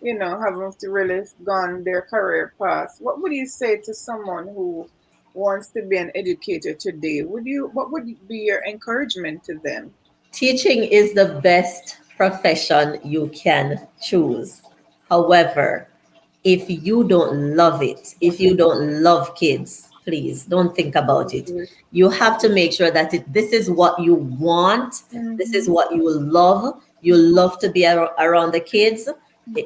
haven't really gone their career path. What would you say to someone who wants to be an educator today? What would be your encouragement to them? Teaching is the best profession you can choose. However, if you don't love it, if you don't love kids, please don't think about it. You have to make sure that this is what you want, this is Mm-hmm. what you love. You love to be around the kids.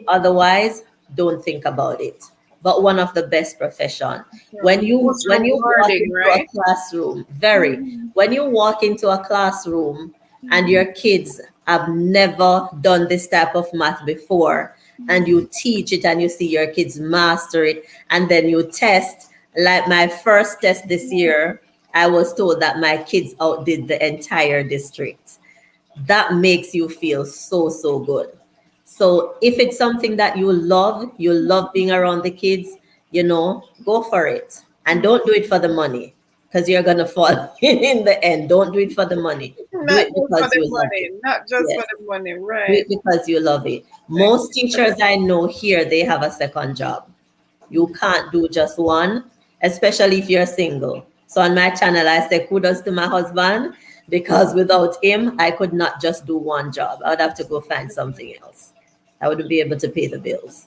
Otherwise, don't think about it. But one of the best profession. Yeah. Most When you walk rewarding, into a right? classroom, very Mm-hmm. when you walk into a classroom and Mm-hmm. your kids have never done this type of math before and you teach it and you see your kids master it and then you test, like my first test this year, I was told that my kids outdid the entire district. That makes you feel so good. So if it's something that you love being around the kids, go for it. And don't do it for the money because you're going to fall in the end. Don't do it for the money. Do Not it just for because the you love money, it. not just for Yes. the money, Do right? it because you love it. Thank Most you for teachers that. I know here, they have a second job. You can't do just one, especially if you're single. So on my channel, I say kudos to my husband because without him, I could not just do one job. I would have to go find something else. I wouldn't be able to pay the bills.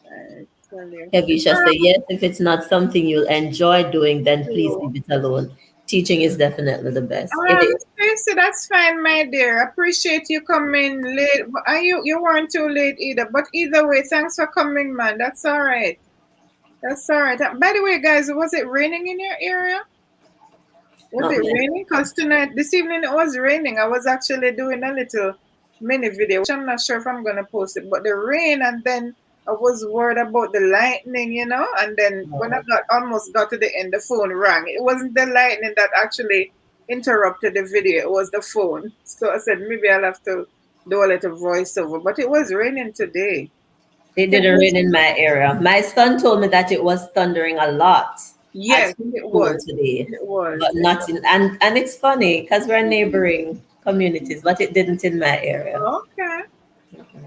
I tell you. Kevisha say, yes, if it's not something you'll enjoy doing, then please So, leave it alone. Teaching is definitely the best. It is. Stacey, that's fine, my dear. Appreciate you coming late. Are you weren't too late either. But either way, thanks for coming, man. That's all right. That's all right. By the way, guys, was it raining in your area? Was Not it me. raining? Because tonight, this evening, it was raining. I was actually doing a little mini video, which I'm not sure if I'm going to post it. But the rain, and then I was worried about the lightning, And then when I No. almost got to the end, the phone rang. It wasn't the lightning that actually interrupted the video, it was the phone. So I said, maybe I'll have to do a little voiceover. But it was raining today. It Can didn't you- rain in my area. My son told me that it was thundering a lot at Yes, it school was. today, It was. but not in. And it's funny because we're neighboring communities, but it didn't in my area. Okay.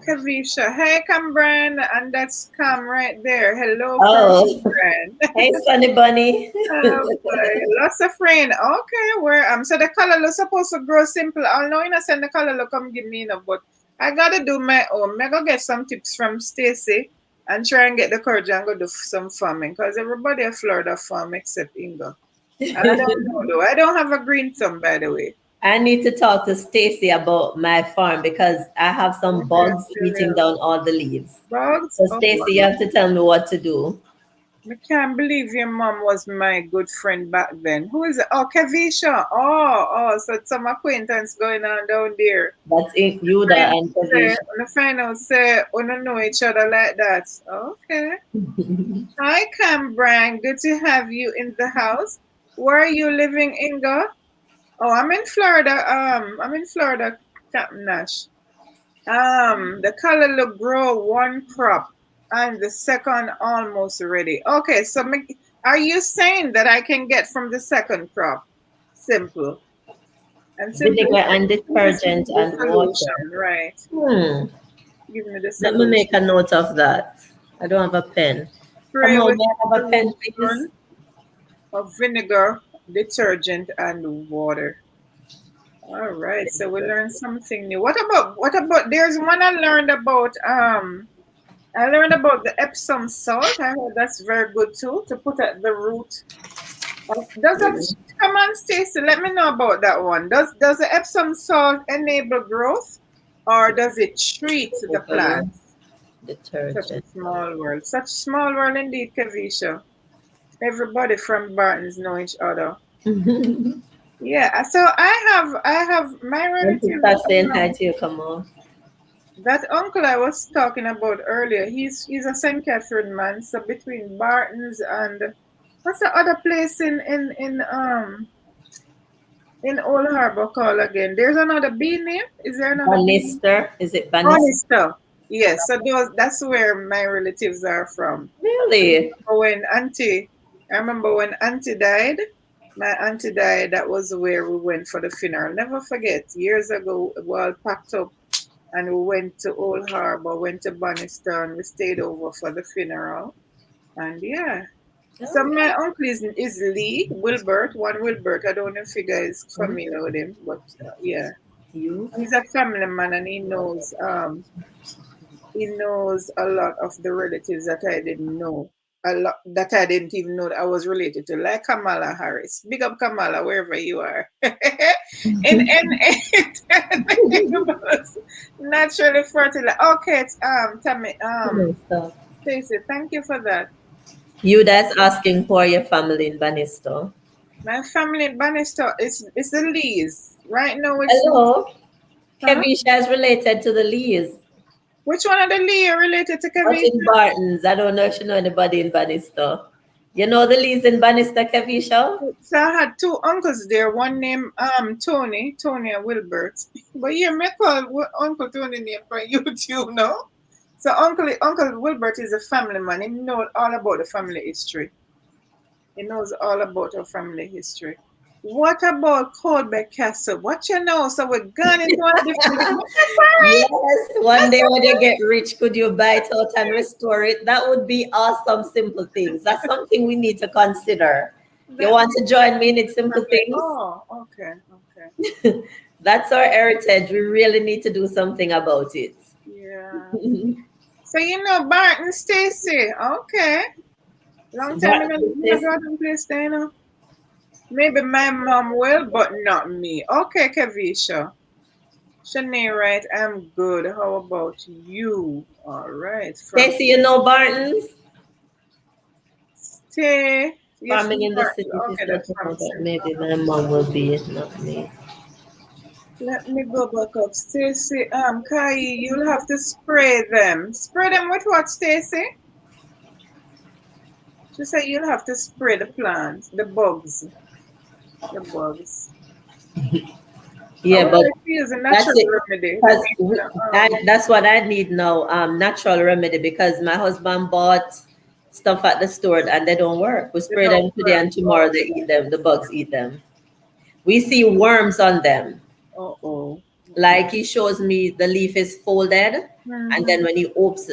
Kavisha. Hey, Cambrand. And that's Cam right there. Hello from Oh, Cambrand. hey, Sunny Bunny. Oh boy. Lots of rain. Okay, where so the color is supposed to grow simple. I'll know send the color come give me but I gotta do my own. I gotta get some tips from Stacy and try and get the courage and go do some farming because everybody in Florida farm except Inga. And I don't know though. I don't have a green thumb by the way. I need to talk to Stacy about my farm because I have some Okay, bugs eating down all the leaves. bugs. So Oh, Stacy, you have to tell me what to do. I can't believe your mom was my good friend back then. Who is it? Oh, Kavisha. So it's some acquaintance going on down there. That's in Yuda and Kavisha. On the final say, we don't know each other like that. Okay. Hi, Cambrang. Good to have you in the house. Where are you living, Inga? Oh, I'm in Florida. I'm in Florida, Captain Nash. The color look grow one crop and the second almost ready. Okay, so are you saying that I can get from the second crop? Simple. And simple Vinegar is and this is detergent the and water. solution, right? Hmm. Give me the Let me make a solution. note of that. I don't have a pen. Come Spray on, with may I have a pen, please? solution of vinegar, detergent, and water. All right, so we learned something new. What about there's one I learned about the Epsom salt. I heard that's very good too to put at the root. Does that come on, Stacy? Let me know about that one. Does the Epsom salt enable growth or does it treat the Vinegar, plants? Such a detergent. small world. Such small world indeed, Kavisha. Everybody from Barton's know each other. Yeah, so I have my Want to relatives. start saying hi to you, come on. That uncle I was talking about earlier, he's a St. Catherine man. So between Barton's and what's the other place in Old Harbor called again? There's another B name. Is there another B name? Banister. Is it Banister? Honester. Yes, so that's where my relatives are from. Really? I remember when auntie died. My auntie died. That was where we went for the funeral. Never forget. Years ago, we all packed up and we went to Old Harbor, went to Bannister, we stayed over for the funeral. And yeah. So Oh, my uncle is Lee Wilbert, one Wilbert. I don't know if you guys mhm. familiar with him, but yeah, You? he's a family man and he knows a lot of the relatives that I didn't know. A lot that I didn't even know that I was related to, like Kamala Harris. Big up Kamala, wherever you are. Naturally fertile. Okay, Tammy, Banister. Stacey, thank you for that. You that's asking for your family in Banister. My family in Bannister is the Lees. Right now it's Hello. huh? Kevisha is related to the Lees. Which one of the Lee are related to But Kavisha? in Barton's, I don't know if you know anybody in Bannister. You know the Lees in Bannister, Kevisha? So I had two uncles there. One named Tony and Wilbert. But yeah, me call Uncle Tony name for YouTube now. So Uncle Wilbert is a family man. He knows all about the family history. He knows all about our family history. What about Colbeck Castle? What you know? So we're gone into a different. Yes, one day when you get rich, could you buy it out and restore it? That would be awesome, simple things. That's something we need to consider. You That want to join me in it, simple perfect. things? Oh, okay, okay. That's our heritage. We really need to do something about it. Yeah. So you know Barton Stacy. Okay. Long time But in a garden place there, you know. Maybe my mom will, but not me. Okay, Kavisha. Shanae, right? I'm good. How about you? All right. From Stacey, you know Barton's? Stay. You're Farming from in the Barton. city, she Okay, said, that's from but Sim. maybe my mom will be it, not me. Let me go back up. Stacy, Kai, you'll have to spray them. Spray them with what, Stacy? She said you'll have to spray the plants, the bugs. The bugs. Yeah, However, but if you use a that's natural it. remedy, Because um, that's what I need now. Natural remedy because my husband bought stuff at the store and they don't work. We they spray don't them today work. and tomorrow they eat them. The bugs eat them. We see worms on them. Oh. Like he shows me the leaf is folded, and Mm-hmm. then when he opens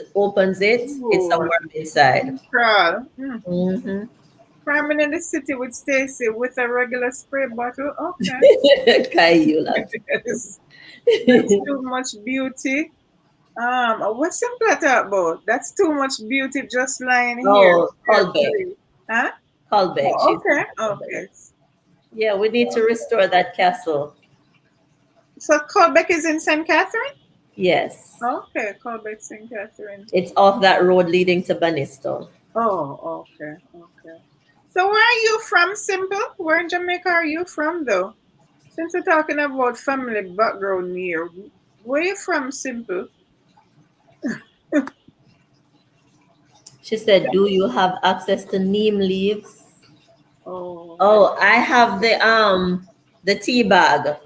it, it's a Ooh, worm inside. crawl. Mm-hmm. Cramming in the city with Stacy with a regular spray bottle. Okay. Kai, you lot. Yes. That's too much beauty. What's simple talk about? That's too much beauty just lying here. Oh, Here Colbeck. free. Huh? Colbeck. Oh, She's okay. Colbeck. Okay. Yeah, we need to restore that castle. So Colbeck is in St. Catherine? Yes. Okay, Colbeck, St. Catherine. It's off that road leading to Banisto. Oh, okay, okay. So where are you from, Simple? Where in Jamaica are you from, though? Since we're talking about family background here, where you from, Simple? She said, "Do you have access to neem leaves?" Oh, Oh, I have the tea bag.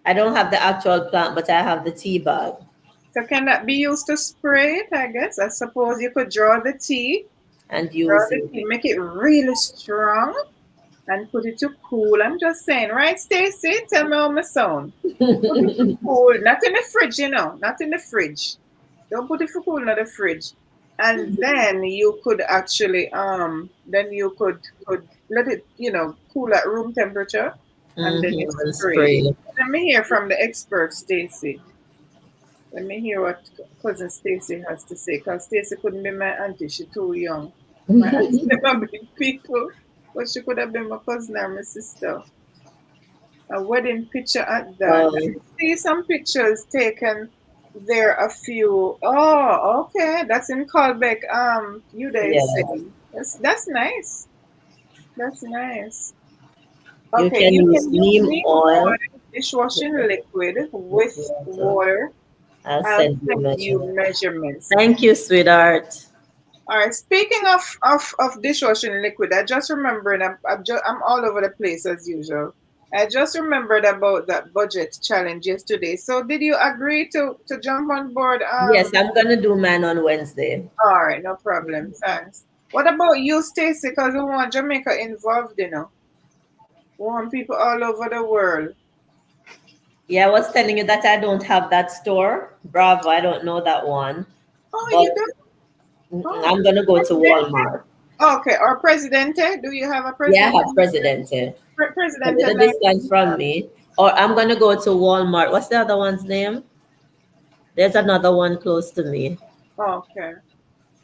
I don't have the actual plant, but I have the tea bag. So can that be used to spray it, I guess? I suppose you could And draw use the it. tea, make it really strong and put it to cool. I'm just saying, right, Stacy? Tell me how my sound. Put it to cool, not in the fridge, not in the fridge. Don't put it for cool in the fridge. And then you could actually then you could let it, cool at room temperature and then you And spray it. spray. Let me hear from the expert, Stacy. Let me hear what cousin Stacy has to say. Because Stacy couldn't be my auntie, she's too young. My auntie never been people, but she could have been my cousin or my sister. A wedding picture at that. I Um, see some pictures taken there a few. Oh, okay. That's in Callback. You guys yeah. saying. That's nice. That's nice. You Okay, can you use can use neem neem oil. oil, dishwashing liquid With with water. water. I'll I'll send you send you measurements. measurements. Thank you, sweetheart. All right. Speaking of dishwashing liquid, I just remembered. I'm all over the place as usual. I just remembered about that budget challenge yesterday. So did you agree to jump on board? Yes, I'm gonna do mine on Wednesday. All right, no problem. Thanks. What about you, Stacy? Because we want Jamaica involved. We want people all over the world. Yeah, I was telling you that I don't have that store. Bravo, I don't know that one. Oh, But you don't? Oh, I'm gonna go to Presidente? Walmart. Okay, or Presidente? Do you have a Yeah, I Presidente? have Presidente. A Presidente little like distance from me. Or I'm gonna go to Walmart. What's the other one's name? There's another one close to me. okay.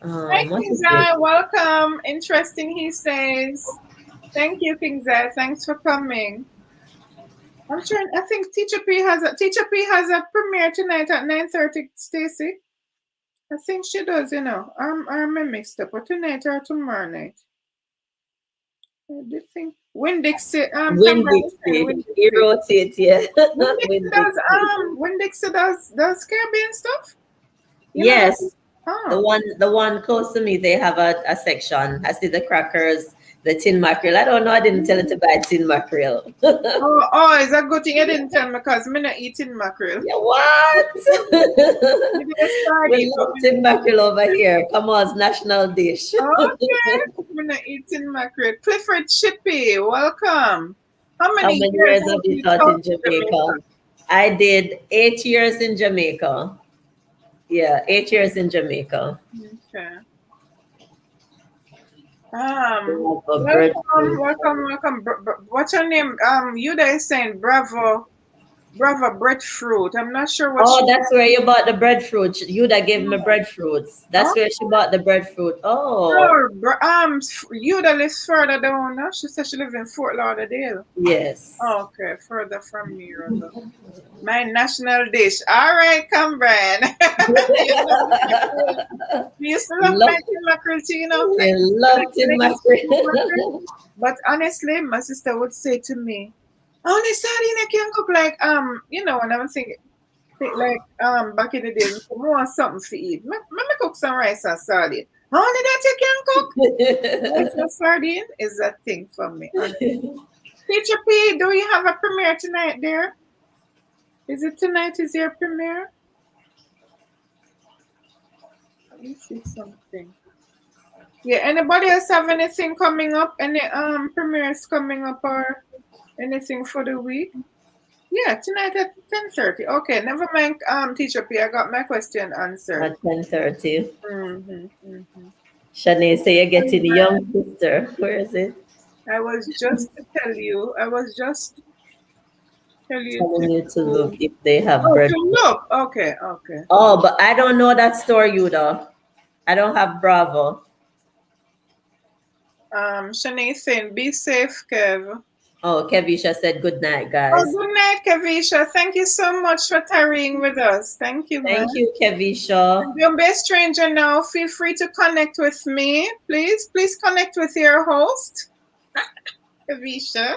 Hi, What King is it? Zai. Welcome. Interesting, he says. Thank you, King Zai. Thanks for coming. I'm trying. I think Teacher P has a premiere tonight at 9:30. Stacy, I think she does. I'm mixed up. Or tonight or tomorrow night. I did think Win Dixie. Win Cameron is saying Dixie. Win He Dixie. wrote it, yeah. Win Win Dixie does Dixie. Win Dixie does Caribbean stuff. That. Yes. The Oh. one close to me, they have a section. I see the crackers, the tin mackerel. I don't know. I didn't tell it to buy tin mackerel. Oh, it's a good thing you didn't tell me because I'm not eating mackerel. Yeah, what? Maybe a We sardine, but love tin mackerel over here. Come on, it's national dish. okay. I'm not eating mackerel. Clifford Chippy, welcome. How How many many years years have have you you taught taught in in Jamaica? Jamaica? I did 8 years in Jamaica. Yeah, 8 years in Jamaica. Okay. We have a Welcome, breadfruit. welcome, welcome. What's your name? Yuda is saying bravo, bravo breadfruit. I'm not sure what Oh, she. that's where you bought the breadfruit. You that gave me breadfruits. That's Oh, where she bought the breadfruit. Oh, sure. Yuda lives further down. No? She said she lives in Fort Lauderdale. yes. Oh, okay, further from me, rather. My national dish. All right, come, Brian. You love mackerel. We used to love my Love, tin mackerel too, I like love when tin I used to cook mackerel. mackerel. But honestly, my sister would say to me, "Only sardine I can cook." Like when I was like back in the days, I want something to eat. Me cook some rice and sardine. Only that you can cook. Rice and sardine is a thing for me. Teacher P, do you have a premiere tonight, dear? Is it tonight? Is your premiere? Let me see something. Yeah, anybody else have anything coming up? Any premieres coming up or anything for the week? Yeah, tonight at 10:30. Okay, never mind. Teacher P, I got my question answered. At 10:30. Mm-hmm, mm-hmm. Shanae say you're getting a young sister. Where is it? I was just to tell you. I was just tell you Telling you to look to. if they have Oh, bread. to look. Okay, okay. Oh, but I don't know that store, you though. I don't have Bravo. Shanae saying, be safe, Kev. Oh, Kevisha said good night, Oh, guys. good night, Kavisha. Thank you so much for tarrying with us. Thank you, man. Thank you, Kevisha. Don't be a stranger now. Feel free to connect with me. Please connect with your host, Kavisha.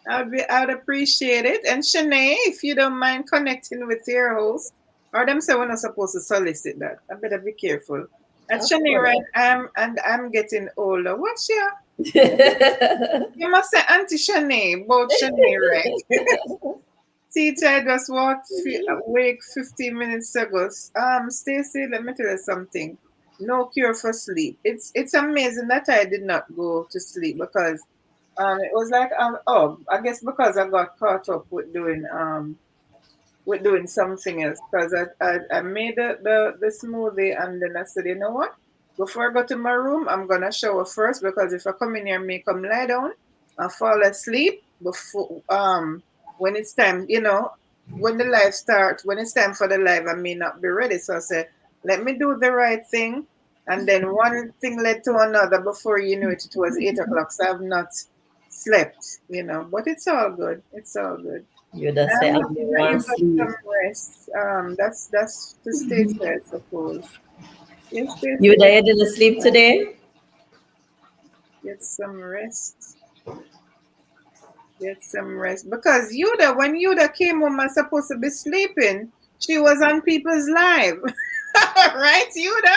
I'd appreciate it. And Shanae, if you don't mind connecting with your host, or them say we're not supposed to solicit that. I better be careful. And Of Shanae, right? course. I'm getting older. What's your? You must say Auntie Shanae, both Shanae, right? teacher, I just walked awake 15 minutes ago. Stacy, let me tell you something. No cure for sleep. It's amazing that I did not go to sleep because it was like I guess because I got caught up with doing something else because I made the smoothie and then I said, you know what? Before I go to my room, I'm gonna shower first because if I come in here and come lie down and fall asleep before when it's time, when the live starts, when it's time for the live, I may not be ready. So I said, let me do the right thing. And then one thing led to another. Before you knew it, it was 8 o'clock. So I've not slept, but it's all good. It's all good. You just say I'm I'm happy the that one you got sleep. some rest. That's to stay fair, I suppose. Yes, You Stacy, there didn't sleep today? get some rest. Get some rest. Because Yuda, when Yuda came home and supposed to be sleeping, she was on people's live. Right, Yuda?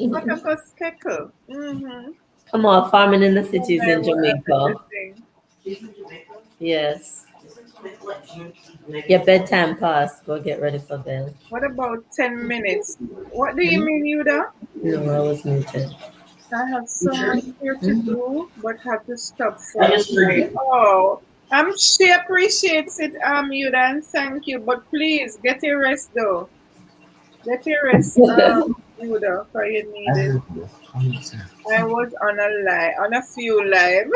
What a speckle. Mm-hmm. Come on, farming in the Oh cities my in word, Jamaica. everything. Yes. Your bedtime passed. Go get ready for bed. What about 10 minutes? What do you mean, Yuda? No, I was muted. I have so much here to do, but have to stop for a break. Oh, she appreciates it, Yuda, and thank you. But please get your rest though. Get your rest, Yuda, for you need it. I was on a few live.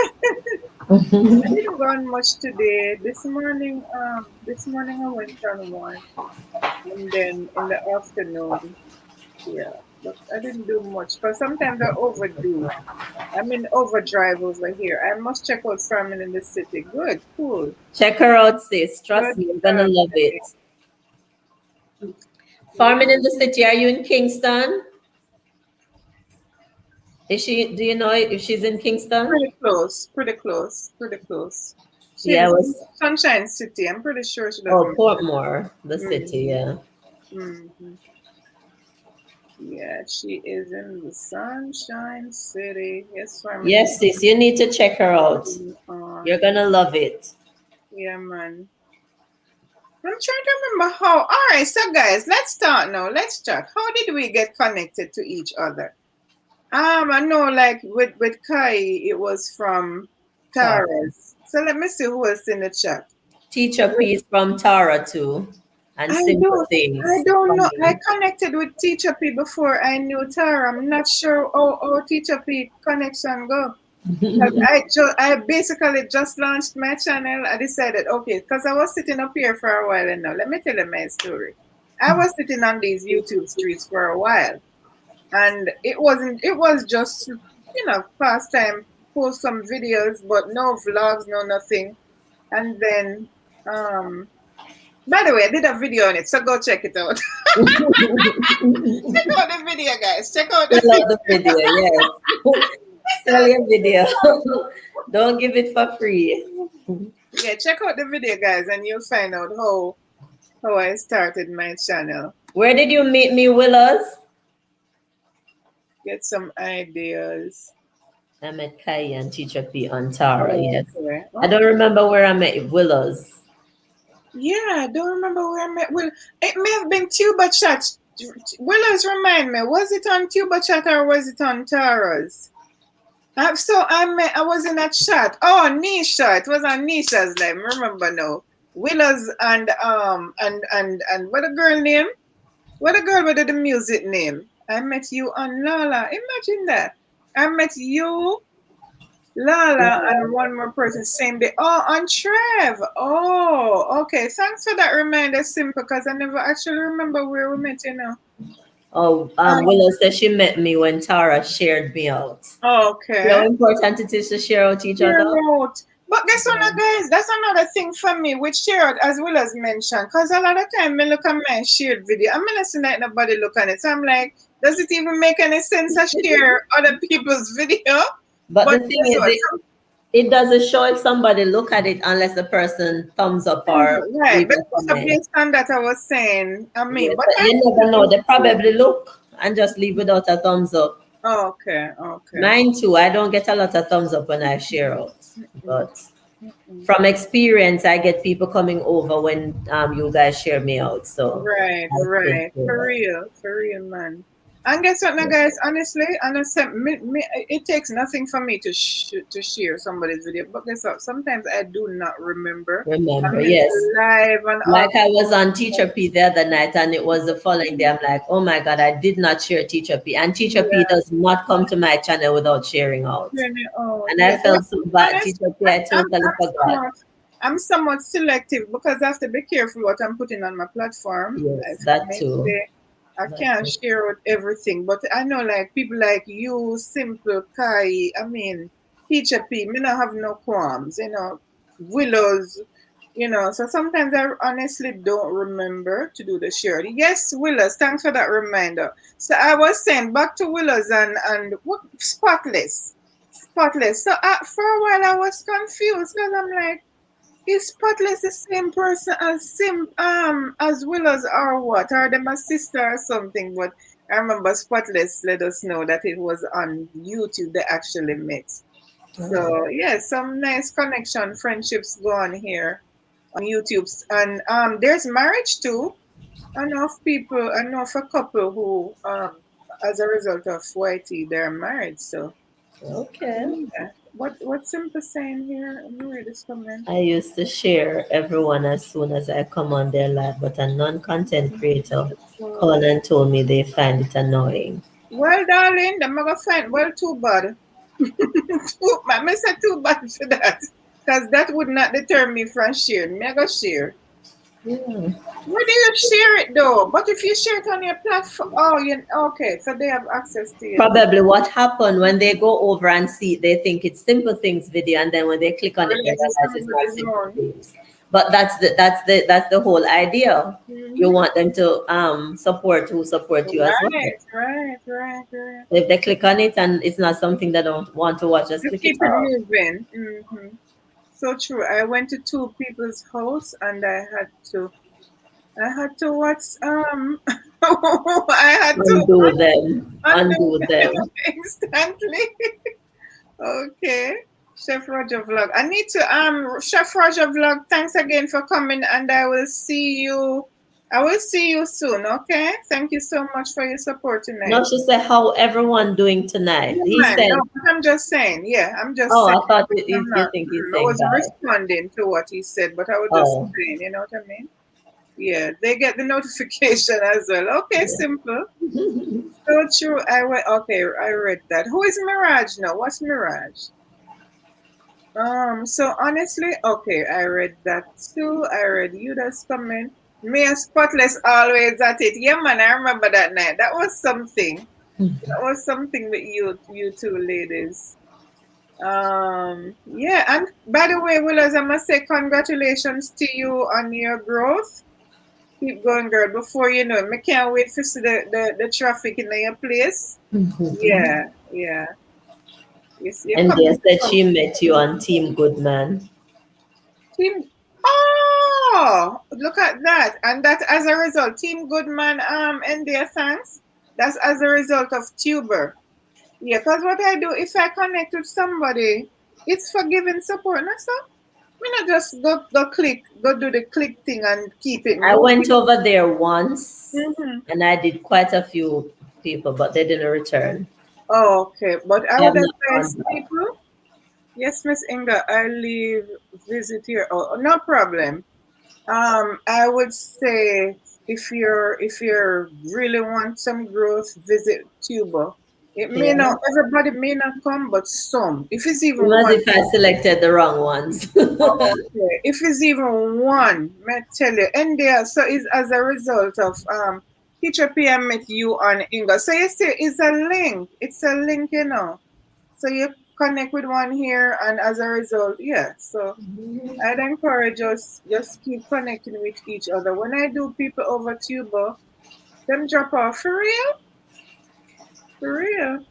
I didn't go on much today. This morning I went on one, and then in the afternoon, yeah. But I didn't do much because sometimes I overdo. I'm in overdrive over here. I must check out farming in the city. Good, cool. Check her out, sis. Good Trust me, you're gonna stuff. love it. Farming in the city. Are you in Kingston? Is she? Do you know if she's in Kingston? Pretty close, pretty close, pretty close. She Yeah, I is in was. Sunshine City. I'm pretty sure she Oh, doesn't. Portmore, the city. Mm-hmm, Yeah. mm-hmm. Yeah, she is in the Sunshine City. Yes, farming Yes, sis. You need to check her out. is You're on. gonna love it. Yeah, man. I'm trying to remember how. All right, so guys, let's start now. Let's chat. How did we get connected to each other? I know, like with Kai, it was from Tara. Tara's. So let me see who was in the chat. Teacher piece from Tara too, and I simple don't, I things don't from know. I me. connected with Teacher P before I knew Tara. I'm not sure how Teacher P connection go. 'Cause I basically just launched my channel. I decided, okay, because I was sitting up here for a while and now. Let me tell you my story. I was sitting on these YouTube streets for a while. And it was just, pastime, post some videos, but no vlogs, no nothing. And then, by the way, I did a video on it, so go check it out. Check out the video, guys. Check out We the love the video, yes. Sell your video. Don't give it for free. Yeah, check out the video, guys, and you'll find out how I started my channel. Where did you meet me, Willows? Get some ideas. I met Kai and Teacher P on Tara, yes. Okay. I don't remember where I met Willows. Yeah, I don't remember where I met Will. It may have been Tuba Chat. Willows, remind me, was it on Tuba Chat or was it on Tara's? So I was in a chat. Oh, Nisha. It was on Nisha's live. Remember now. Willows and what a girl name? What a girl with the music name? I met you on Lala. Imagine that. I met you, Lala, and one more person same day. Oh, on Trev. Oh, okay. Thanks for that reminder, Simple, because I never actually remember where we met, Oh, Willow said she met me when Tara shared me out. Okay. How important it is to share out each other. But guess what, guys? That's another thing for me, which shared as well as mentioned. Because a lot of time I look at my shared video, I'm not seeing like nobody look at it. So I'm like, does it even make any sense to share other people's video? But the thing guess is, what? it doesn't show if somebody look at it unless the person thumbs up or Right, leave but a so comment. based on that, I was saying, I mean, Yes, but but you never know. They probably look and just leave without a thumbs up. Okay. Mine too. I don't get a lot of thumbs up when I share out, but Mm-mm. From experience, I get people coming over when you guys share me out. So Right, I still right. share. For real, man. And guess what, now, guys? Honestly, honestly, it takes nothing for me to share somebody's video. But guess what? Sometimes I do not remember. I Remember, mean, yes. live and all. Like I was on Teacher P the other night, and it was the following day. I'm like, oh my God, I did not share Teacher P. And Teacher P Yeah, does not come to my channel without sharing out. really. Oh, And I yeah. But felt so bad. honestly, Teacher P, I totally forgot. I'm somewhat selective because I have to be careful what I'm putting on my platform. Yes, Like, for that me, too. say, I That can't too. share with everything, but I know like people like you, Simple, Kai, I mean, Teacher P, me not have no qualms, Willows, so sometimes I honestly don't remember to do the share. Yes, Willows, thanks for that reminder. So I was saying back to Willows and what Spotless. Spotless. So for a while I was confused because I'm like, is Spotless the same person as as Willows or what? Are they my sister or something? But I remember Spotless let us know that it was on YouTube they actually met. Oh, So yeah, some nice connection, friendships go on here on YouTube. And there's marriage too. I know of a couple who as a result of YT they're married. So okay. yeah. What Simple saying here? Let me read this comment. I used to share everyone as soon as I come on their live, but a non-content creator called and told me they find it annoying. Well, darling, the mega fine. Well, too bad. I miss it too bad for that. Because that would not deter me from sharing. Mega share. Yeah. Where do you share it though? But if you share it on your platform, oh, okay, so they have access to your thing. Probably what happened when they go over and see it, they think it's Simple Things video, and then when they click on it, they Realize it's realize it's not somebody's Simple own. Things. But that's the whole idea. You Mm-hmm. want them to support who support you as well. Right, right, right, right. If they click on it and it's not something they don't want to watch, just Just click it keep it off. moving. So true. I went to two people's house and I had to watch I had to Undo them. undo Undo them them. instantly. Okay. Chef Roger Vlog. I need to Chef Roger Vlog, thanks again for coming and I will see you soon, okay? Thank you so much for your support No, tonight. she said, how everyone doing tonight? Yeah, He man, no, said, but I'm just saying, yeah, I'm just oh, saying. I thought I'm you not, think he's I saying was bye. responding to what he said, but I was just Oh, saying, you know what I mean? Yeah, they get the notification as well. Okay, yeah. simple. So true. Okay, I read that. Who is Mirage now? What's Mirage? So honestly, okay, I read that too. I read you that's coming. Me and Spotless always at it. Yeah, man, I remember that night. That was something. That was something with you two ladies. Yeah, and by the way, Willows, I must say congratulations to you on your growth. Keep going, girl. Before you know it, I can't wait to see the traffic in your place. Yeah, yeah. Yes, you're And they coming said from she met you on Team Goodman. Team. Oh, look at that. And that as a result, Team Goodman, and their thanks. That's as a result of Tuber. Yeah, because what I do, if I connect with somebody, it's for giving support. No, so me not just go do the click thing and keep it I went moving. over there once Mm-hmm. and I did quite a few people, but they didn't return. Oh, okay. But I I would have not gone advise back. people. Yes, Miss Inga, I leave visit here. Oh, no problem. I would say if you really want some growth, visit Cuba. It may Yeah. not everybody may not come, but some. If it's even Even as one. if I selected the wrong ones. Oh, okay. If it's even one, may I tell you, and there, so it's as a result of Teacher PM met you on Inga. So you see, it's a link. It's a link. So you connect with one here, and as a result, yeah. So I'd encourage us just keep connecting with each other. When I do people over Tuber, them drop off for real, for real.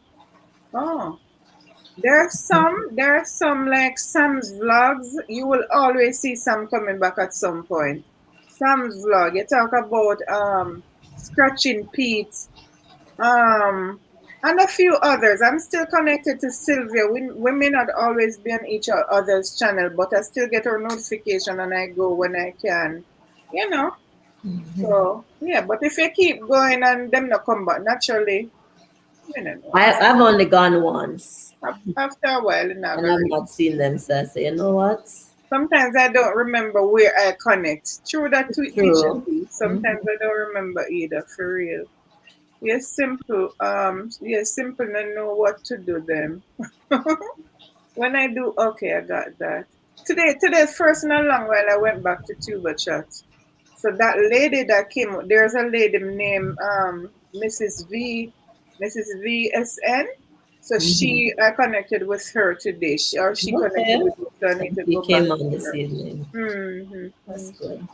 Oh, there are some like Sam's vlogs. You will always see Sam coming back at some point. Sam's vlog. You talk about scratching Pete. Um, and a few others. I'm still connected to Sylvia. We may not always be on each other's channel, but I still get her notification and I go when I can, you know. So yeah, but if you keep going and them not come back naturally, you know, I've only gone once after a while, you're not and gonna I've not seen them. So I say, you know what? sometimes I don't remember where I connect. True that to teacher True. P. Sometimes I don't remember either, for real. Yes, simple. Yes, simple and know what to do then. When I do, okay, I got that. Today's first in a long while I went back to Tuba chat. So that lady that came, there's a lady named Mrs. V, Mrs. VSN. So Hmm. I connected with her today. She connected Okay. with me, so I So need to he go back came on to this her. evening. That's Mm-hmm. good.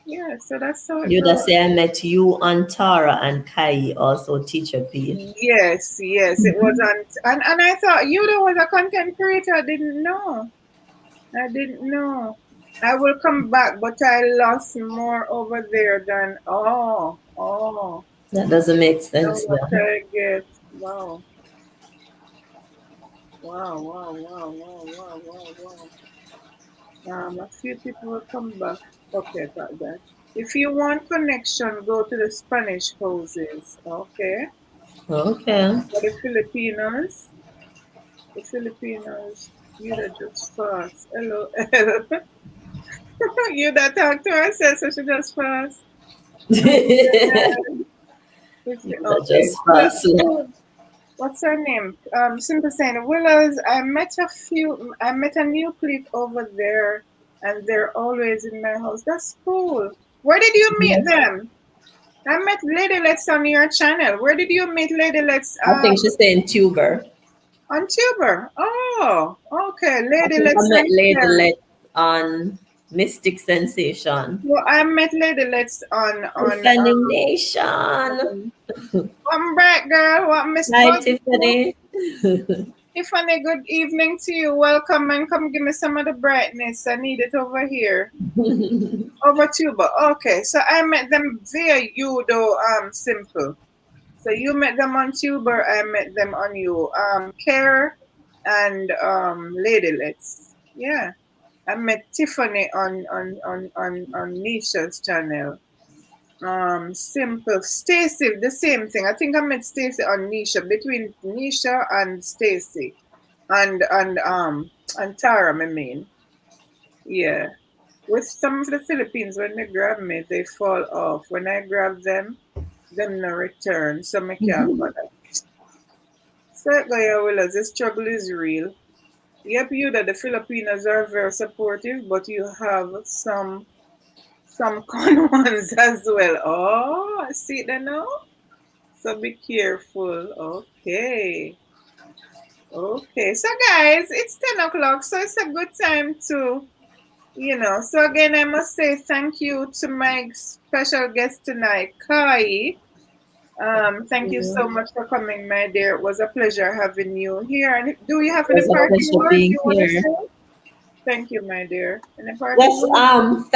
Yeah, so that's how it You that goes. say I met you on Tara and Kai, also teacher P. Yes, yes, it wasn't, and I thought you was a content creator. I didn't know. I didn't know. I will come back, but I lost more over there than That doesn't make now sense what now. I get. Wow, wow, wow, wow, wow, wow, wow, wow. A few people will come back. Okay, got that. If you want connection, go to the Spanish houses. Okay, Okay. for the Filipinos, you that just fast. Hello, you that talk to herself, so she just fast. That Okay. just fast. What's her name? Simple saying Willows. I met a new clique over there, and they're always in my house. That's cool. Where did you meet them? I met Lady Let's on your channel. Where did you meet Lady Let's? I think she's saying tuber. On Tuber. Oh, okay. I Lady think I Let's met and Lady Claire. Let on Mystic Sensation. Well, I met Lady Let's on Tiffany Nation. one bright girl. What Miss Hi, Buzz? Tiffany. Tiffany, good evening to you. Welcome and come give me some of the brightness. I need it over here. Over Tuba. Okay, so I met them via you though, simple. So you met them on Tuber, I met them on you. Care and Lady Let's. Yeah. I met Tiffany on Nisha's channel. Simple. Stacy, the same thing. I think I met Stacy on Nisha, between Nisha and Stacy. And Tara, I mean. Yeah. With some of the Philippines, when they grab me, they fall off. When I grab them no return. So I can't bother. So Gaya Willows, the struggle is real. Yep, you that the Filipinos are very supportive, but you have some con ones as well. Oh, I see that now. So be careful. Okay. Okay. So guys, it's 10 o'clock, so it's a good time to so again, I must say thank you to my special guest tonight, Kai. Thank you so It much for coming, my dear. It was a pleasure having you here. And do you have any was a parting pleasure words being you want to here. say? Thank you, my dear. Any parting Yes, words?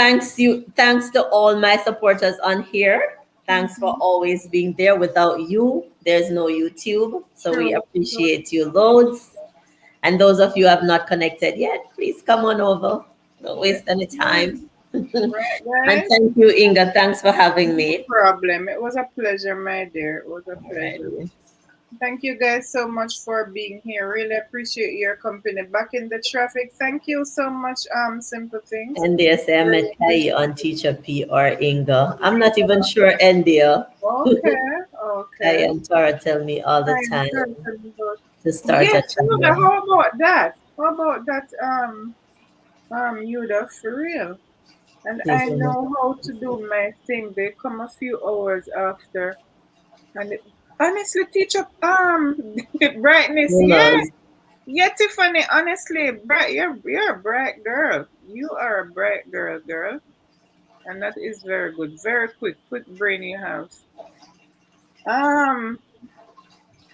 thanks to all my supporters on here. Thanks for Mhm. always being there. Without you, there's no YouTube. So we True. True. appreciate you loads. And those of you who have not connected yet, please come on over. Don't Yes, waste any time. ma'am. Right, And guys? thank you, Inga. Thanks for having No me. problem. It was a pleasure, my dear. It was a pleasure. Alrighty. Thank you guys so much for being here. Really appreciate your company. Back in the traffic. Thank you so much, Simple Things. NDS, I Really met Kai appreciate on it. Teacher P or Inga. I'm not even sure India. Okay, Kai okay. and Tara tell me all the I am time certain, but to start a yes, Yuda, channel. how about that? How about that, Yuda, for real? And Please I don't make know how to do my thing. They come a few hours after, and honestly, teacher, brightness, who yeah, knows. yeah, Tiffany. Honestly, bright, you're a bright girl. You are a bright girl, and that is very good. Very quick brain you have. Um,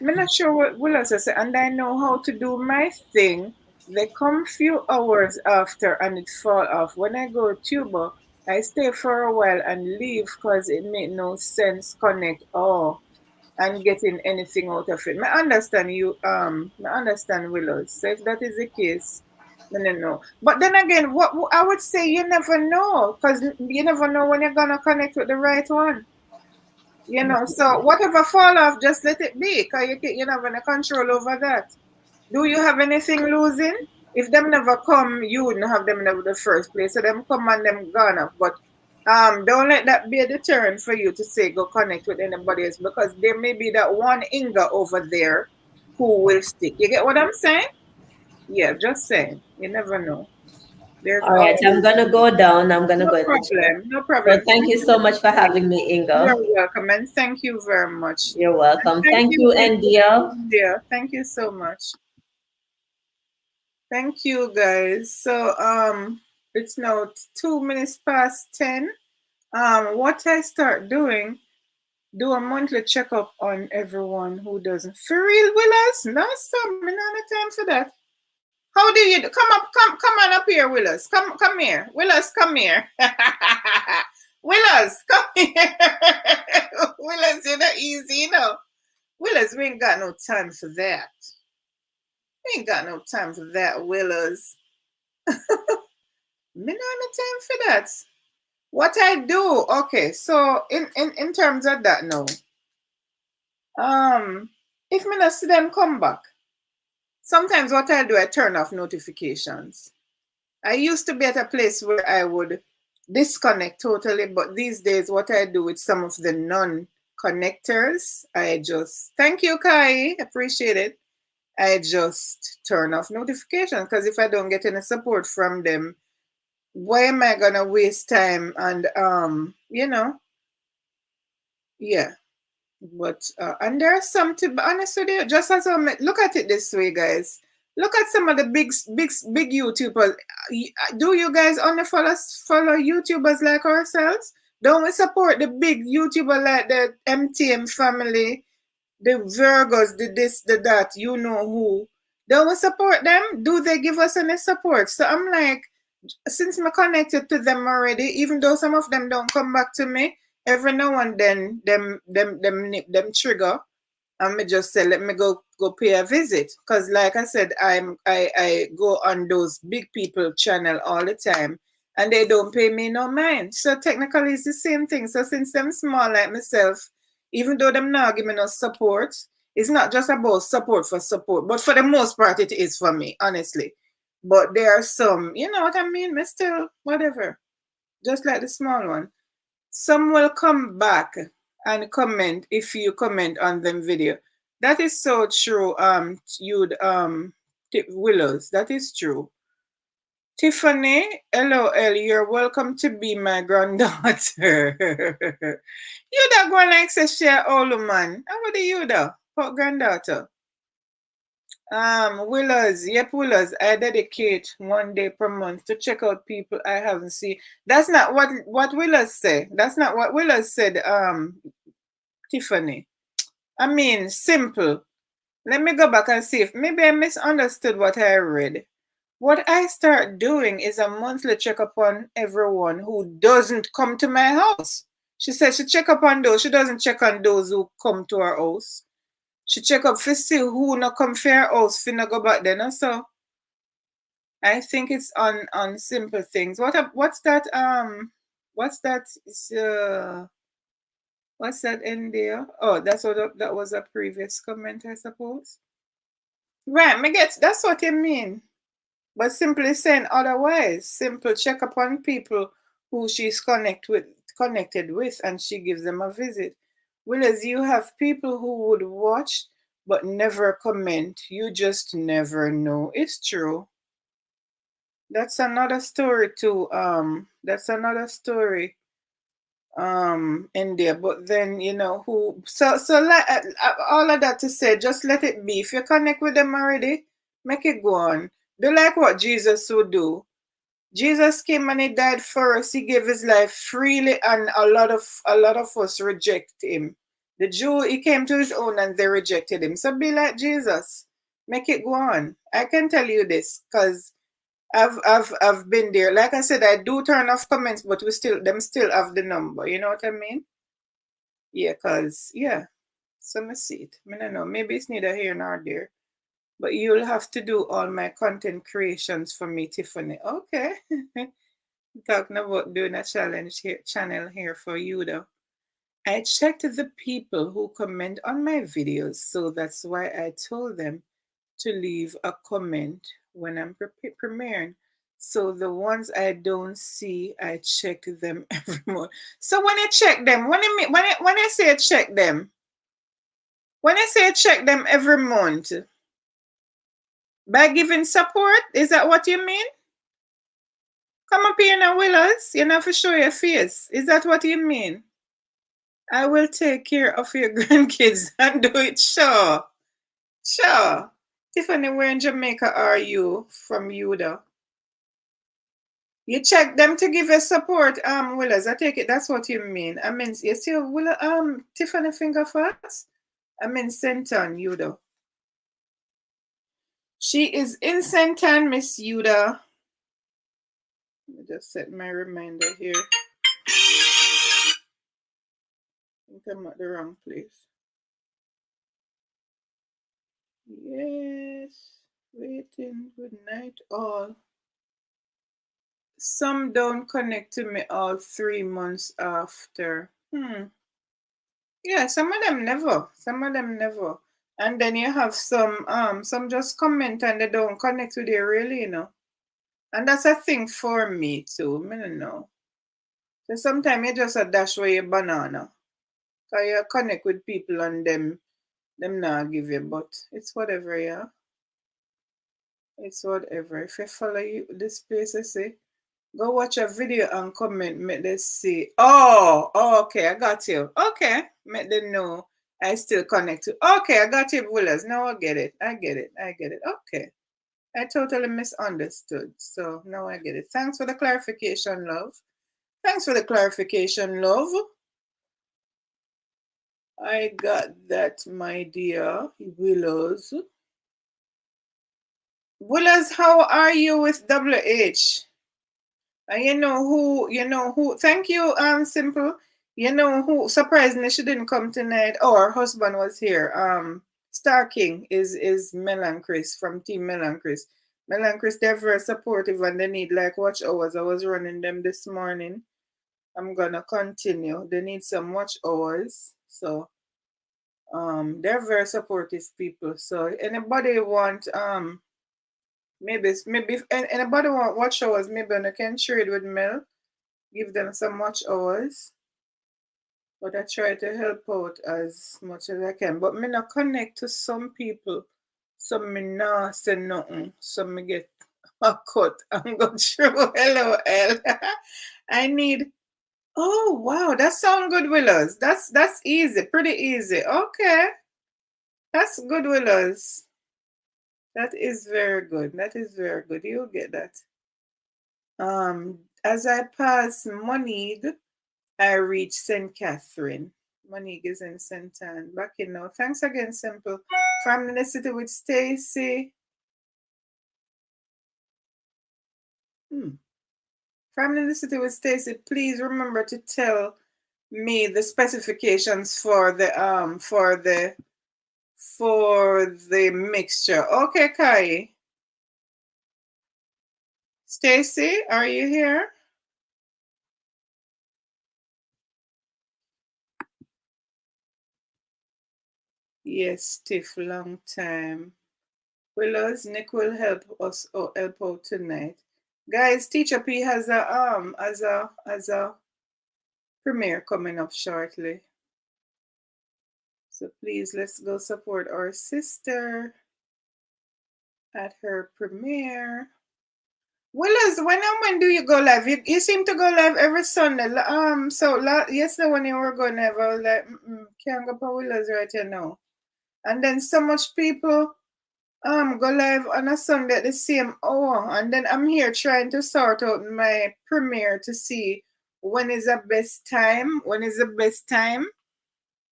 I'm not sure what else I say, and I know how to do my thing. They come few hours after and it fall off. When I go tuber, I stay for a while and leave because it make no sense connect. Oh, and getting anything out of it. I understand you, I understand Willows. So if that is the case, then I know. But then again, what I would say, you never know, because you never know when you're gonna connect with the right one. You know, so whatever fall off, just let it be, because you don't have any control over that. Do you have anything losing? If them never come, you wouldn't have them in the first place. So them come and them gone off. But don't let that be a deterrent for you to say go connect with anybody else, because there may be that one Inga over there who will stick. You get what I'm saying? Yeah, just saying. You never know. There's All right, I'm always gonna go down. I'm gonna no go in the chat. problem. No So problem. thank you so much for having me, You're Inga. welcome, and thank you very much. You're And welcome. thank Thank you, you, India. India. Thank you so much. Thank you, guys. So it's now 2 minutes past 10. What I start doing, do a monthly checkup on everyone who doesn't. For real, Willis? No, stop. Me not have time for that. How do you do? Come on up here, Willis. Come here. Willis, come here. Willis, come here. Willis, you're not easy, you know. Willis, we ain't got no time for that. We ain't got no time for that, Willis. Me not have time for that. What I do, okay, so in terms of that now, if me not see them come back, sometimes what I do, I turn off notifications. I used to be at a place where I would disconnect totally, but these days what I do with some of the non-connectors, I just, thank you, Kai, appreciate it. I just turn off notifications, because if I don't get any support from them, why am I gonna waste time? And you know, yeah. But and there's some, to be honest with you, just as look at it this way, guys. Look at some of the big YouTubers. Do you guys only follow YouTubers like ourselves? Don't we support the big YouTuber like the MTM family, the Virgos, the this, the that, you know who? Don't we support them? Do they give us any support? So I'm like, since I'm connected to them already, even though some of them don't come back to me, every now and then them trigger, and me just say, let me go pay a visit. Cause like I said, I go on those big people channel all the time, and they don't pay me no mind. So technically it's the same thing. So since them small like myself, even though them not giving us support, it's not just about support for support, but for the most part it is for me, honestly. But there are some, you know what I mean? Me still, whatever. Just like the small one. Some will come back and comment if you comment on them video. That is so true, you'd Willows. That is true. Tiffany, LOL, you're welcome to be my granddaughter. You da go like say share all man. How would you da? For granddaughter. Willows, yep, Willows. I dedicate 1 day per month to check out people I haven't seen. That's not what Willows said. That's not what Willows said, Tiffany. I mean, simple. Let me go back and see if maybe I misunderstood what I read. What I start doing is a monthly checkup on everyone who doesn't come to my house. She said she check up on those. She doesn't check on those who come to her house. She check up for see who not come for her house, finna go back then. So I think it's on simple things. What's that? What's that? What's that in there? Oh, that was a previous comment, I suppose. Right, me get that's what you mean. But simply saying otherwise, simple check upon people who she's connected with, and she gives them a visit. Whereas you have people who would watch but never comment. You just never know. It's true. That's another story too. That's another story in there. But then you know who. So like all of that to say, just let it be. If you connect with them already, make it go on. Do like what Jesus would do. Jesus came and he died for us. He gave his life freely, and a lot of us reject him. The Jew, he came to his own and they rejected him. So be like Jesus. Make it go on. I can tell you this because I've been there. Like I said, I do turn off comments, but them still have the number. You know what I mean? Yeah, cause yeah. So me see it. I don't know. Maybe it's neither here nor there. But you'll have to do all my content creations for me, Tiffany. Okay. Talking about doing a challenge here, channel here for you though. I checked the people who comment on my videos, so that's why I told them to leave a comment when I'm premiering. So the ones I don't see, I check them every month. So when I check them, when I say check them, when I say check them every month, by giving support, is that what you mean? Come up here now, Willows. You have to show your face. Is that what you mean? I will take care of your grandkids and do it. Sure. Sure. Tiffany, where in Jamaica are you from Yuda? You check them to give you support, Willows. I take it that's what you mean. I mean, you see Willow, Tiffany finger first? I mean Senton, Yuda. She is in Senton, Miss Yuda. Let me just set my reminder here. I think I'm at the wrong place. Yes. Waiting. Good night, all. Some don't connect to me all 3 months after. Yeah, some of them never. Some of them never. And then you have some just comment and they don't connect with you really, And that's a thing for me too. I don't know. So sometimes you just a dash away your banana. Cause you connect with people and them not give you, but it's whatever, yeah. It's whatever. If you follow you this place, I say, go watch a video and comment. Make them see. Oh, okay, I got you. Okay, make them know I still connect to. Okay, I got you, Willis. Now I get it. I get it. I get it. Okay. I totally misunderstood. So now I get it. Thanks for the clarification, love. Thanks for the clarification, love. I got that, my dear Willows. Willows, how are you with WH? You know who, thank you, Simple. You know who, surprisingly, she didn't come tonight. Oh, her husband was here. Star King is Mel and Chris from Team Mel and Chris. Mel and Chris, they're very supportive and they need like watch hours. I was running them this morning. I'm gonna continue. They need some watch hours. So they're very supportive people. So anybody want maybe if anybody want watch hours, maybe I can trade with Mel, give them some watch hours. But I try to help out as much as I can. But me not connect to some people. Some me not say nothing. Some me get a cut and go through. LOL. I need. Oh wow, that sound good, Willows. That's easy, pretty easy. Okay, that's good, Willows. That is very good. That is very good. You'll get that. As I pass Monique, I reach St. Catherine. Monique is in St. Anne. Back in now. Thanks again, Simple. From the city with Stacy. From the city with Stacy, please remember to tell me the specifications for the mixture. Okay, Kai. Stacy, are you here? Yes, Tiff, long time. Willows, Nick will help us help out tonight. Guys, Teacher P has a premiere coming up shortly. So please let's go support our sister at her premiere. Willows, when do you go live? You seem to go live every Sunday. Yesterday when you were going live, I was like, can't go for Willows right here now. And then so much people go live on a Sunday at the same hour, and then I'm here trying to sort out my premiere to see when is the best time.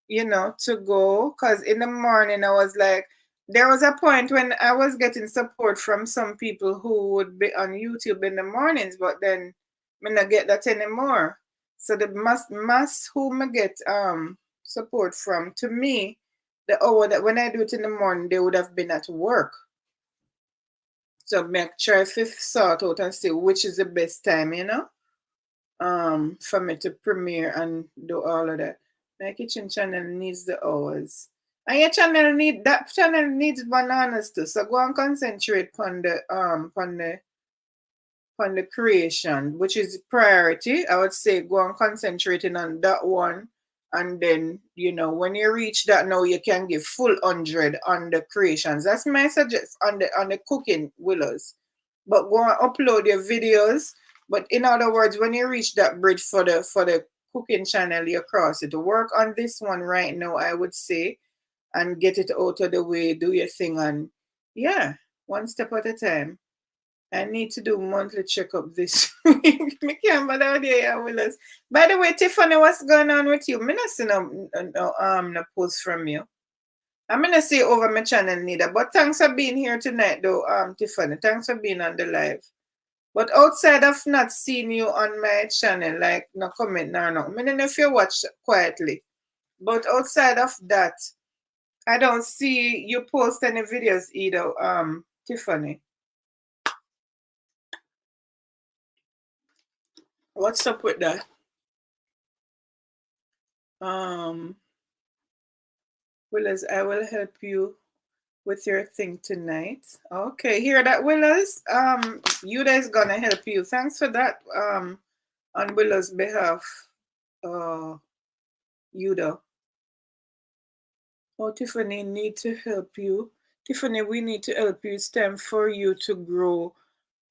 To go, because in the morning I was like, there was a point when I was getting support from some people who would be on YouTube in the mornings, but then I not get that anymore. So the mass who I get support from, to me, the hour that when I do it in the morning, they would have been at work. So make try to sort out and see which is the best time, for me to premiere and do all of that. My kitchen channel needs the hours. And your channel needs bananas too. So go and concentrate on the creation, which is priority. I would say go and concentrating on that one. And then, when you reach that now, you can give full 100 on the creations. That's my suggestion on the cooking willows. But go and upload your videos. But in other words, when you reach that bridge for the cooking channel, you cross it. Work on this one right now, I would say, and get it out of the way, do your thing, and yeah, one step at a time. I need to do monthly checkup this week. Me can't bother there, Willis. By the way, Tiffany, what's going on with you? Me not see no post from you. I'm gonna see over my channel neither. But thanks for being here tonight though, Tiffany. Thanks for being on the live. But outside of not seeing you on my channel, like no comment, no. I don't know if you watch quietly. But outside of that, I don't see you post any videos either, Tiffany. What's up with that? Willis, I will help you with your thing tonight. Okay, hear that, Willis? Yuda is gonna help you. Thanks for that, on Willow's behalf, Yuda. Oh, Tiffany, need to help you. Tiffany, we need to help you. It's time for you to grow.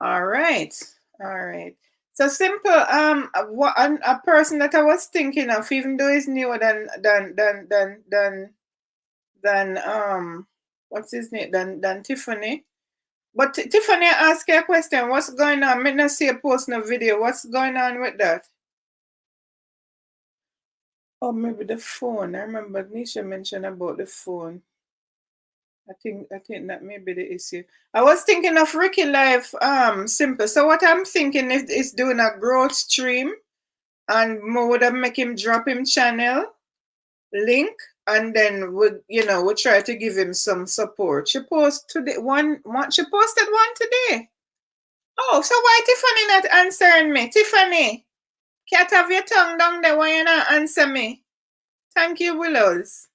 All right. So simple. A person that I was thinking of, even though he's newer than what's his name? Than Tiffany. But Tiffany, ask you a question. What's going on? Me not see a post in a video. What's going on with that? Oh, maybe the phone. I remember Nisha mentioned about the phone. I think that may be the issue. I was thinking of Ricky Life, simple. So what I'm thinking is doing a growth stream, and would make him drop him channel link, and then we try to give him some support. She posted one. She posted one today. Oh, so why Tiffany not answering me? Tiffany, can't have your tongue down there. Why you not answer me? Thank you, Willows.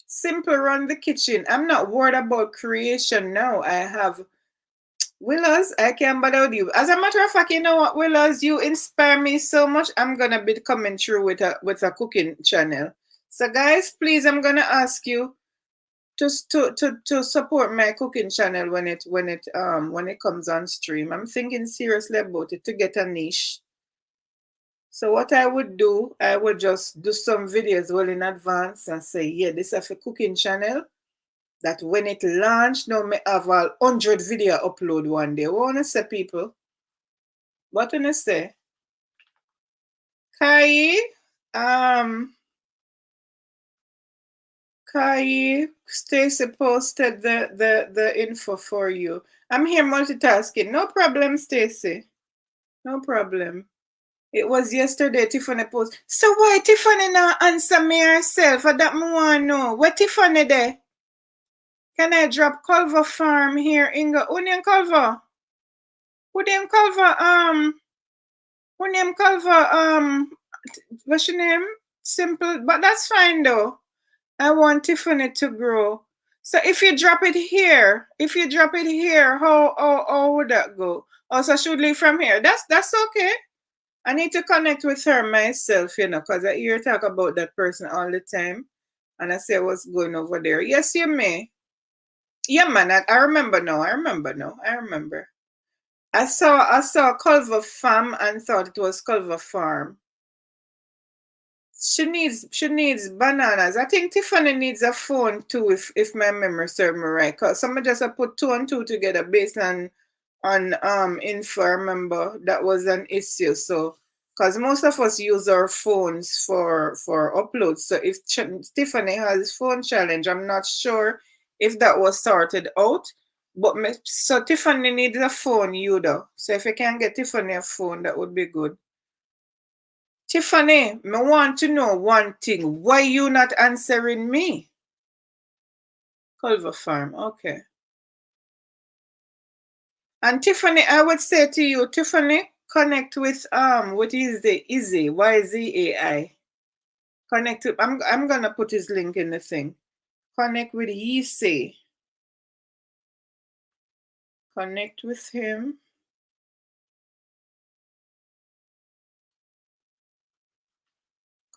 Simple run the kitchen. I'm not worried about creation now. I have Willows. I can't bother with you. As a matter of fact, you know what, Willows, you inspire me so much. I'm gonna be coming through with a cooking channel. So guys, please, I'm gonna ask you to support my cooking channel when it comes on stream. I'm thinking seriously about it to get a niche. So what I would do, I would just do some videos well in advance and say, yeah, this is a cooking channel that when it launched, now may have 100 video upload one day. What wanna say, people? What wanna say? Kai, Stacy posted the info for you. I'm here multitasking. No problem, Stacy. No problem. It was yesterday Tiffany post. So why Tiffany not answer me herself? That me want to know. What Tiffany there? Can I drop Culver Farm here, Inga? Who name Culver? What's your name? Simple, but that's fine though. I want Tiffany to grow. So if you drop it here, how would that go? Also, should leave from here. That's okay. I need to connect with her myself, because I hear talk about that person all the time. And I say what's going over there. Yes, you may. Yeah, man, I remember now. I remember. I saw Culver Farm and thought it was Culver Farm. She needs bananas. I think Tiffany needs a phone too, if my memory serves me right. Cause somebody just put 2 and 2 together based on info. I remember that was an issue. So, cause most of us use our phones for uploads. So if Tiffany has phone challenge, I'm not sure if that was sorted out. But so Tiffany needs a phone, Yuda. So if you can get Tiffany a phone, that would be good. Tiffany, I want to know one thing. Why you not answering me? Culver Farm. Okay. And Tiffany, I would say to you, Tiffany, connect with what is the Izzy, YZAI. Connect with, I'm gonna put his link in the thing. Connect with Yise. Connect with him.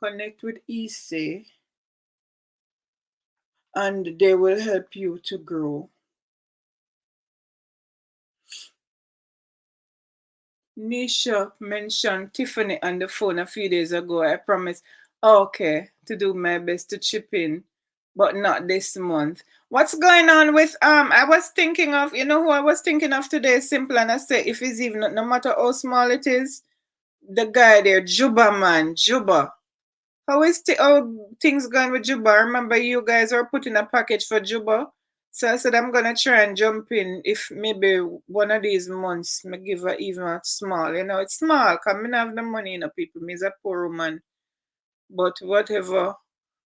Connect with Ise, and they will help you to grow. Nisha mentioned Tiffany on the phone a few days ago. I promise, okay, to do my best to chip in, but not this month. What's going on with I was thinking of, you know who I was thinking of today, simple, and I say if it's even no matter how small it is, the guy there, Juba man, Juba. How things going with Juba? I remember you guys are putting a package for Juba. So I said I'm gonna try and jump in if maybe one of these months me give her even a small. You know, it's small because me not have the money, you know, people. Me's a poor woman. But whatever.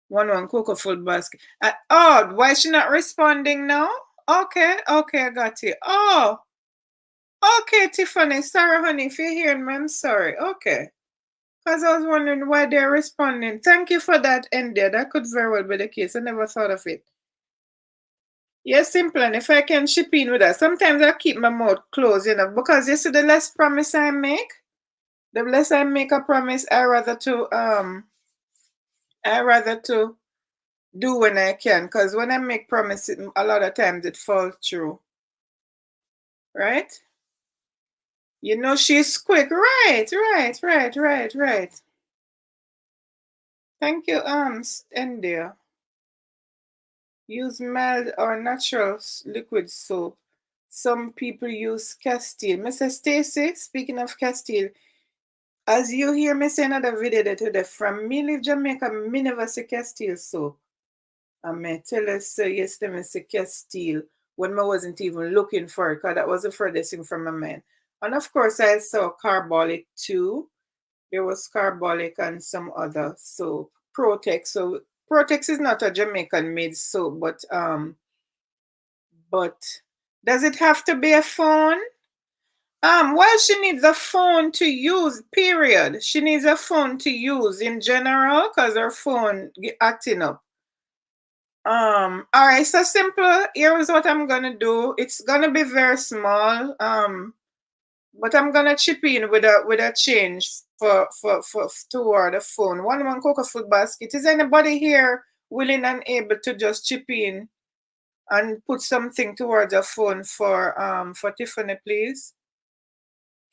One cocoa food basket. Oh, why she not responding now? Okay, okay, I got you. Oh, okay, Tiffany. Sorry, honey, if you're hearing me, I'm sorry. Okay. Because I was wondering why they're responding. Thank you for that, India. That could very well be the case. I never thought of it. Yes, simple. And if I can chip in with that, sometimes I keep my mouth closed, you know, because you see, the less promise I make, the less I make a promise, I rather to do when I can. Because when I make promises, a lot of times it falls through. Right? You know, she's quick. Right. Thank you, India. Use mild or natural liquid soap. Some people use Castile. Mr. Stacy, speaking of Castile, as you hear me say another video today, from me live Jamaica, me never see Castile soap. And me tell us, yes, them say Castile when I wasn't even looking for it, because that was the furthest thing from my mind. And of course, I saw Carbolic too. There was Carbolic and some other soap. Protex. So Protex is not a Jamaican made soap, but does it have to be a phone? Well, she needs a phone to use, period. She needs a phone to use in general because her phone acting up. All right, so simple. Here is what I'm gonna do. It's gonna be very small. But I'm gonna chip in with a change for toward the phone. One cocoa food basket. Is anybody here willing and able to just chip in and put something towards a phone for Tiffany, please?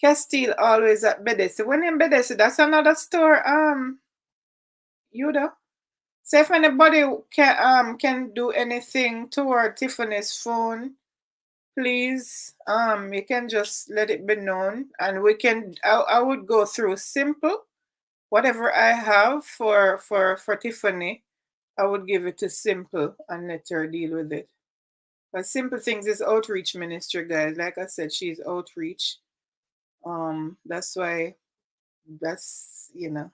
Castile always at Bedesi. When in Bedesi, that's another store. You know. So if anybody can do anything toward Tiffany's phone, please, you can just let it be known, and we can. I would go through simple. Whatever I have for Tiffany, I would give it to Simple and let her deal with it. But Simple Things is outreach ministry, guys. Like I said, she's outreach. That's why. That's yeah.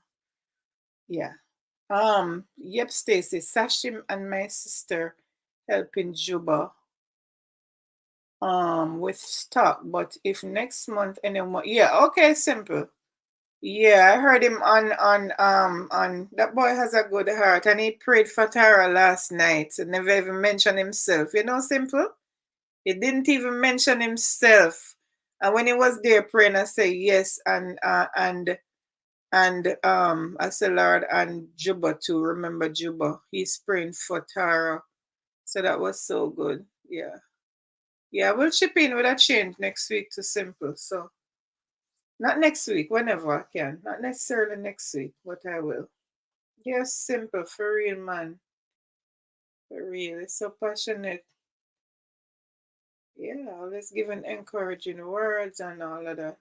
Yep, Stacy, Sashim and my sister helping Juba with stock, but if next month anymore, yeah, okay, Simple. Yeah, I heard him on that boy has a good heart, and he prayed for Tara last night and never even mentioned himself. You know, Simple? He didn't even mention himself. And when he was there praying, I say yes, and I said Lord, and Juba too. Remember Juba. He's praying for Tara. So that was so good. Yeah. Yeah, we'll chip in with a change next week to Simple. So not next week, whenever I can. Not necessarily next week, but I will. Yes, Simple, for real, man. For real. It's so passionate. Yeah, always giving encouraging words and all of that.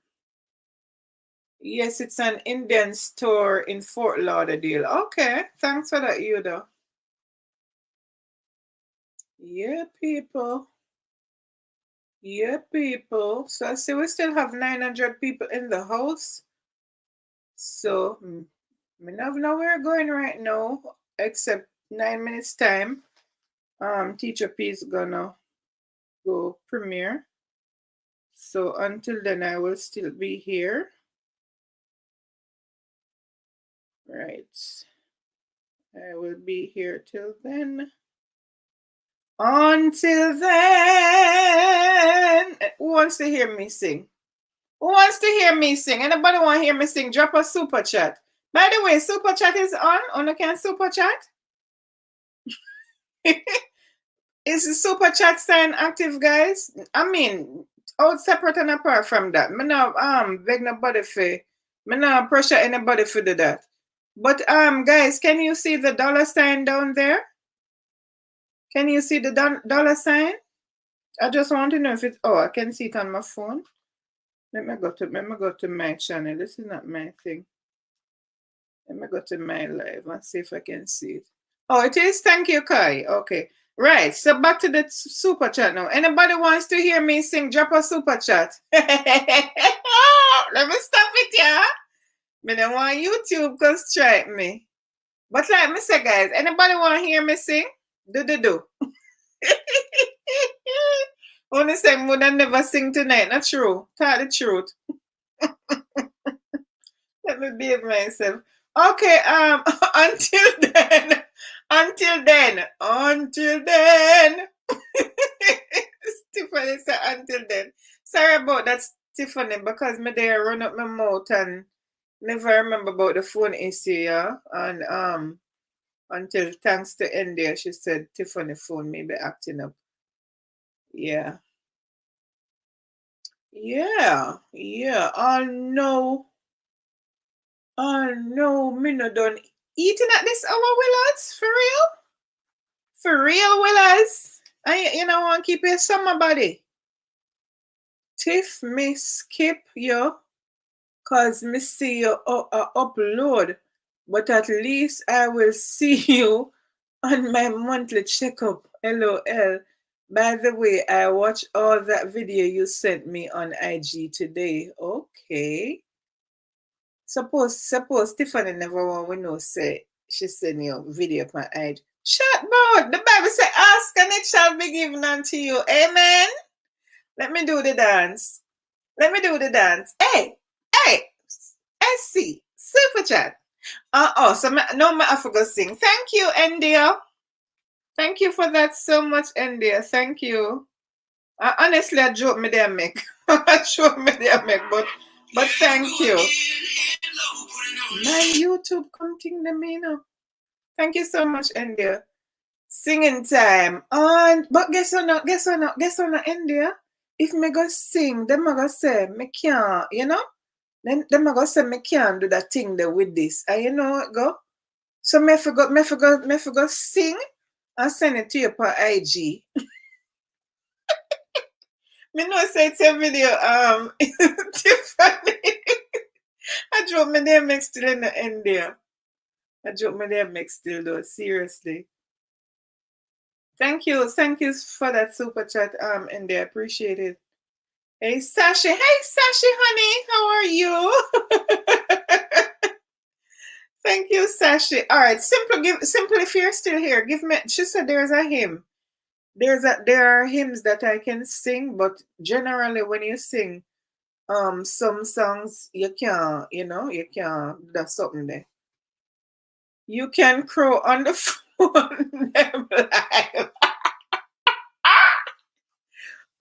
Yes, it's an Indian store in Fort Lauderdale. Okay, thanks for that, Yuda. Yeah, people. Yeah, people. So I see we still have 900 people in the house. So, we don't know where we're going right now, except 9 minutes time. Teacher P is gonna go premiere. So until then, I will still be here. Right. I will be here till then. Until then, who wants to hear me sing? Who wants to hear me sing? Anybody want to hear me sing? Drop a super chat. By the way, super chat is on. On can super chat? Is the super chat sign active, guys? I mean, out separate and apart from that. Me not beg nobody for, me not pressure anybody for do that. But guys, can you see the dollar sign down there? Can you see the dollar sign? I just want to know if it's, oh, I can see it on my phone. Let me go to my channel. This is not my thing. Let me go to my live and see if I can see it. Oh, it is? Thank you, Kai. Okay. Right. So back to the super chat now. Anybody wants to hear me sing, drop a super chat. Let me stop it, yeah? Me don't want YouTube to strike me. But like me say, guys, anybody want to hear me sing? Do. Only say would I never sing tonight. Not true. Tell the truth. Let me behave myself. Okay, until then. Tiffany said until then. Sorry about that, Tiffany, because me there run up my mouth and never remember about the phone issue, yeah. And until thanks to India, she said Tiffany phone may be acting up. Yeah. Yeah. Oh no, me no done eating at this hour, Willards. For real? For real, Willards? You know, want to keep your summer body. Tiff, me skip you, cause me see you upload. But at least I will see you on my monthly checkup. LOL. By the way, I watched all that video you sent me on IG today. Okay. Suppose Tiffany never want we know say she send you video on IG. Shut about. The Bible say, ask and it shall be given unto you. Amen. Let me do the dance. Hey, SC, super chat. So no I forgot sing. Thank you, India. Thank you for that so much, India. Thank you. Honestly, I joke me there make. I joke me there make, but thank you. My YouTube continue the me now. Thank you so much, India. Singing time. But guess what, India? If me go sing, them I go say me can't, you know? Then them I go say me can't do that thing there with this. And you know what go? So me forgot sing and send it to you per IG. Me know say it's a video Tiffany. I joke me name make still in the end there. I joke me name make still though, seriously. Thank you for that super chat, India. Appreciate it. Hey Sashi, honey, how are you? Thank you, Sashi. All right, simply if you're still here, give me. She said there's a hymn. There are hymns that I can sing, but generally when you sing, some songs you can't, that's something there. You can crow on the phone. Live.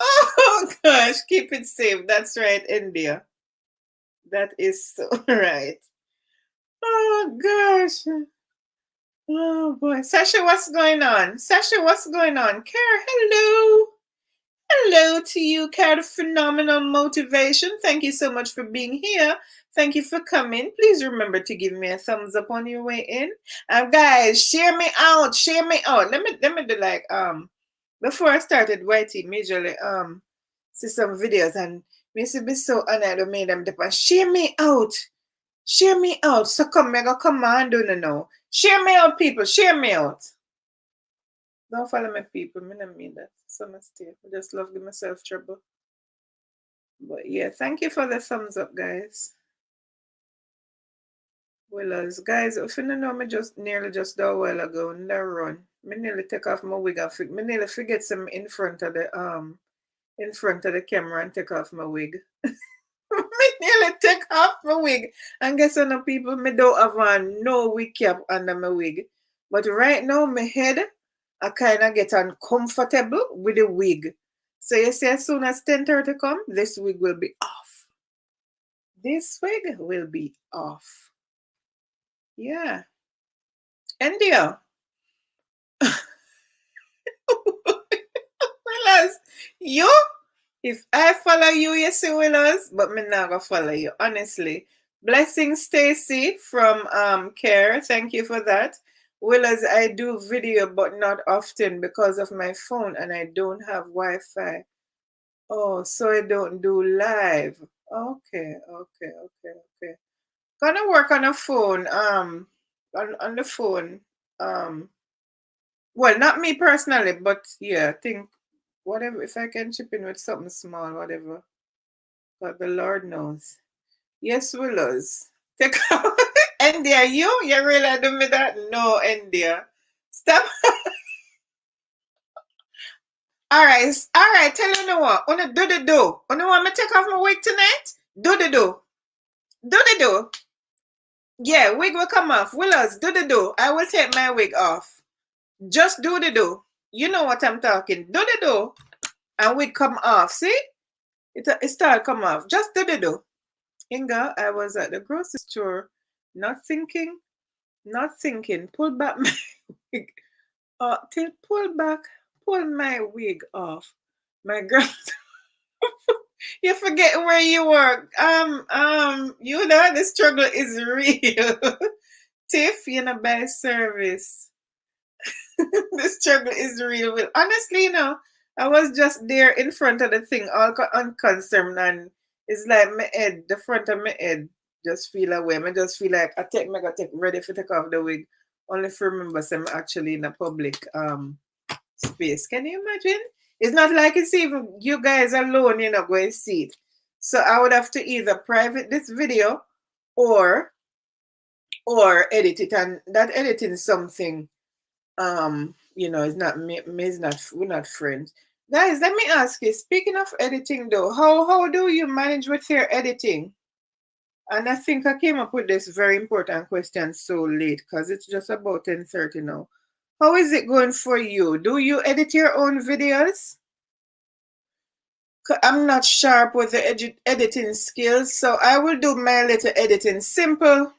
Oh gosh, keep it safe. That's right, India. That is so right. Oh gosh. Oh boy. Sasha, what's going on? Kara, hello. Hello to you, Kara. Phenomenal motivation. Thank you so much for being here. Thank you for coming. Please remember to give me a thumbs up on your way in. Guys, share me out. Let me do like before I started YT majorly see some videos and me to be so honored to make them share me out. So come on, don't know. Share me out, people. Share me out. Don't follow my people. Me don't mean that. So mistake. I just love give myself trouble. But yeah, thank you for the thumbs up, guys. Willows, guys, if you don't know me just nearly just a while ago, in the run. Me nearly take off my wig. Me nearly forget some in front of the camera and take off my wig. Me nearly take off my wig. And guess what, no people, me don't have on no wig cap under my wig. But right now, my head, I kind of get uncomfortable with the wig. So you see, as soon as 10:30 come, this wig will be off. This wig will be off. Yeah. India. Willows, you? If I follow you, you see Willows, but me not gonna follow you, honestly. Blessings, Stacy from Care. Thank you for that. Willows, I do video, but not often because of my phone and I don't have Wi-Fi. Oh, so I don't do live. Okay, okay, okay, okay. Gonna work on a phone. On the phone. Well, not me personally, but yeah, I think whatever, if I can chip in with something small, whatever. But the Lord knows. Yes, Willows. Take out India, you really do me that? No, India. Stop. All right, tell you know what. Wanna do the do. Wanna want me take off my wig tonight? Do the do. Do the do. Yeah, wig will come off. Willows, do the do. I will take my wig off. Just do the do. You know what I'm talking. Do the do. And wig come off. See? It start come off. Just do the do. Inga, I was at the grocery store, not thinking, pull back my wig. Pull my wig off. My girl, you forget where you work. You know the struggle is real. Tiff, you know, by service. The struggle is real. Well, honestly, I was just there in front of the thing, all unconcerned, and it's like my head, the front of my head, just feel away. I just feel like I got take ready for take off the wig, only for remember I'm actually in a public space. Can you imagine? It's not like it's even you guys alone, going to see it. So I would have to either private this video or edit it, and that editing something it's not is not we're not friends. Guys, let me ask you, speaking of editing though, how do you manage with your editing? And I think I came up with this very important question so late because it's just about 10:30 now. How is it going for you? Do you edit your own videos? I'm not sharp with the editing skills, so I will do my little editing simple.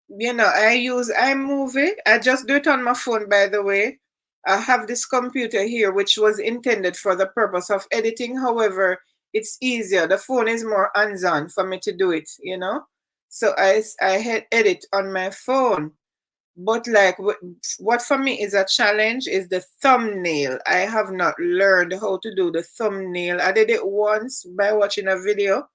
I use iMovie. I just do it on my phone, by the way. I have this computer here, which was intended for the purpose of editing. However, it's easier. The phone is more hands-on for me to do it, So I edit on my phone. But like what for me is a challenge is the thumbnail. I have not learned how to do the thumbnail. I did it once by watching a video,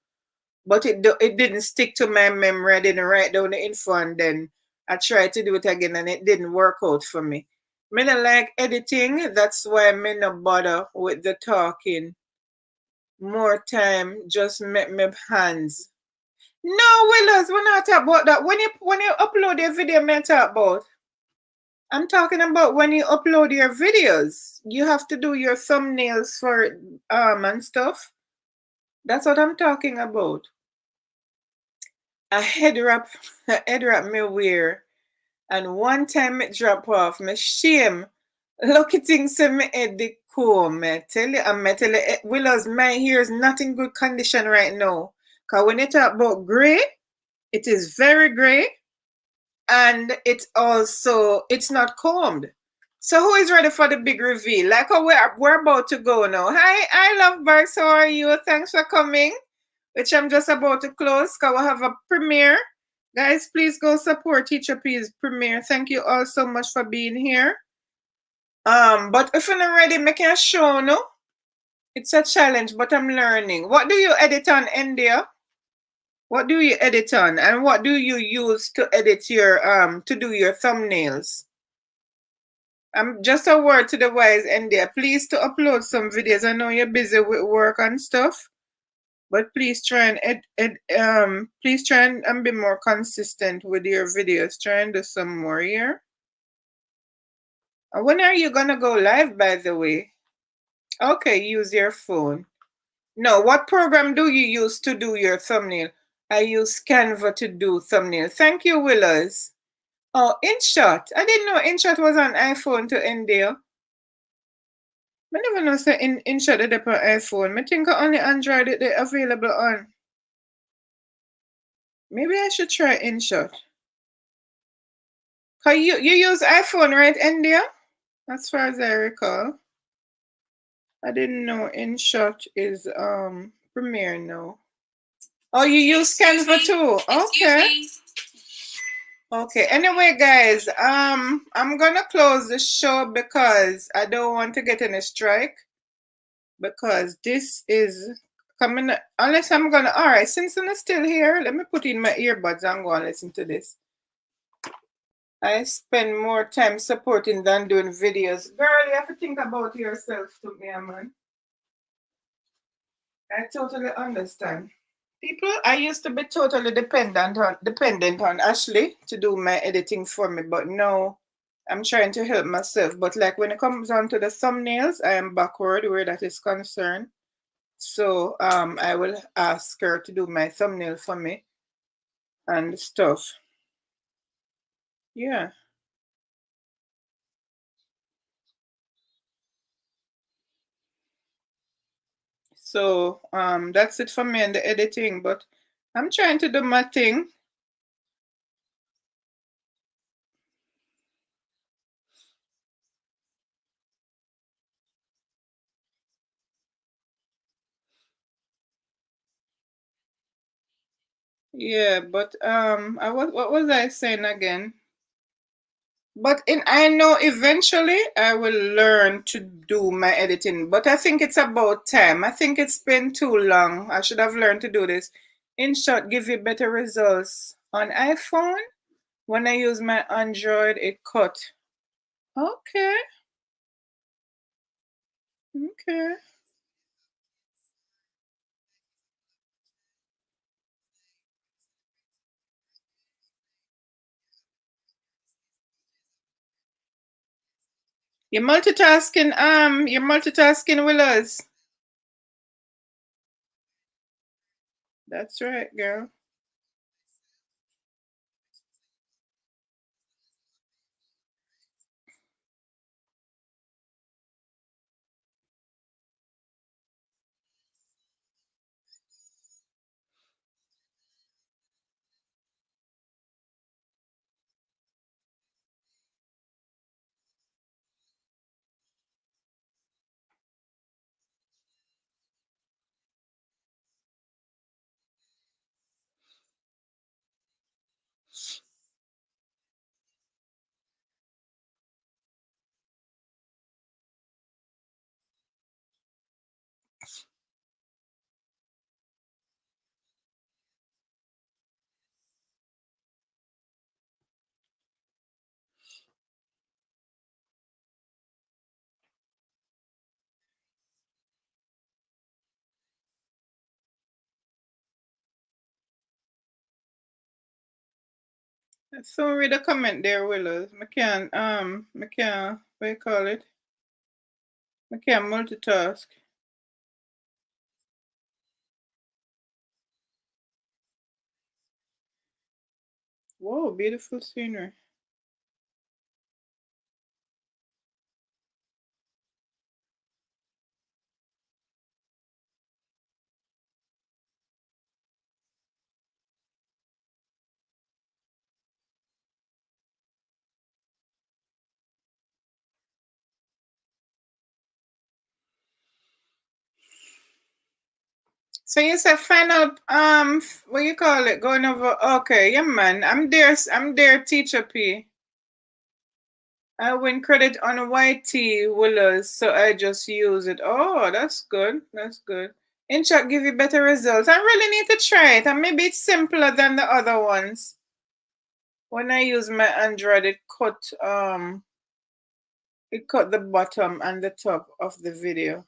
but it didn't stick to my memory. I didn't write down the info, and then I tried to do it again, and it didn't work out for me. Me not like editing. That's why I may not bother with the talking. More time, just make my hands. No, Willows, we're not talking about that. When you upload your video, me talk about. I'm talking about when you upload your videos. You have to do your thumbnails for and stuff. That's what I'm talking about. A head wrap me wear, and one time it drop off, me shame. Lucky things say me head the comb. Me tell you, Willows, my hair is not in good condition right now. Cause when you talk about grey, it is very grey, and it's not combed. So who is ready for the big reveal? Like how we're about to go now. Hi, I love Barks. How are you? Thanks for coming. Which I'm just about to close because we have a premiere. Guys, please go support Teacher P's premiere. Thank you all so much for being here. But if you're not ready, make a show, no? It's a challenge, but I'm learning. What do you edit on, India? What do you edit on? And what do you use to edit your to do your thumbnails? Just a word to the wise, India. Please to upload some videos. I know you're busy with work and stuff. But please try and please try and be more consistent with your videos. Try and do some more here. When are you gonna go live, by the way? Okay, use your phone. No, what program do you use to do your thumbnail? I use Canva to do thumbnail. Thank you, Willows. Oh, InShot. I didn't know InShot was on iPhone to India. I never know say InShot is on iPhone. I think only Android it they available on. Maybe I should try InShot. Cause you use iPhone, right, India? As far as I recall. I didn't know InShot is Premiere now. Oh, you use Canva too. Okay. Okay. Anyway, guys, I'm gonna close the show because I don't want to get in a strike. Because this is coming unless I'm gonna alright, since I'm still here, let me put in my earbuds and go and listen to this. I spend more time supporting than doing videos. Girl, you have to think about yourself too, man. I totally understand. People, I used to be totally dependent on Ashley to do my editing for me, but now I'm trying to help myself. But like when it comes on to the thumbnails, I am backward where that is concerned. So I will ask her to do my thumbnail for me and stuff. Yeah. So that's it for me and the editing, but I'm trying to do my thing. Yeah, but what was I saying again? But I know eventually I will learn to do my editing, but I think it's about time. I think it's been too long. I should have learned to do this. InShot give you better results on iPhone. When I use my Android, it cut. Okay. Okay. You're multitasking, Willows. That's right, girl. So read a comment there, Willows. I can't, what you call it? I can't multitask. Whoa, beautiful scenery. So you said final what you call it? Going over okay, yeah man. I'm there, teacher P. I win credit on YT Willows, so I just use it. Oh, that's good. That's good. InShot give you better results. I really need to try it, and maybe it's simpler than the other ones. When I use my Android, it cut the bottom and the top of the video.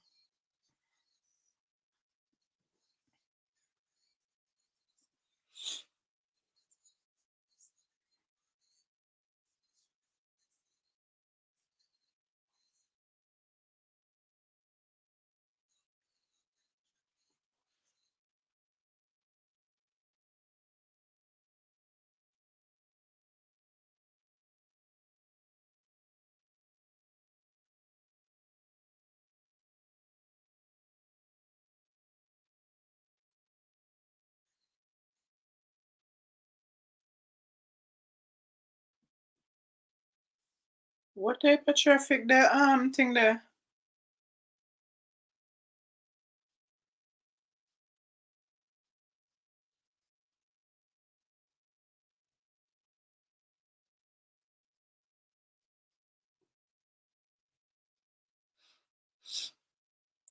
What type of traffic the thing there?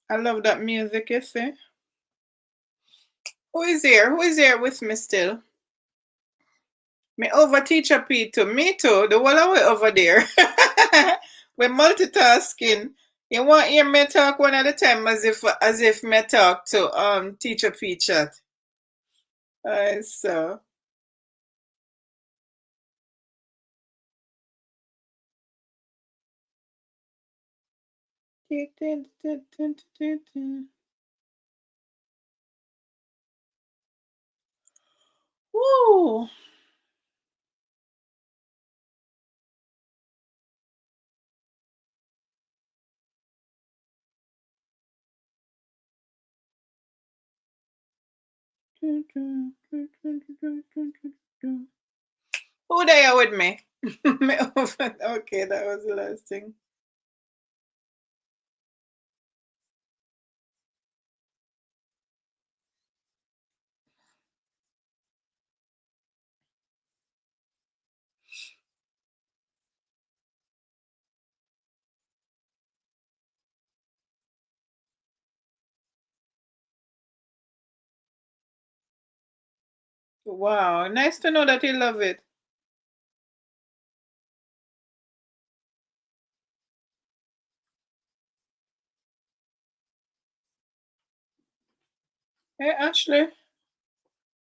I love that music, you see. Who is here? Who is here with me still? Me over teacher P too. Me too. The whole way over there. We're multitasking. You want hear me talk one at a time as if me talk to teacher P chat. So woo. Who there with me? Okay, that was the last thing. Wow, nice to know that you love it. Hey Ashley,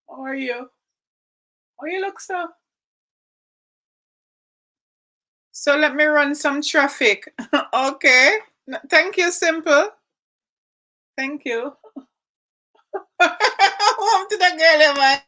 how are you? Oh, you look so. So let me run some traffic. Okay. Thank you, Simple. Thank you. Home to the girl, man.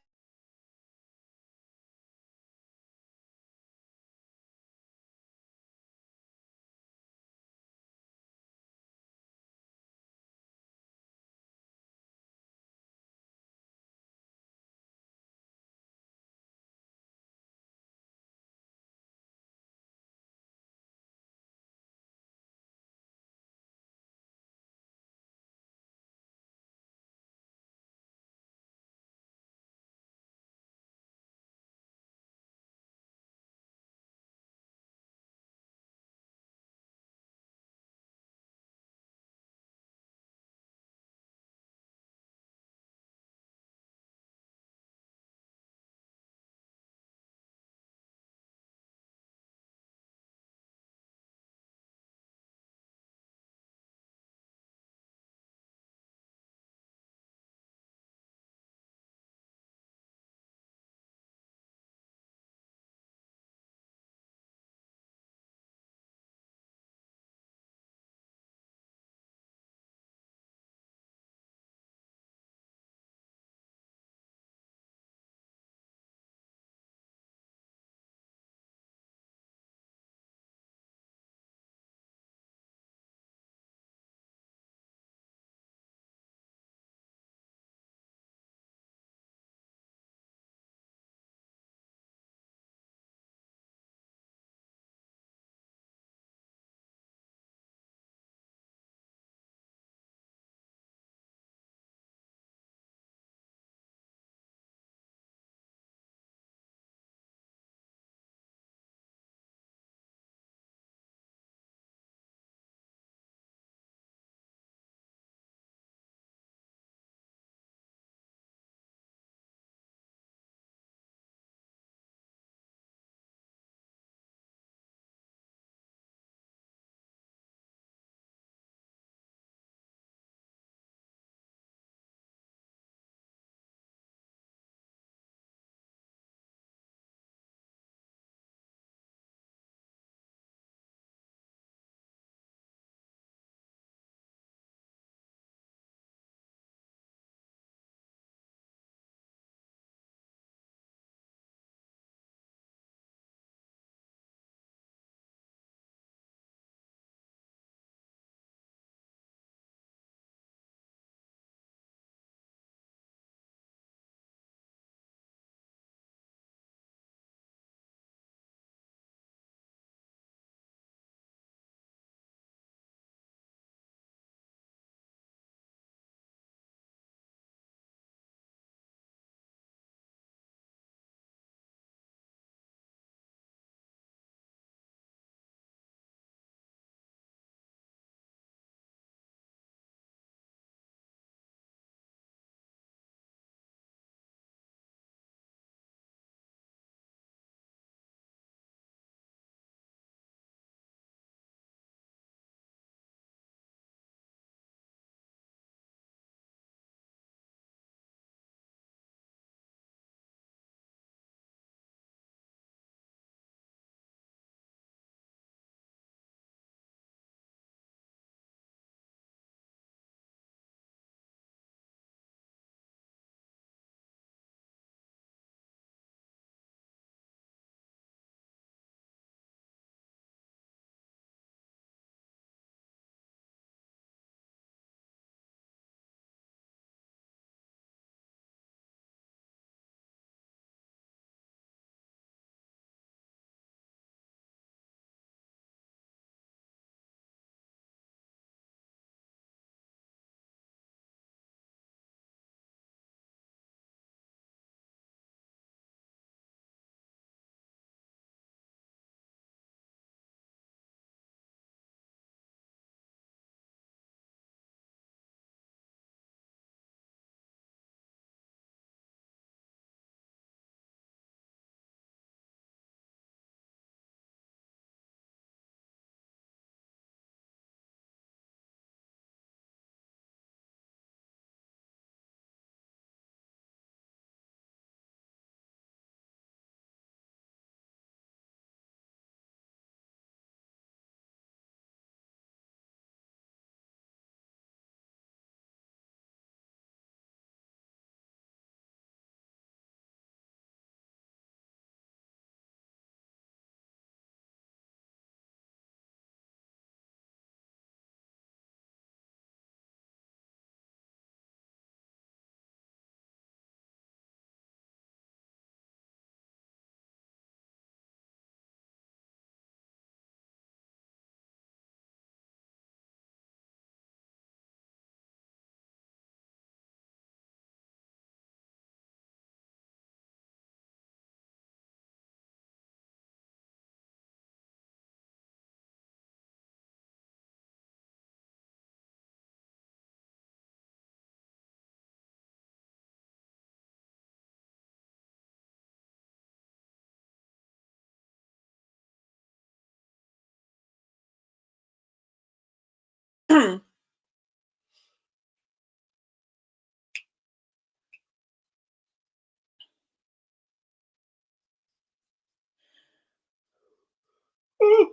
Oh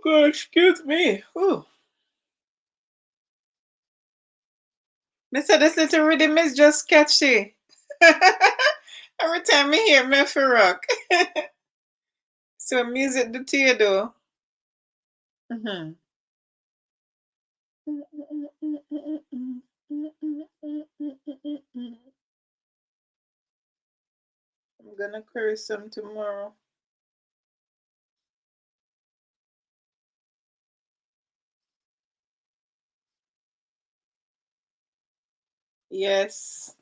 gosh, excuse me. Ooh. Mister, this little rhythm is just catchy. Every time I hear me for rock. So music do to you though. Mm-hmm. I'm gonna curry some tomorrow. Yes.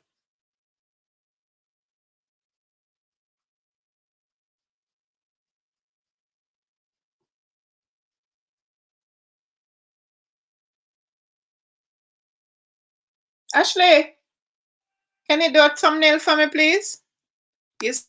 Ashley, can you do a thumbnail for me, please? Yes.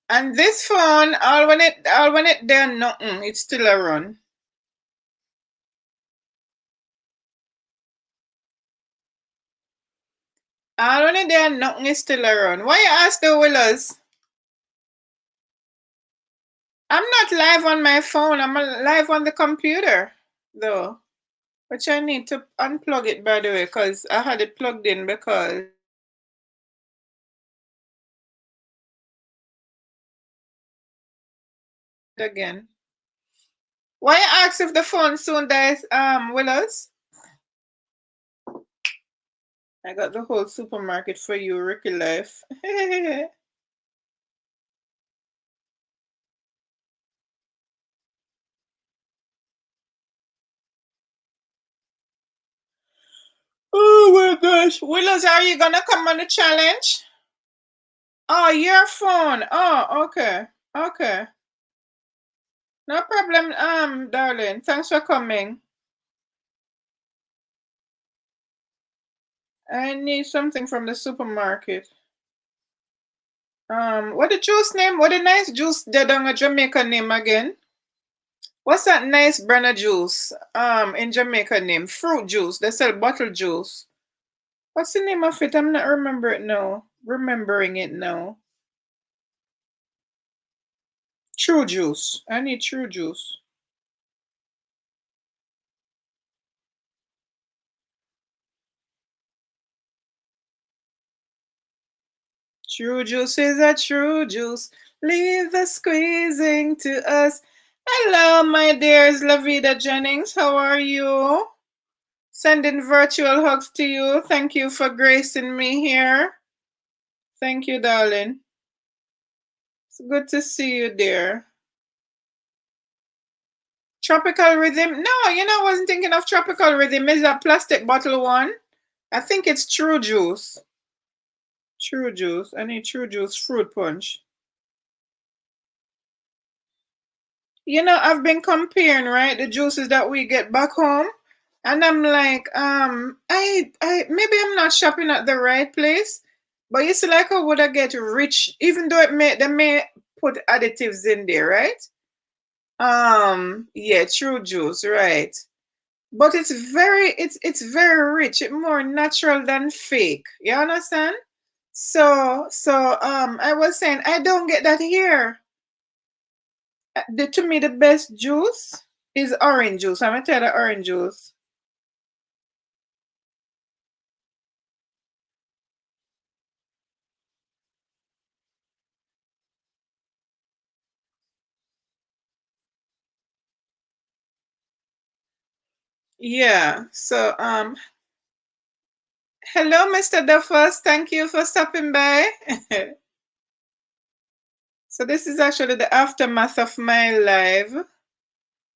And this phone, all when it done nothing, it's still a run. All when it done nothing, it's still a run. Why you ask the Willows? I'm not live on my phone. I'm live on the computer, though. Which I need to unplug it, by the way, because I had it plugged in because again. Why you ask if the phone soon dies, Willows? I got the whole supermarket for you, Ricky Life. Oh my gosh. Willows, are you gonna come on the challenge? Oh, your phone. Oh, okay. Okay. No problem, darling. Thanks for coming. I need something from the supermarket. What the juice name? What the nice juice dead on a Jamaica name again? What's that nice brand of juice? In Jamaica name? Fruit juice. They sell bottle juice. What's the name of it? I'm not remember it now. Remembering it now. True juice. I need true juice. True juice is a true juice. Leave the squeezing to us. Hello, my dears, Lavida Jennings. How are you? Sending virtual hugs to you. Thank you for gracing me here. Thank you, darling. It's good to see you, dear. Tropical Rhythm? No, I wasn't thinking of Tropical Rhythm. Is that plastic bottle one? I think it's True Juice. True Juice. I need True Juice fruit punch. I've been comparing, right, the juices that we get back home, and I'm like, I maybe I'm not shopping at the right place, but you see, like, I would I get rich, even though they may put additives in there, right? Yeah, True Juice, right? But it's very rich. It's more natural than fake. You understand? So I was saying I don't get that here. To me, the best juice is orange juice. I'm gonna tell you the orange juice. Yeah. So hello, Mr. Duffus. Thank you for stopping by. So this is actually the aftermath of my live.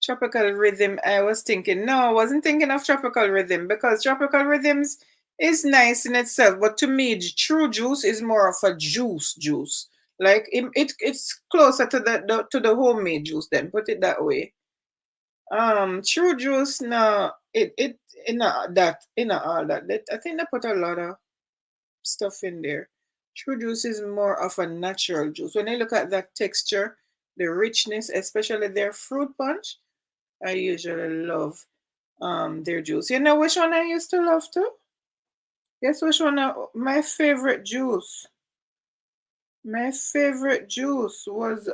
Tropical rhythm. I was thinking, no, I wasn't thinking of tropical rhythm because tropical rhythms is nice in itself, but to me, true juice is more of a juice. Like it's closer to the homemade juice. Then put it that way. True juice, no, it in all that. I think they put a lot of stuff in there. True juice is more of a natural juice. When I look at that texture, the richness, especially their fruit punch, I usually love their juice. You know which one I used to love too? Guess which one? My favorite juice. My favorite juice was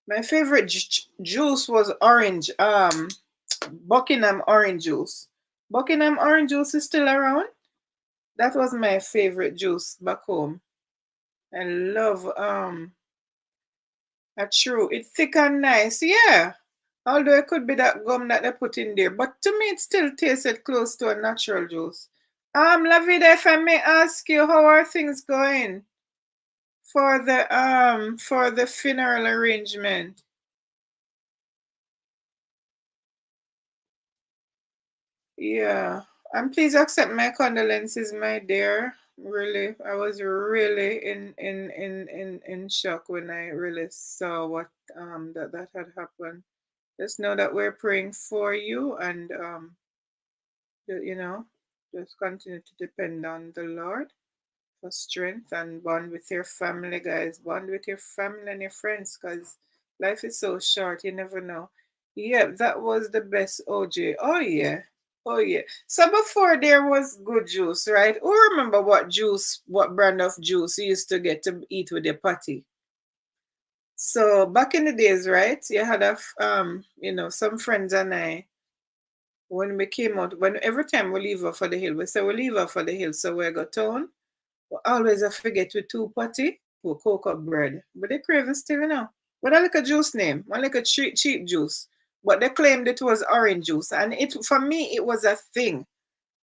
my favorite juice was orange. Buckingham orange juice. Buckingham orange juice is still around. That was my favorite juice back home. I love a true. It's thick and nice, yeah. Although it could be that gum that they put in there, but to me it still tasted close to a natural juice. Lavida, if I may ask you, how are things going for the funeral arrangement? Yeah. And please accept my condolences, my dear. Really, I was really in shock when I really saw what that had happened. Just know that we're praying for you, and you know, just continue to depend on the Lord for strength and bond with your family, guys. Bond with your family and your friends, because life is so short. You never know. Yeah, that was the best OJ. Oh yeah. Oh yeah. So before there was good juice, right? Who remember what brand of juice you used to get to eat with your patty? So back in the days, right? You had some friends and I, when we came out, when every time we leave off for the hill, we say we leave off for the hill, so we go town. We always I forget with two patty with cocoa bread. But they craving still, But I like a juice name. I like a cheap juice. But they claimed it was orange juice. And it for me it was a thing.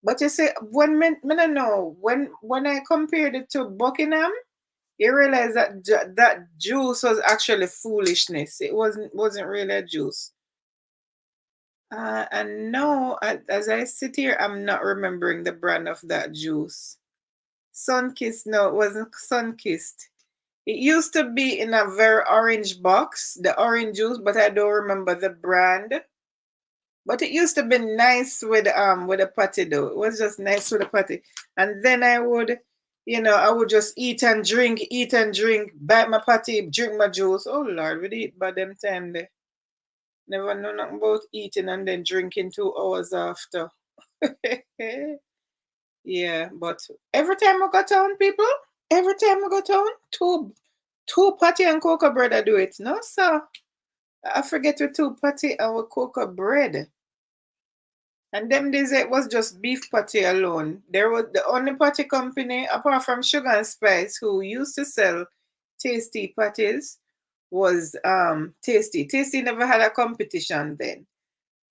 But you see, when I know when I compared it to Buckingham, you realize that that juice was actually foolishness. It wasn't really a juice. And no, as I sit here, I'm not remembering the brand of that juice. Sunkissed, no, it wasn't Sunkissed. It used to be in a very orange box, the orange juice, but I don't remember the brand. But it used to be nice with a patty though. It was just nice with a patty. And then I would just eat and drink, bite my patty, drink my juice. Oh Lord, we eat by them time there. Never know nothing about eating and then drinking 2 hours after. Yeah, but every time I go town, people, every time I go town, two patty and cocoa bread I do it. No, sir. I forget with two patty and with cocoa bread. And them days it was just beef patty alone. There was the only patty company apart from Sugar and Spice who used to sell tasty patties was Tasty. Tasty never had a competition then.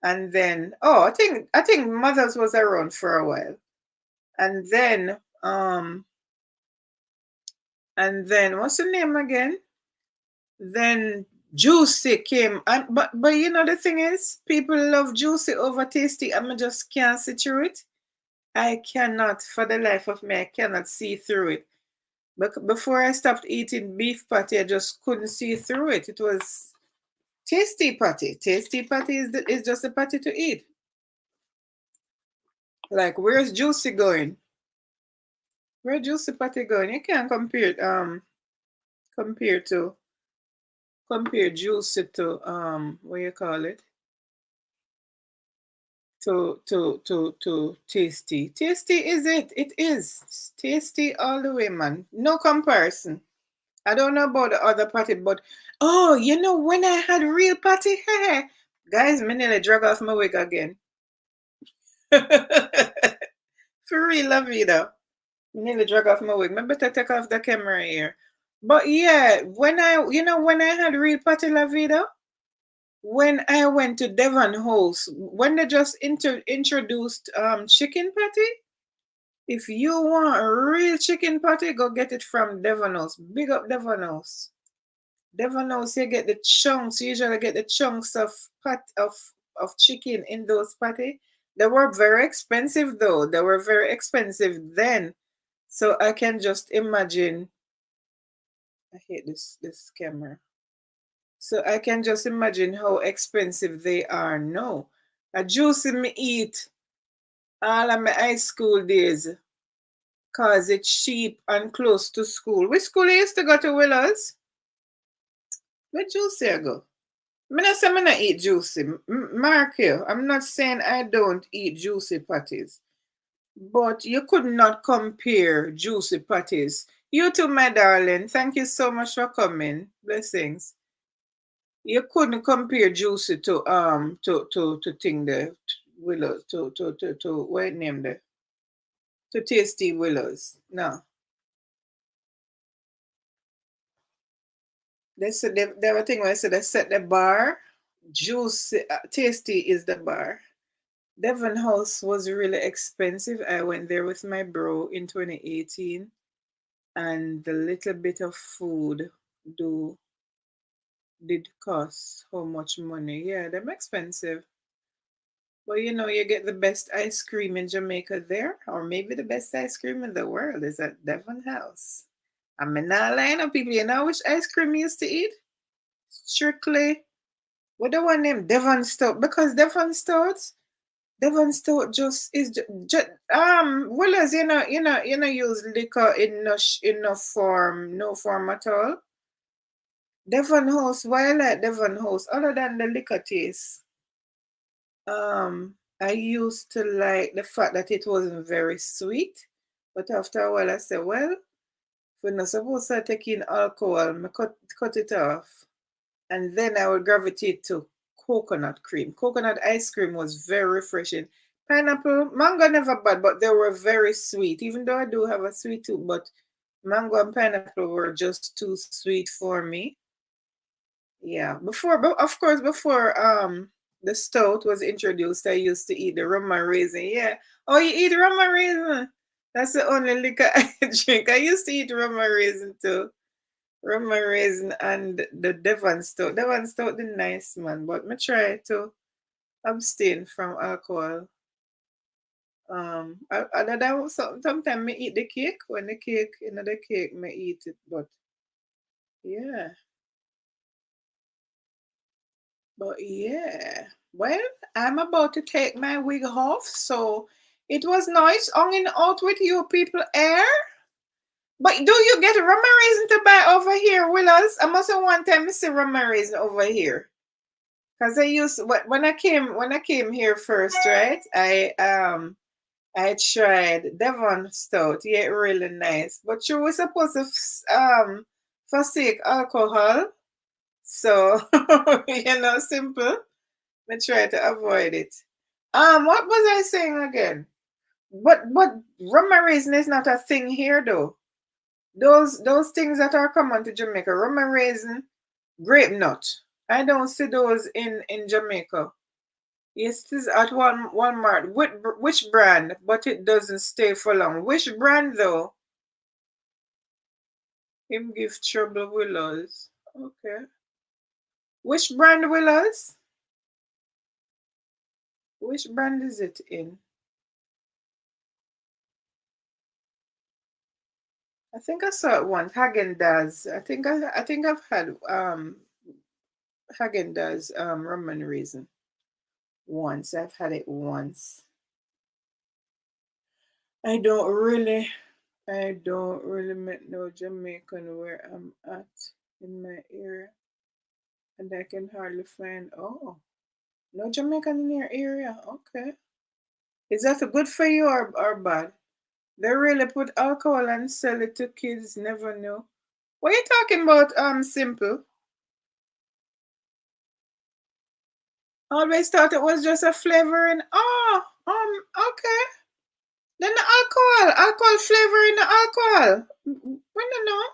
And then I think Mother's was around for a while. And then what's the name again? Then Juicy came, and but the thing is, people love Juicy over Tasty. I just can't see through it. I cannot, for the life of me, I cannot see through it. But before I stopped eating beef patty, I just couldn't see through it. It was Tasty patty. Tasty patty is just a patty to eat. Like, where's Juicy going? Where Juicy patty going? You can't compare to compare Juicy to what you call it, to Tasty. Tasty is it? It is Tasty all the way, man. No comparison. I don't know about the other patty, but oh, when I had real patty, guys, me nearly drag off my wig again. For real, la vida. Me nearly drag off my wig. Me better take off the camera here. But yeah, when I had real patty, la vida, when I went to Devon House, when they just introduced chicken patty, if you want a real chicken patty, go get it from Devon House. Big up Devon House. Devon House, you get the chunks. You usually get the chunks of chicken in those patty. They were very expensive though. They were very expensive then. So I can just imagine. I hate this camera. So I can just imagine how expensive they are now. A juice me eat all of my high school days cause it's cheap and close to school. Which school you used to go to, Willows? Where juice you go? Me not say me not eat juicy. Mark you, I'm not saying I don't eat juicy patties. But you could not compare juicy patties. You too, my darling. Thank you so much for coming. Blessings. You couldn't compare juicy to thing the willows to what name the to tasty willows. No. They said they were thing where I said they set the bar. Juicy tasty is the bar. Devon House was really expensive. I went there with my bro in 2018, and the little bit of food do did cost how much money. Yeah, them expensive. But you get the best ice cream in Jamaica there, or maybe the best ice cream in the world is at Devon House. I'm not lying on people. You know which ice cream you used to eat? Strictly, what the one named Devon Stout, because Devon Stout just is just well as use liquor in no form, no form at all. Devon House, why I like Devon House, other than the liquor taste, I used to like the fact that it wasn't very sweet. But after a while I said, well, if we're not supposed to take in alcohol, I cut it off. And then I would gravitate to coconut cream. Coconut ice cream was very refreshing. Pineapple, mango never bad, but they were very sweet. Even though I do have a sweet tooth, but mango and pineapple were just too sweet for me. Yeah, but of course, before the stout was introduced, I used to eat the rum and raisin. Yeah. Oh, you eat rum and raisin? That's the only liquor I drink. I used to eat rum and raisin too. Rum and raisin and the Devon stout. Devon stout the nice man, but me try to abstain from alcohol. Other than sometimes me eat the cake. When the cake, the cake, me eat it, but Yeah. But yeah. Well, I'm about to take my wig off, so it was nice hanging out with you people here. But do you get rum and raisin to buy over here, Willows? I must have one time see rum and raisin over here. Cause I used when I came here first, right? I tried Devon Stout. Yeah, really nice. But you were supposed to forsake alcohol. So simple. I try to avoid it. What was I saying again? But rum and raisin is not a thing here though. Those things that are common to Jamaica, rum and raisin, grape nut. I don't see those in Jamaica. Yes, it is at Walmart. Which brand? But it doesn't stay for long. Which brand though? Him give trouble Willows. Okay. Which brand Willows? Which brand is it in? I think I saw it once. Hagen Dazs. I think I've had Hagen Dazs rum and raisin once. I've had it once. I don't really I don't really met no Jamaican where I'm at in my area, and I can hardly find. Oh, no Jamaican in your area. Okay, is that good for you or bad? They really put alcohol and sell it to kids. Never know. What are you talking about? Simple. Always thought it was just a flavoring. Oh, okay. Then the alcohol flavoring the alcohol. We don't know.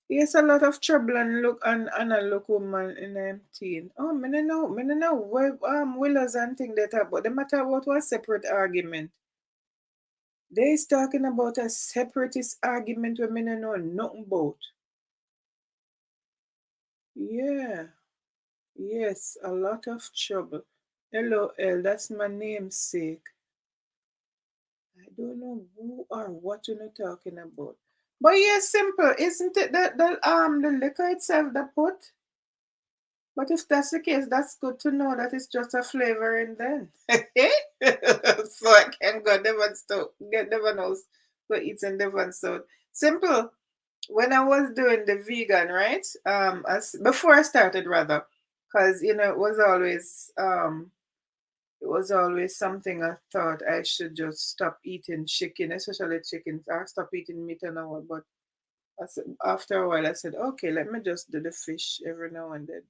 Yes, a lot of trouble and a look woman in 19. Oh, me no know. Where Willows and thing that about the matter about was separate argument. They is talking about a separatist argument where me no know nothing about. Yeah, yes, a lot of trouble. LOL, that's my namesake. I don't know who or what you're talking about. But yeah, simple, isn't it that the liquor itself that put? But if that's the case, that's good to know that it's just a flavoring then. So I can go Devon Stout, get Devon House, go eat in Devon Stout. Simple. When I was doing the vegan, right? As before I started rather, because it was always something I thought I should just stop eating chicken, especially chicken. I stop eating meat and all, but after a while I said, okay, let me just do the fish every now and then.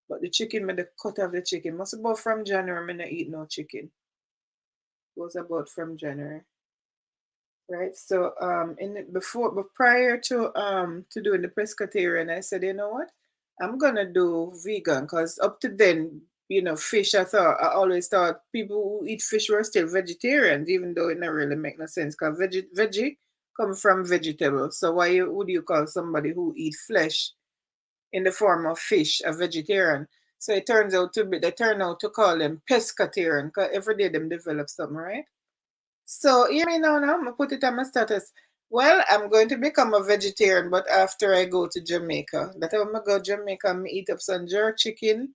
But the chicken, me the cut off the chicken. Must about from January, me not eat no chicken. It was about from January, right? So in it before, but prior to doing the pescatarian, I said, you know what, I'm gonna do vegan because up to then, fish. I always thought people who eat fish were still vegetarians, even though it never really make no sense because veggie come from vegetable. So would you call somebody who eat flesh in the form of fish, a vegetarian? So it turns out to be they turn out to call them pescatarian because every day them develop something, right? So hear me now, I'm gonna put it on my status. Well, I'm going to become a vegetarian, but after I go to Jamaica. That time I go to Jamaica, I eat up some jerk chicken,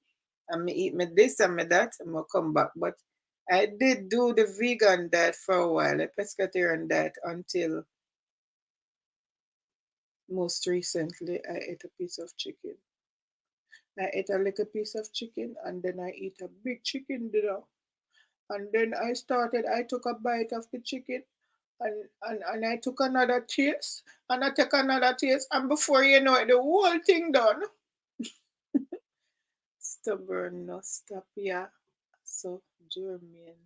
and me eat me this and me that, and I come back. But I did do the vegan diet for a while, the pescatarian diet until most recently I ate a piece of chicken. I ate a little piece of chicken and then I eat a big chicken dinner. And then I took a bite of the chicken and I took another taste and I took another taste. And before you know it, the whole thing done. Stubborn, no stop, yeah. So, German,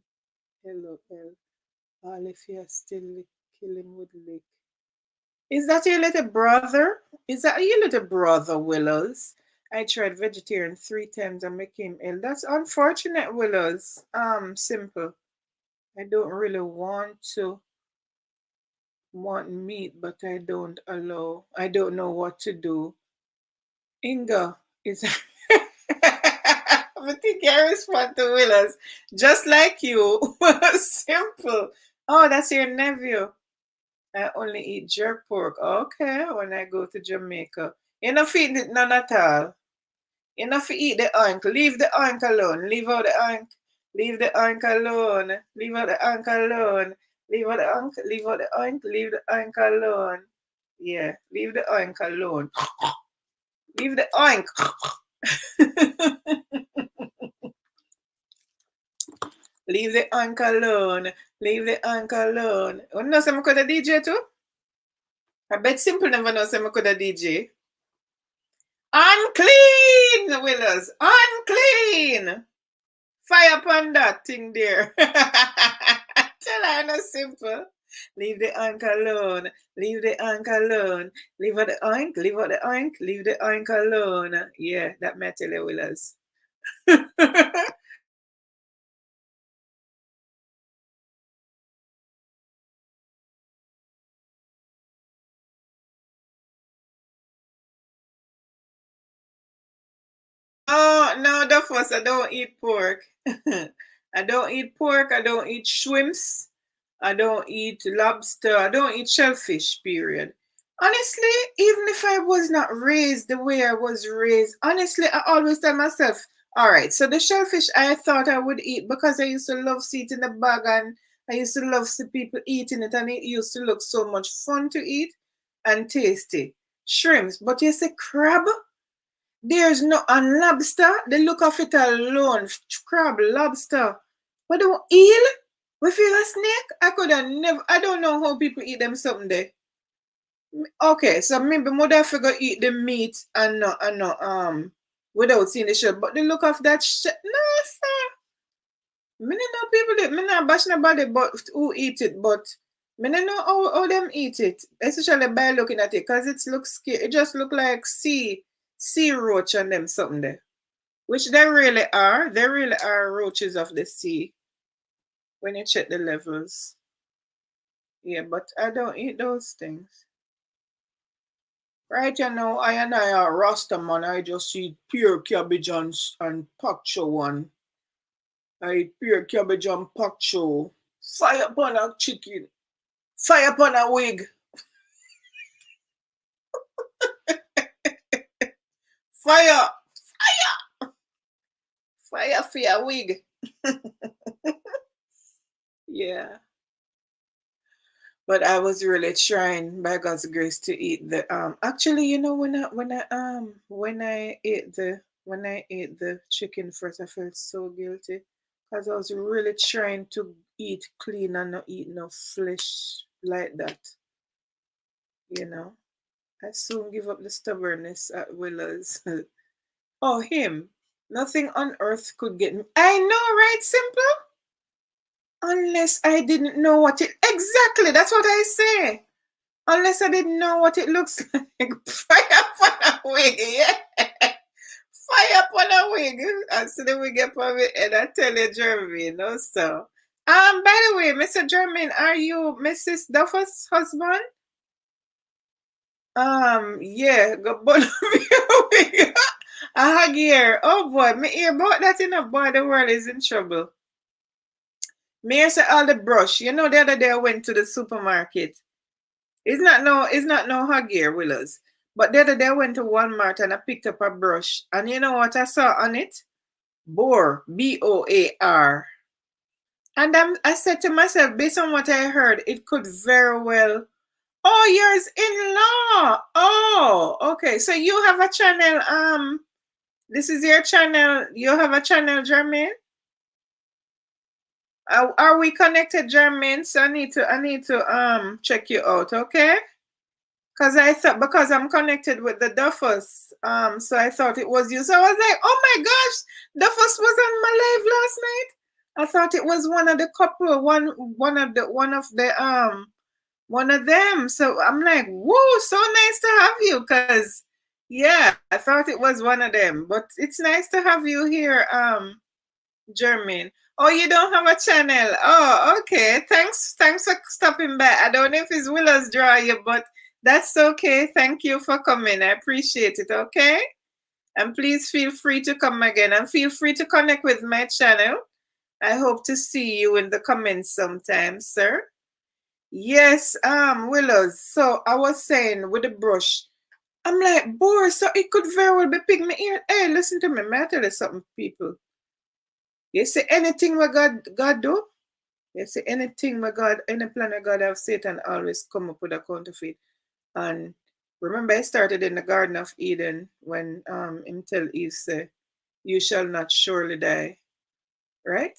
LOL. All if you're still killing with lick. Is that your little brother? Is that your little brother, Willows? I tried vegetarian 3 times and became ill. That's unfortunate, Willows. Simple. I don't really want meat, but I don't know what to do. Inga is I think I respond to Willows. Just like you. Simple. Oh, that's your nephew. I only eat jerk pork. Okay, when I go to Jamaica. You not feed it none at all. You not fi eat the oink. Leave the oink alone. Leave out the oink. Leave the oink alone. Leave out the oink alone. Leave out the oink. Leave out the oink. Leave the oink alone. Yeah, leave the oink alone. Leave the oink. Leave the oink alone. Leave the oink alone. You know say I could a DJ too? I bet Simple never know say I could a DJ. Unclean, Willows. Unclean. Fire upon that thing there. Tell her no Simple. Leave the oink alone. Leave the oink alone. Leave out the oink. Leave out the oink. Leave the oink alone. Yeah, that may tell you, Willows. Oh, no, the first, I don't eat pork. I don't eat pork. I don't eat shrimps. I don't eat lobster. I don't eat shellfish, period. Honestly, even if I was not raised the way I was raised, honestly, I always tell myself, all right, so the shellfish I thought I would eat because I used to love see it in the bag and I used to love see people eating it and it used to look so much fun to eat and tasty. Shrimps, but you say crab? There's no and lobster. The look of it alone, crab, lobster. But the eel, we feel a snake. I could have never. I don't know how people eat them something there. Okay, so maybe mother figure eat the meat and no without seeing the shell. But the look of that shit, no sir. Me no know people that me not bash nobody but who eat it, but me no know how them eat it, especially by looking at it, cause it looks scary. It just look like sea roach and them something there, which they really are. They really are roaches of the sea when you check the levels. Yeah, but I don't eat those things. Right, you know, I and I are Rasta man. I just eat pure cabbage and pak chow one. I eat pure cabbage and pak chow. Fire upon a chicken. Fire upon a wig. Fire. Fire for a wig. Yeah. But I was really trying by God's grace to eat the actually you know when I ate the chicken first I felt so guilty because I was really trying to eat clean and not eat no flesh like that, you know. I soon give up the stubbornness at Willows. Oh him. Nothing on earth could get me. I know, right, Simple? Unless I didn't know what it exactly. That's what I say. Unless I didn't know what it looks like. Fire upon a wig, yeah. Fire upon a wig. I see the wig upon my head. I tell you, Jeremy, no so. By the way, Mr. Jermaine, are you Mrs. Duffus' husband? Yeah, go burn up your wig. A hug here. Oh boy, me hear about that in a boy, the world is in trouble. Me hear say all the brush. You know, the other day I went to the supermarket. It's not no hug here, Willows. But the other day I went to Walmart and I picked up a brush. And you know what I saw on it? Boar. Boar. And I said to myself, based on what I heard, it could very well. Oh, yours in law. Oh, okay. So you have a channel. This is your channel. You have a channel, Jermaine? Are we connected, Jermaine? So I need to check you out, okay? Because I thought because I'm connected with the Duffus, so I thought it was you. So I was like, oh my gosh, Duffus was on my live last night. I thought it was one of the couple, one of them. So I'm like, whoa, so nice to have you. Cause yeah, I thought it was one of them. But it's nice to have you here, Jermaine. Oh, you don't have a channel. Oh, okay. Thanks for stopping by. I don't know if it's Willow's draw you, but that's okay. Thank you for coming. I appreciate it. Okay. And please feel free to come again and feel free to connect with my channel. I hope to see you in the comments sometime, sir. Yes, Willows. So I was saying with the brush, I'm like, boy, so it could very well be pig my ear. Hey, listen to me, may I tell you something, people? You see anything what God do? You see anything what God, any plan of God have, Satan always come up with a counterfeit. And remember, I started in the Garden of Eden when him tell Eve say, "You shall not surely die." Right?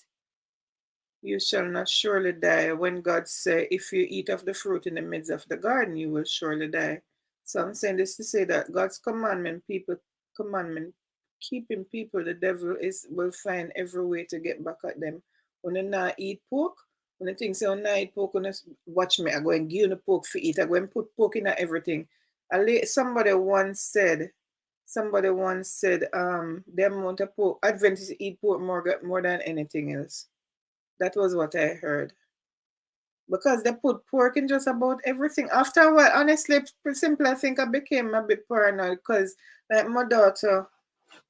You shall not surely die. When God say, if you eat of the fruit in the midst of the garden, you will surely die. So I'm saying this to say that God's commandment, keeping people, the devil will find every way to get back at them. When you not eat pork, when you think say, "Oh, not eat pork," when you watch me, I go and give you the pork for eat. I go and put pork in everything. Somebody once said, the amount of pork, Adventists eat pork more than anything else. That was what I heard. Because they put pork in just about everything. After a while, honestly, simply, I think I became a bit paranoid because, like, my daughter,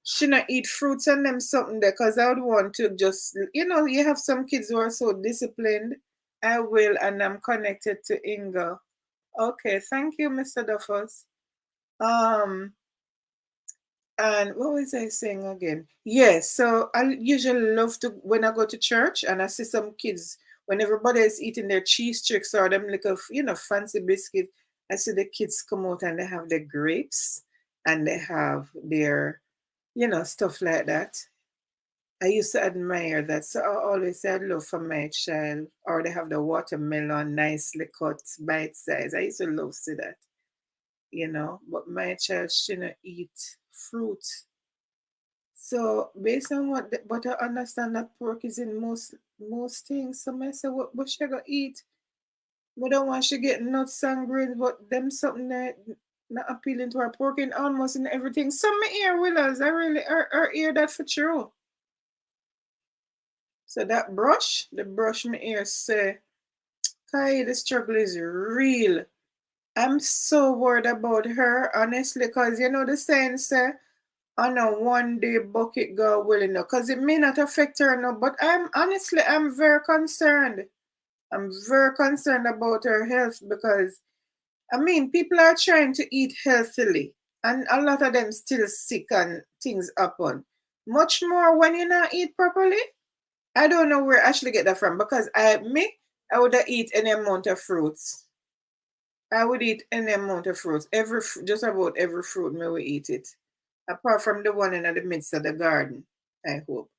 she not eat fruits and them something there because I would want to just, you have some kids who are so disciplined. I will, and I'm connected to Inga. Okay, thank you, Mr. Duffus. Um, And what was I saying again? Yes, so I usually love to when I go to church and I see some kids when everybody is eating their cheese tricks or them little, fancy biscuit. I see the kids come out and they have their grapes and they have their, stuff like that. I used to admire that. So I always said love for my child. Or they have the watermelon nicely cut, bite size. I used to love to see that. But my child shouldn't eat fruit. So based on but I understand that pork is in most things. So I say what she gonna eat? We don't want she get nuts and grains, but them something that not appealing to her pork in almost in everything. Some me hear with us. I really hear that for true. So that the brush me ear say, Kai, the struggle is real. I'm so worried about her, honestly, because the saying say on a 1 day bucket girl will because it may not affect her no, but I'm very concerned. I'm very concerned about her health because people are trying to eat healthily and a lot of them still sick and things happen. Much more when you not eat properly. I don't know where Ashley get that from because I would eat any amount of fruits. I would eat any amount of fruits. Just about every fruit me will eat it. Apart from the one in the midst of the garden, I hope.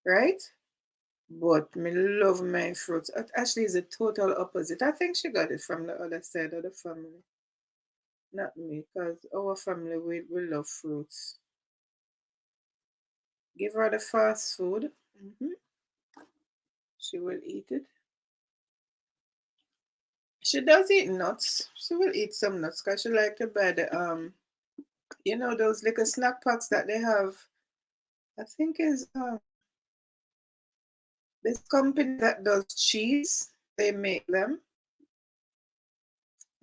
Right? But me love my fruits. Ashley is a total opposite. I think she got it from the other side of the family. Not me, because our family we love fruits. Give her the fast food. She will eat it. She does eat nuts. She will eat some nuts because she like to buy those little snack packs that they have. I think is this company that does cheese. They make them.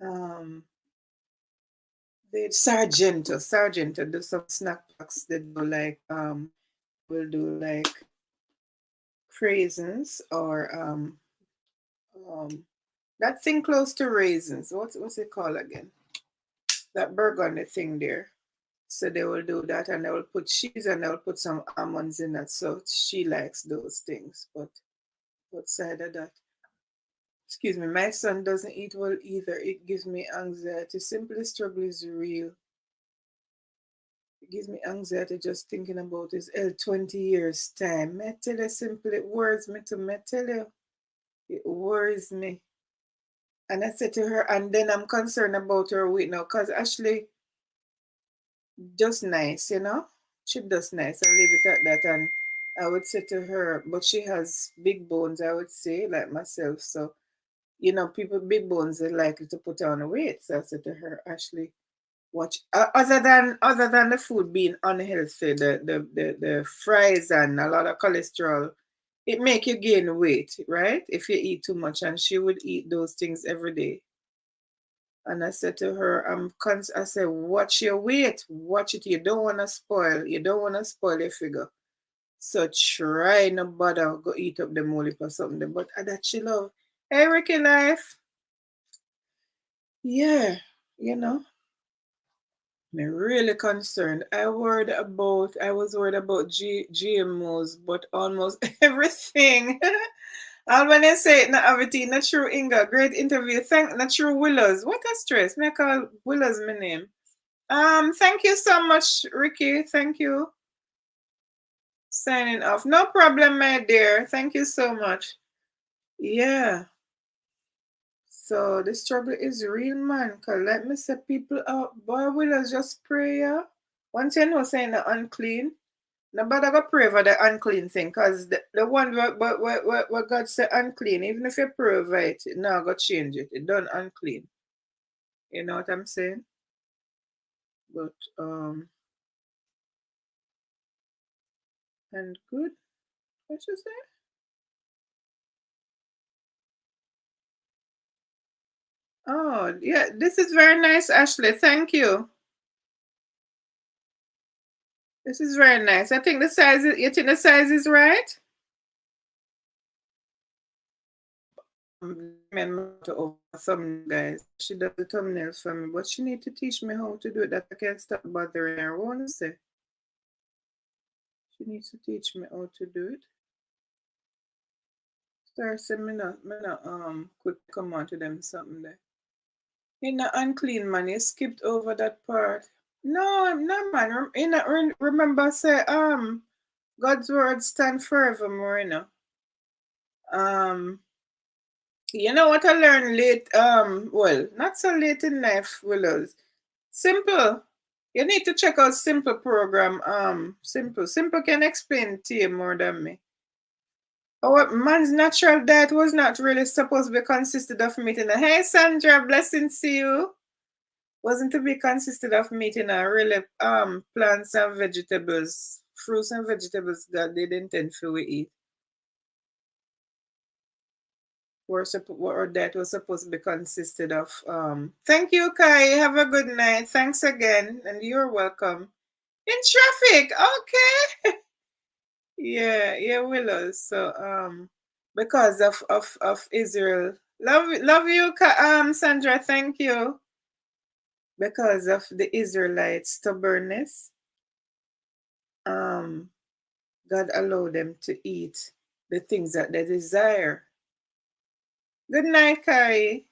Um, they Sargento do some snack packs. They do like will do like craisins or that thing close to raisins. What's it called again? That burgundy thing there. So they will do that and they will put cheese and they will put some almonds in it. So she likes those things. But outside of that, excuse me, my son doesn't eat well either. It gives me anxiety. Simply struggle is real. It gives me anxiety just thinking about his 20 years time. Me tell you simply, it worries me to me tell you. It worries me. And I said to her, and then I'm concerned about her weight now, because Ashley just nice. She just nice. I'll leave it at that. And I would say to her, but she has big bones, I would say, like myself. So, people big bones are likely to put on weight. So I said to her, Ashley, watch other than the food being unhealthy, the fries and a lot of cholesterol, it make you gain weight, right? If you eat too much, and she would eat those things every day. And I said to her, I said, watch your weight, watch it. You don't want to spoil. You don't want to spoil your figure. So try no bother go eat up the molly or something. But that she love. Hey, Ricky Life. Yeah, you know. Me really concerned. I was worried about GMOs, but almost everything. All when I say it, not everything, not true Inga. Great interview. Thank not true Willows. What a stress. Me call Willows my name. Thank you so much, Ricky. Thank you. Signing off. No problem, my dear. Thank you so much. Yeah. So the struggle is real, man. Cause let me say people out. Boy, Willows just pray, yeah. Once you know saying the unclean. Nobody go pray for the unclean thing, cause the one what God say unclean, even if you pray for it, it now go change it. It done unclean. You know what I'm saying? But and good. What you say? Oh yeah, this is very nice, Ashley. Thank you. This is very nice. I think the size is, you think the size is right? To over some guys. She does the thumbnails for me, but she need to teach me how to do it that I can stop bothering her. What wanna say? She needs to teach me how to do it. Sir said me not quick come on to them something there. In the unclean man, you skipped over that part. No, no man. Remember say God's word stand forevermore, you know. Um you know what I learned late, well, not so late in life, Willows. Simple. You need to check out Simple program. Simple can explain to you more than me. Our man's natural diet was not really supposed to be consisted of meat. Hey Sandra, blessings to you. Wasn't to be consisted of meat, really plants and vegetables, fruits and vegetables God did intend for we eat. Our diet was supposed to be consisted of. Thank you, Kai. Have a good night. Thanks again, and you're welcome. In traffic, okay. Yeah, Willows. So because of Israel. Love you, Sandra. Thank you. Because of the Israelites' stubbornness, um, God allowed them to eat the things that they desire. Good night, Carrie.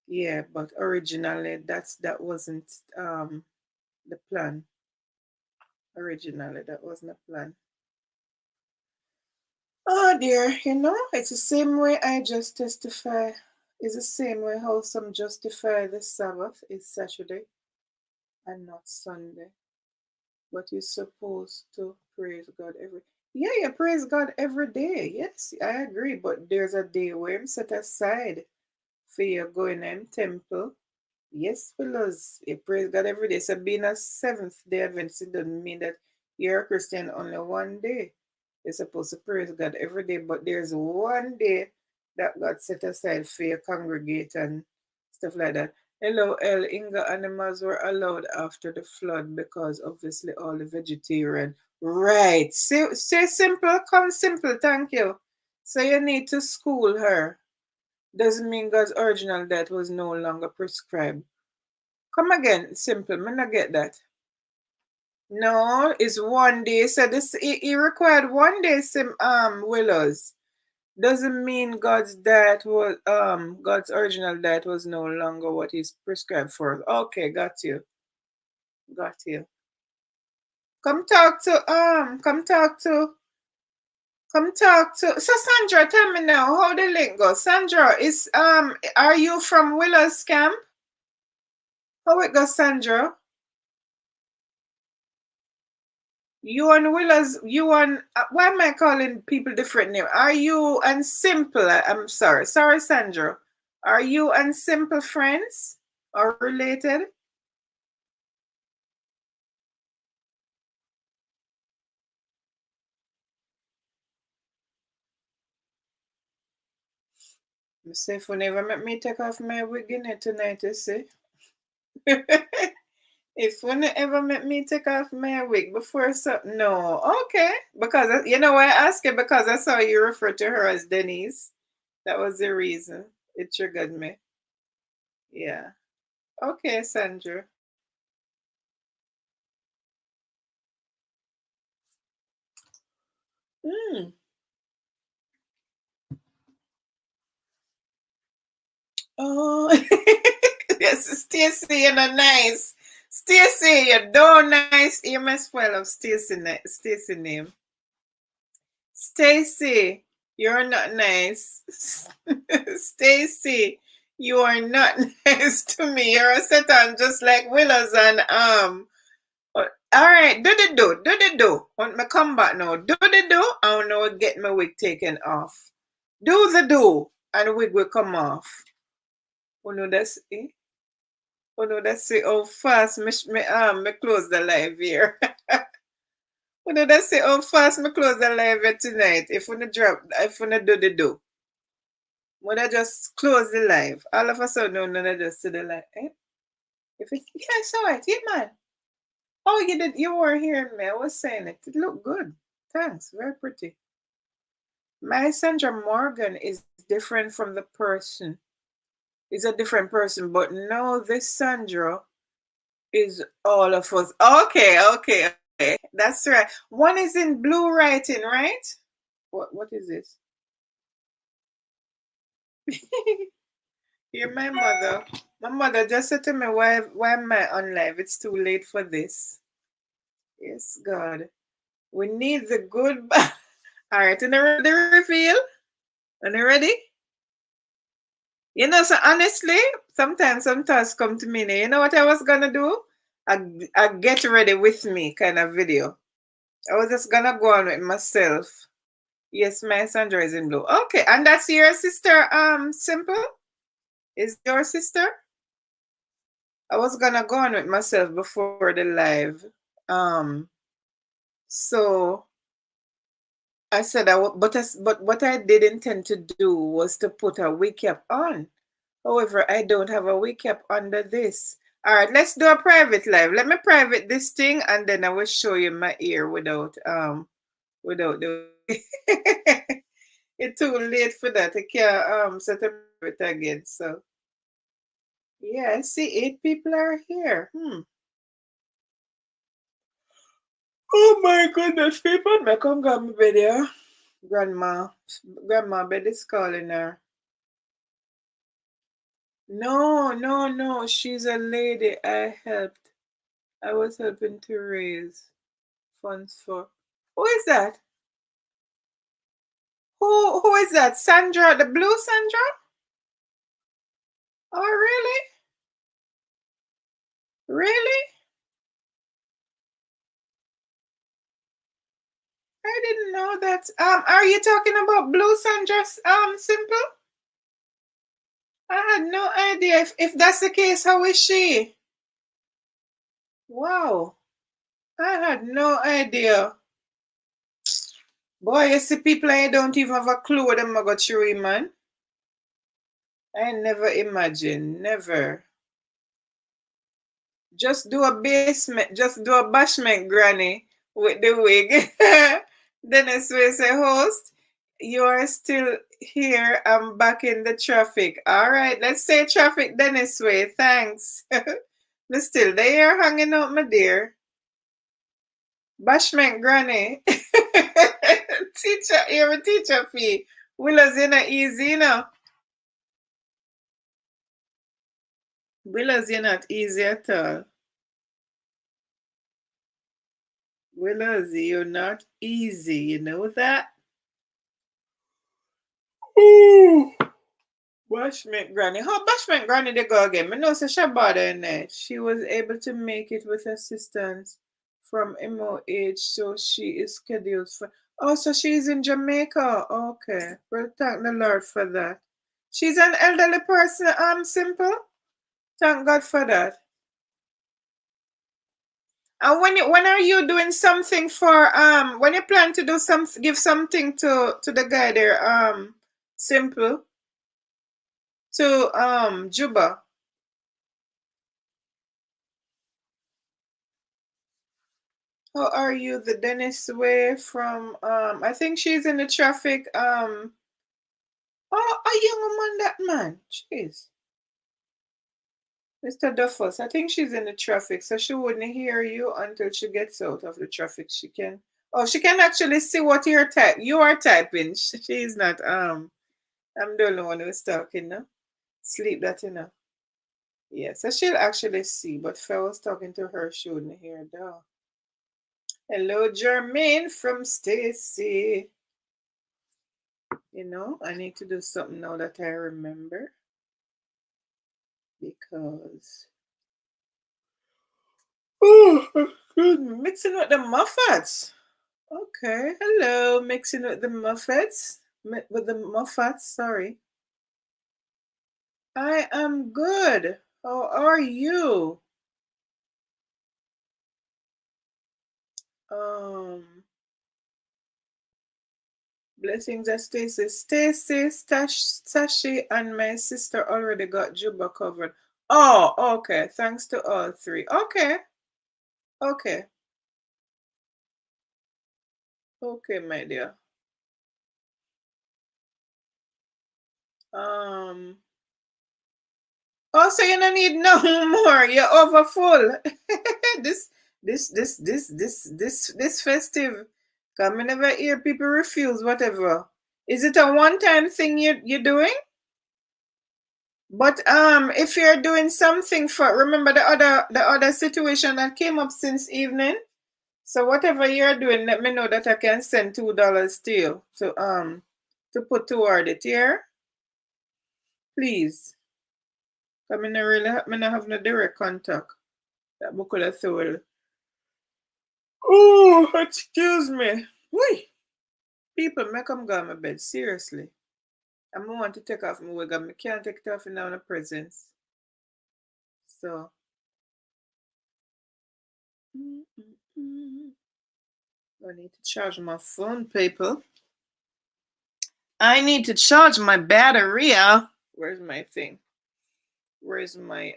Yeah, but originally that wasn't the plan. Originally, that wasn't the plan. Oh dear, it's the same way I just testify. It's the same way how some justify the Sabbath is Saturday and not Sunday. But you're supposed to praise God every. Yeah, you praise God every day. Yes, I agree. But there's a day where I'm set aside for you going in temple. Yes, fellows, you praise God every day. So being a seventh day Adventist it doesn't mean that you're a Christian only one day. You're supposed to praise God every day, but there's one day that God set aside for you congregate and stuff like that. Hello, El Inga animals were allowed after the flood because obviously all the vegetarian. Right. Say simple, come simple, thank you. So you need to school her. Doesn't mean God's original death was no longer prescribed. Come again, simple. Me not get that. No, it's one day. So this he required one day willows. Doesn't mean God's original diet was no longer what he's prescribed for. Okay, got you. Got you. Come talk to so Sandra, tell me now how the link goes. Sandra, are you from Willows Camp? How it goes, Sandra? You and Willows, why am I calling people different name? Are you and Simple? I'm sorry. Sorry, Sandra. Are you and Simple friends or related? Me say if you never make me take off my wig in it tonight, you see. If you ever make me take off my wig before something, no. Okay. Because you know why I ask it? Because I saw you refer to her as Denise. That was the reason. It triggered me. Yeah. Okay, Sandra. Mm. Oh, yes, Stacy, you're not nice. Stacy, you're so nice. You must spell of Stacy name. Stacy, you're not nice. Stacy, you are not nice to me. You're a Satan just like Willows and all right, do. Want me come back now? Do. I want to get my wig taken off. Do the do, and the wig will come off. Oh no, that's eh? Oh no, that's it. Oh fast, me close the live here. Oh no, that's it. Oh fast, me close the live here tonight. If we do the do. When I just close the live, all of a sudden, no, I just see the live. Eh? If it's yeah, I saw it. Yeah, man. Oh, you did. You were hearing me. I was saying it. It looked good. Thanks. Very pretty. My Sandra Morgan is different from the person. Is a different person, but no, this Sandra is all of us. Okay. That's right. One is in blue writing, right? What is this? You're my mother. My mother just said to me, why am I on live? It's too late for this. Yes, God. We need the good. All right, and the reveal. And you ready? You know, so honestly, sometimes some thoughts come to me. Now, you know what I was gonna do? A get ready with me kind of video. I was just gonna go on with myself. Yes, my Sandra is in blue. Okay, and that's your sister. Simple is your sister. I was gonna go on with myself before the live. Um, so I said but what I did intend to do was to put a wig cap on. However, I don't have a wig cap under this. All right, let's do a private live. Let me private this thing, and then I will show you my ear without the. It's too late for that. I can't set up it again. So yeah, I see 8 people are here. Oh my goodness, people, me come grab my bed here. Grandma bed is calling her. No, she's a lady I helped. I was helping to raise funds for. Who is that? Who is that? Sandra, the blue Sandra? Oh really? Really? I didn't know that. Are you talking about blue Sandra simple? I had no idea. If that's the case, how is she? Wow. I had no idea. Boy, you see people I don't even have a clue what them I got through, man. I never imagined. Never. Just do a bashment granny with the wig. Dennis will say, host, you are still here. I'm back in the traffic. All right, let's say traffic Dennis way. Thanks. But still there hanging out, my dear. Bashment granny. Teacher, you're a teacher fee. Willow's in a easy, you know. Willow's you're not easy at all. Willow's you're not easy, you know that? Ooh. Bashment Granny. How Bashment Granny they go again? I know so Shabada in there. She was able to make it with assistance from MOH, so she is scheduled for. Oh, so she's in Jamaica. Okay. Well, thank the Lord for that. She's an elderly person, simple. Thank God for that. And when are you doing something for when you plan to do give something to the guy there, simple to Juba? How are you? The Dennis way from I think she's in the traffic. Oh, a young woman that man. Jeez. Mr. Duffus, I think she's in the traffic, so she wouldn't hear you until she gets out of the traffic. She can. Oh, she can actually see what you are typing. She's not I'm the only one who's talking, no? Sleep that, you know. Yeah, so she'll actually see, but if I was talking to her, she wouldn't hear though. Hello, Jermaine from Stacy. You know, I need to do something now that I remember because oh, good. Mixing with the Muffets. Okay, hello, mixing with the Muffets. With the Muffets, sorry. I am good. How are you? Um, Blessings at Stacy. Stacy, Sashi, and my sister already got Juba covered. Oh, okay. Thanks to all three. Okay. Okay. Okay, my dear. Um. Oh, so you don't need no more. You're over full. this, this festive. Come, I never hear people refuse whatever. Is it a one-time thing you're doing? But if you're doing something for, remember the other situation that came up since evening. So whatever you're doing, let me know that I can send $2 to you to put toward it. Yeah, please. Cause me not have no direct contact. That book will say, oh, excuse me. Wait, people make come go my bed seriously. I want to take off my wig, and I can't take it off in our presence. So. I need to charge my phone, people. I need to charge my battery. Where's my thing? Where's my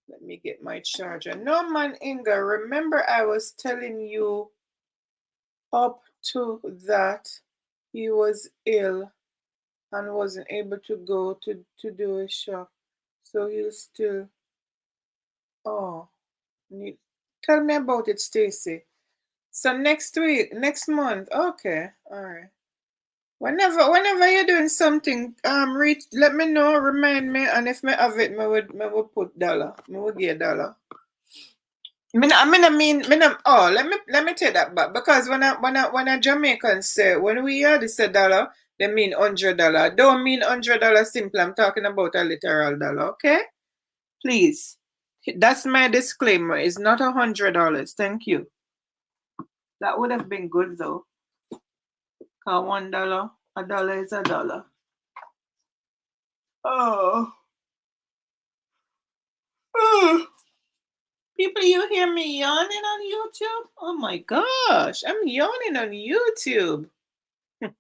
let me get my charger. No man, Inga, remember I was telling you up to that he was ill and wasn't able to go to do a shop. So he'll still need tell me about it, Stacy. So next week, next month. Okay, all right. Whenever you're doing something, let me know, remind me, and if me have it, me would put dollar. Me would get $1. Oh, let me take that back because when a Jamaican say when we hear this a dollar, they mean $100. Don't mean $100 simple. I'm talking about a literal dollar. Okay, please. That's my disclaimer. It's not $100. Thank you. That would have been good though. Cause $1, a dollar is a dollar. Oh. Oh. People, you hear me yawning on YouTube? Oh my gosh, I'm yawning on YouTube. A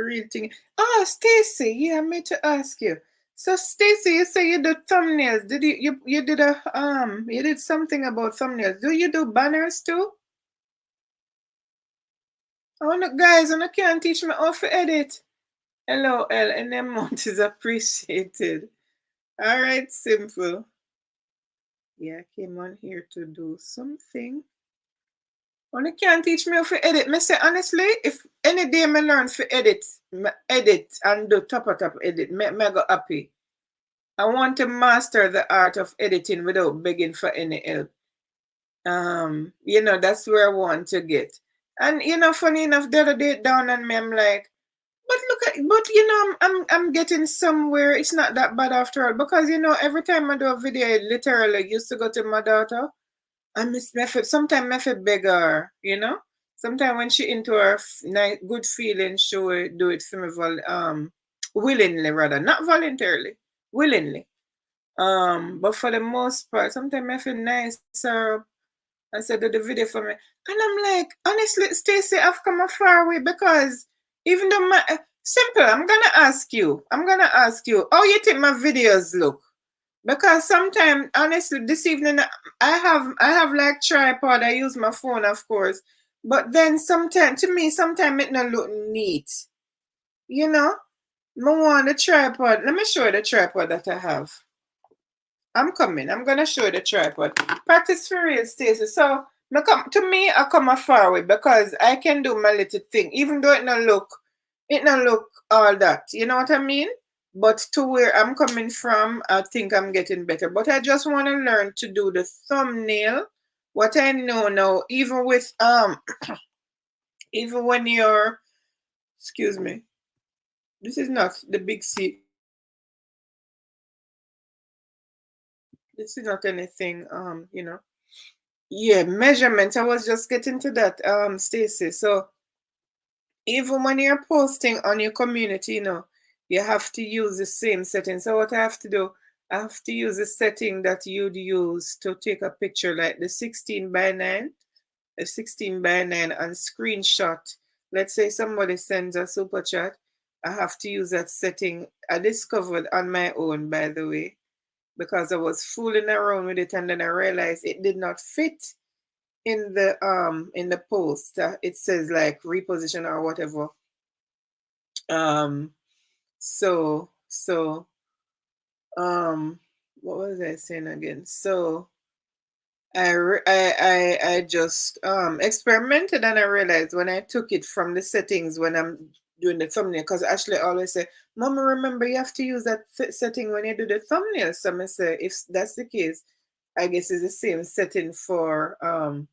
real thing. Oh, Stacy, yeah, I meant to ask you. So, Stacy, you say you do thumbnails. Did you did you did something about thumbnails? Do you do banners too? Oh no, guys, I can't teach me how to edit. LOL, and the amount is appreciated. All right, simple. Yeah, I came on here to do something. You can't teach me how to edit. Me say honestly, if any day me learn to edit and do top edit, me go happy. I want to master the art of editing without begging for any help. That's where I want to get. And funny enough, the other day down on me, I'm like, but I'm getting somewhere. It's not that bad after all. Because every time I do a video, I literally used to go to my daughter. I miss method. Sometimes method beg her, Sometimes when she into her nice, good feeling, she will do it for me willingly rather, not voluntarily, willingly. But for the most part, sometimes I feel nicer. I said do the video for me, and I'm like, honestly, Stacey, I've come a far way because even though simple, I'm gonna ask you, how you think my videos look? Because sometimes, honestly, this evening I have like tripod. I use my phone, of course, but then sometimes it not look neat. I want the tripod. Let me show you the tripod that I have. I'm coming. I'm gonna show you the tripod. Practice for real, Stacey. So To me, I come a far way because I can do my little thing, even though it not look all that. You know what I mean? But to where I'm coming from, I think I'm getting better. But I just want to learn to do the thumbnail. What I know now, even with even when you're, excuse me, this is not the big C. This is not anything, Yeah, measurements. I was just getting to that, Stacy. So even when you're posting on your community, you have to use the same setting. So what I have to do, I have to use the setting that you'd use to take a picture, like the 16 by 9, a 16 by 9 and screenshot. Let's say somebody sends a super chat. I have to use that setting. I discovered on my own, by the way, because I was fooling around with it and then I realized it did not fit in the post. It says like reposition or whatever. Um, so what was I saying again? So I just experimented and I realized when I took it from the settings when I'm doing the thumbnail, because Ashley always say, Mama, remember you have to use that setting when you do the thumbnail. So I say, if that's the case, I guess it's the same setting for that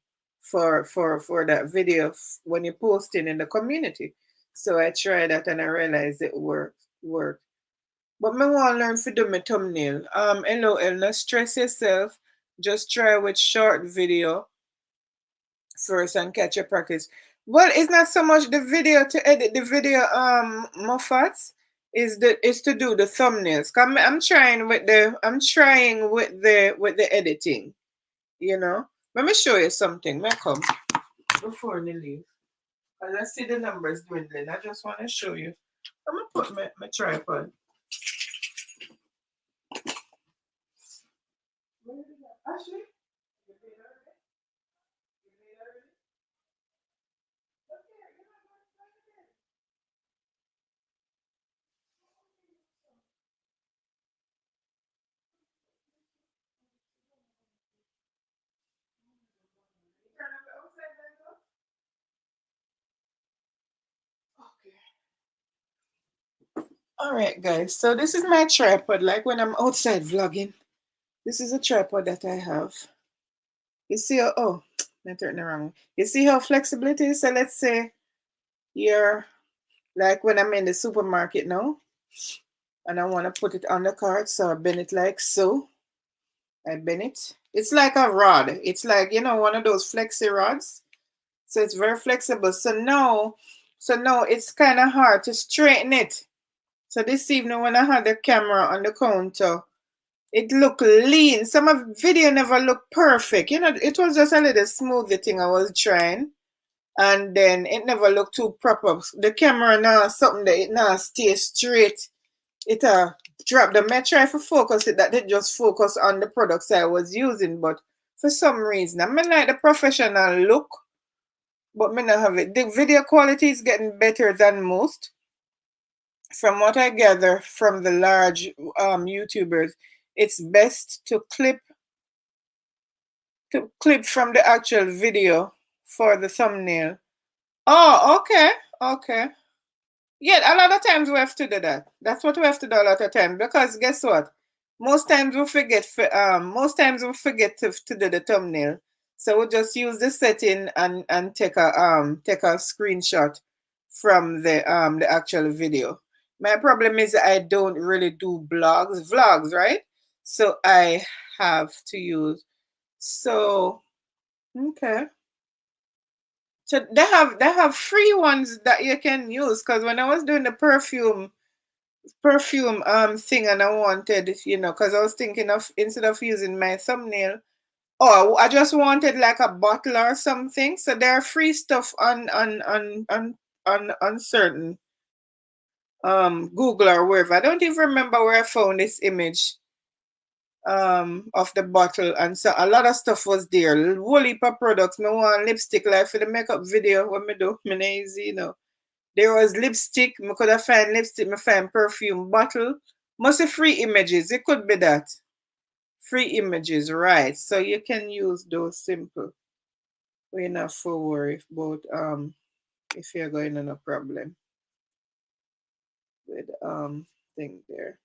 video when you're posting in the community. So I tried that and I realized it worked. But me want to learn to do my thumbnail. LOL, no stress yourself. Just try with short video first and catch your practice. Well, it's not so much the video to edit the video, Muffats, is to do the thumbnails. I'm trying with the editing, you know. Let me show you something. May I come before we leave. As I see the numbers dwindling, I just want to show you. I'm gonna put my tripod. Ashley? Okay. All right, guys. So this is my tripod. Like when I'm outside vlogging, this is a tripod that I have. You see how, I turned it wrong. You see how flexible it is? So let's say you're like when I'm in the supermarket now and I want to put it on the cart. So I bend it like so. I bend it. It's like a rod. It's like, one of those flexi rods. So it's very flexible. So now it's kind of hard to straighten it. So this evening when I had the camera on the counter, it looked lean. Some of the video never looked perfect. It was just a little smooth thing I was trying. And then it never looked too proper. The camera now something that it now stay straight. It dropped the me try to focus it that it just focus on the products I was using. But for some reason, I mean like the professional look, but me not have it. The video quality is getting better than most. From what I gather from the large YouTubers, it's best to clip from the actual video for the thumbnail. Oh, okay, okay. Yeah, a lot of times we have to do that. That's what we have to do a lot of times because guess what? Most times we forget to do the thumbnail. So we'll just use the setting and take a screenshot from the actual video. My problem is I don't really do vlogs, right? So I have to use so okay. So they have free ones that you can use because when I was doing the perfume thing and I wanted, because I was thinking of instead of using my thumbnail, I just wanted like a bottle or something. So there are free stuff on certain Google or wherever. I don't even remember where I found this image of the bottle and so a lot of stuff was there. Whole heap of products. Me want lipstick like for the makeup video when me do me not easy. There was lipstick. I could have find lipstick. I find perfume bottle. Mostly free images. It could be that. Free images, right. So you can use those simple. we enough for worry about if you're going on a problem with thing there.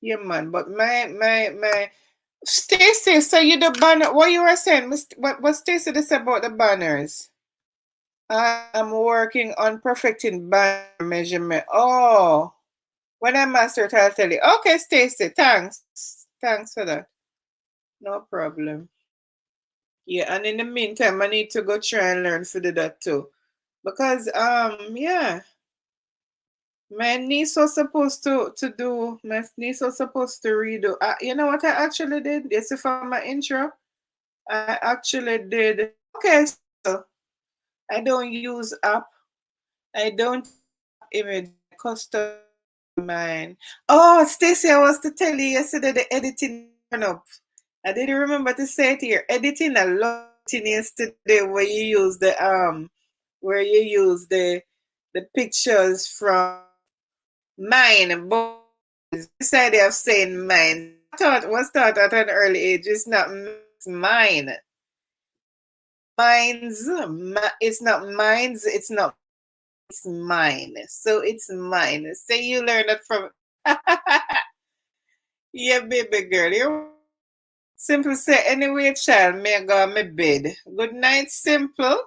Yeah, man. But my Stacy, so you the banner? What you were saying? What Stacy this about the banners? I'm working on perfecting banner measurement. Oh, when I master it, I'll tell you. Okay, Stacy. Thanks for that. No problem. Yeah, and in the meantime, I need to go try and learn to do that too, because yeah, my niece was supposed to do. My niece was supposed to redo. You know what I actually did? Yes, for my intro. I actually did. Okay, so I don't use app. I don't use app image. I customize mine. Oh, Stacy, I was to tell you yesterday the editing turn up. I didn't remember to say it here. Editing, I love editing yesterday where you use the pictures from mine, both mine's. This idea of saying mine. So I thought was taught at an early age. It's not mine. It's not mine's, it's not it's mine. So it's mine. Say you learn it from yeah, baby girl. You're simple say anyway, child, may I go on my bed. Good night, simple.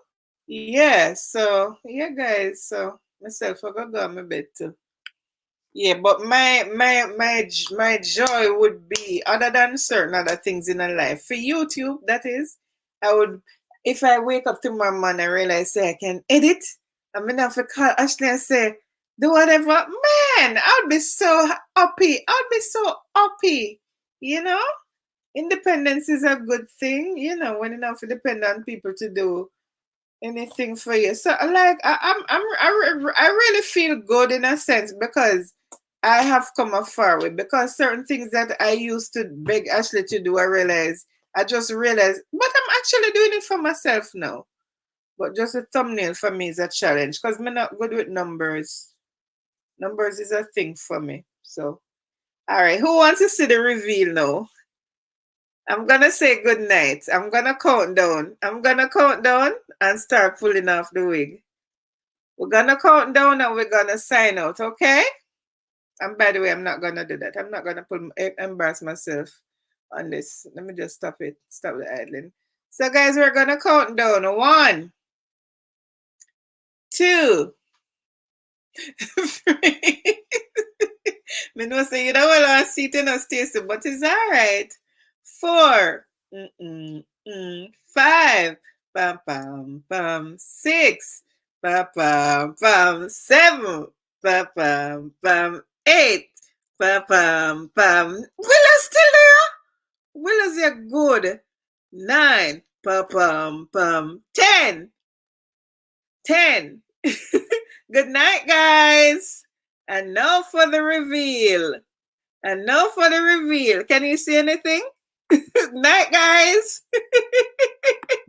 Yeah, so yeah guys, so myself I go on my bed too. Yeah, but my joy would be other than certain other things in a life. For YouTube, that is, I would if I wake up tomorrow morning and realize say I can edit, I'm gonna have to call Ashley and say, do whatever. Man, I would be so happy. I would be so happy. You know? Independence is a good thing, when you don't have to depend on people to do anything for you. So like I really feel good in a sense because I have come a far way because certain things that I used to beg Ashley to do, I just realized, but I'm actually doing it for myself now. But just a thumbnail for me is a challenge because I'm not good with numbers. Numbers is a thing for me. So, all right, who wants to see the reveal now? I'm gonna say good night. I'm gonna count down. And start pulling off the wig. We're gonna count down and we're gonna sign out, okay? And by the way, I'm not gonna do that. I'm not gonna embarrass myself on this. Let me just stop it. Stop the idling. So, guys, we're gonna count down. 1, 2, 3. Me know say you don't want to see it in a station, but it's all right. 4, 5, bam, bam, bam, 6, bam, bam, bam, 7, bam, bam, bam, 8, bam, bam, bam. Willow's still there? Willow's you're good. 9, bam, bam, bam, 10, 10. Good night, guys. And now for the reveal. Can you see anything? Night, guys.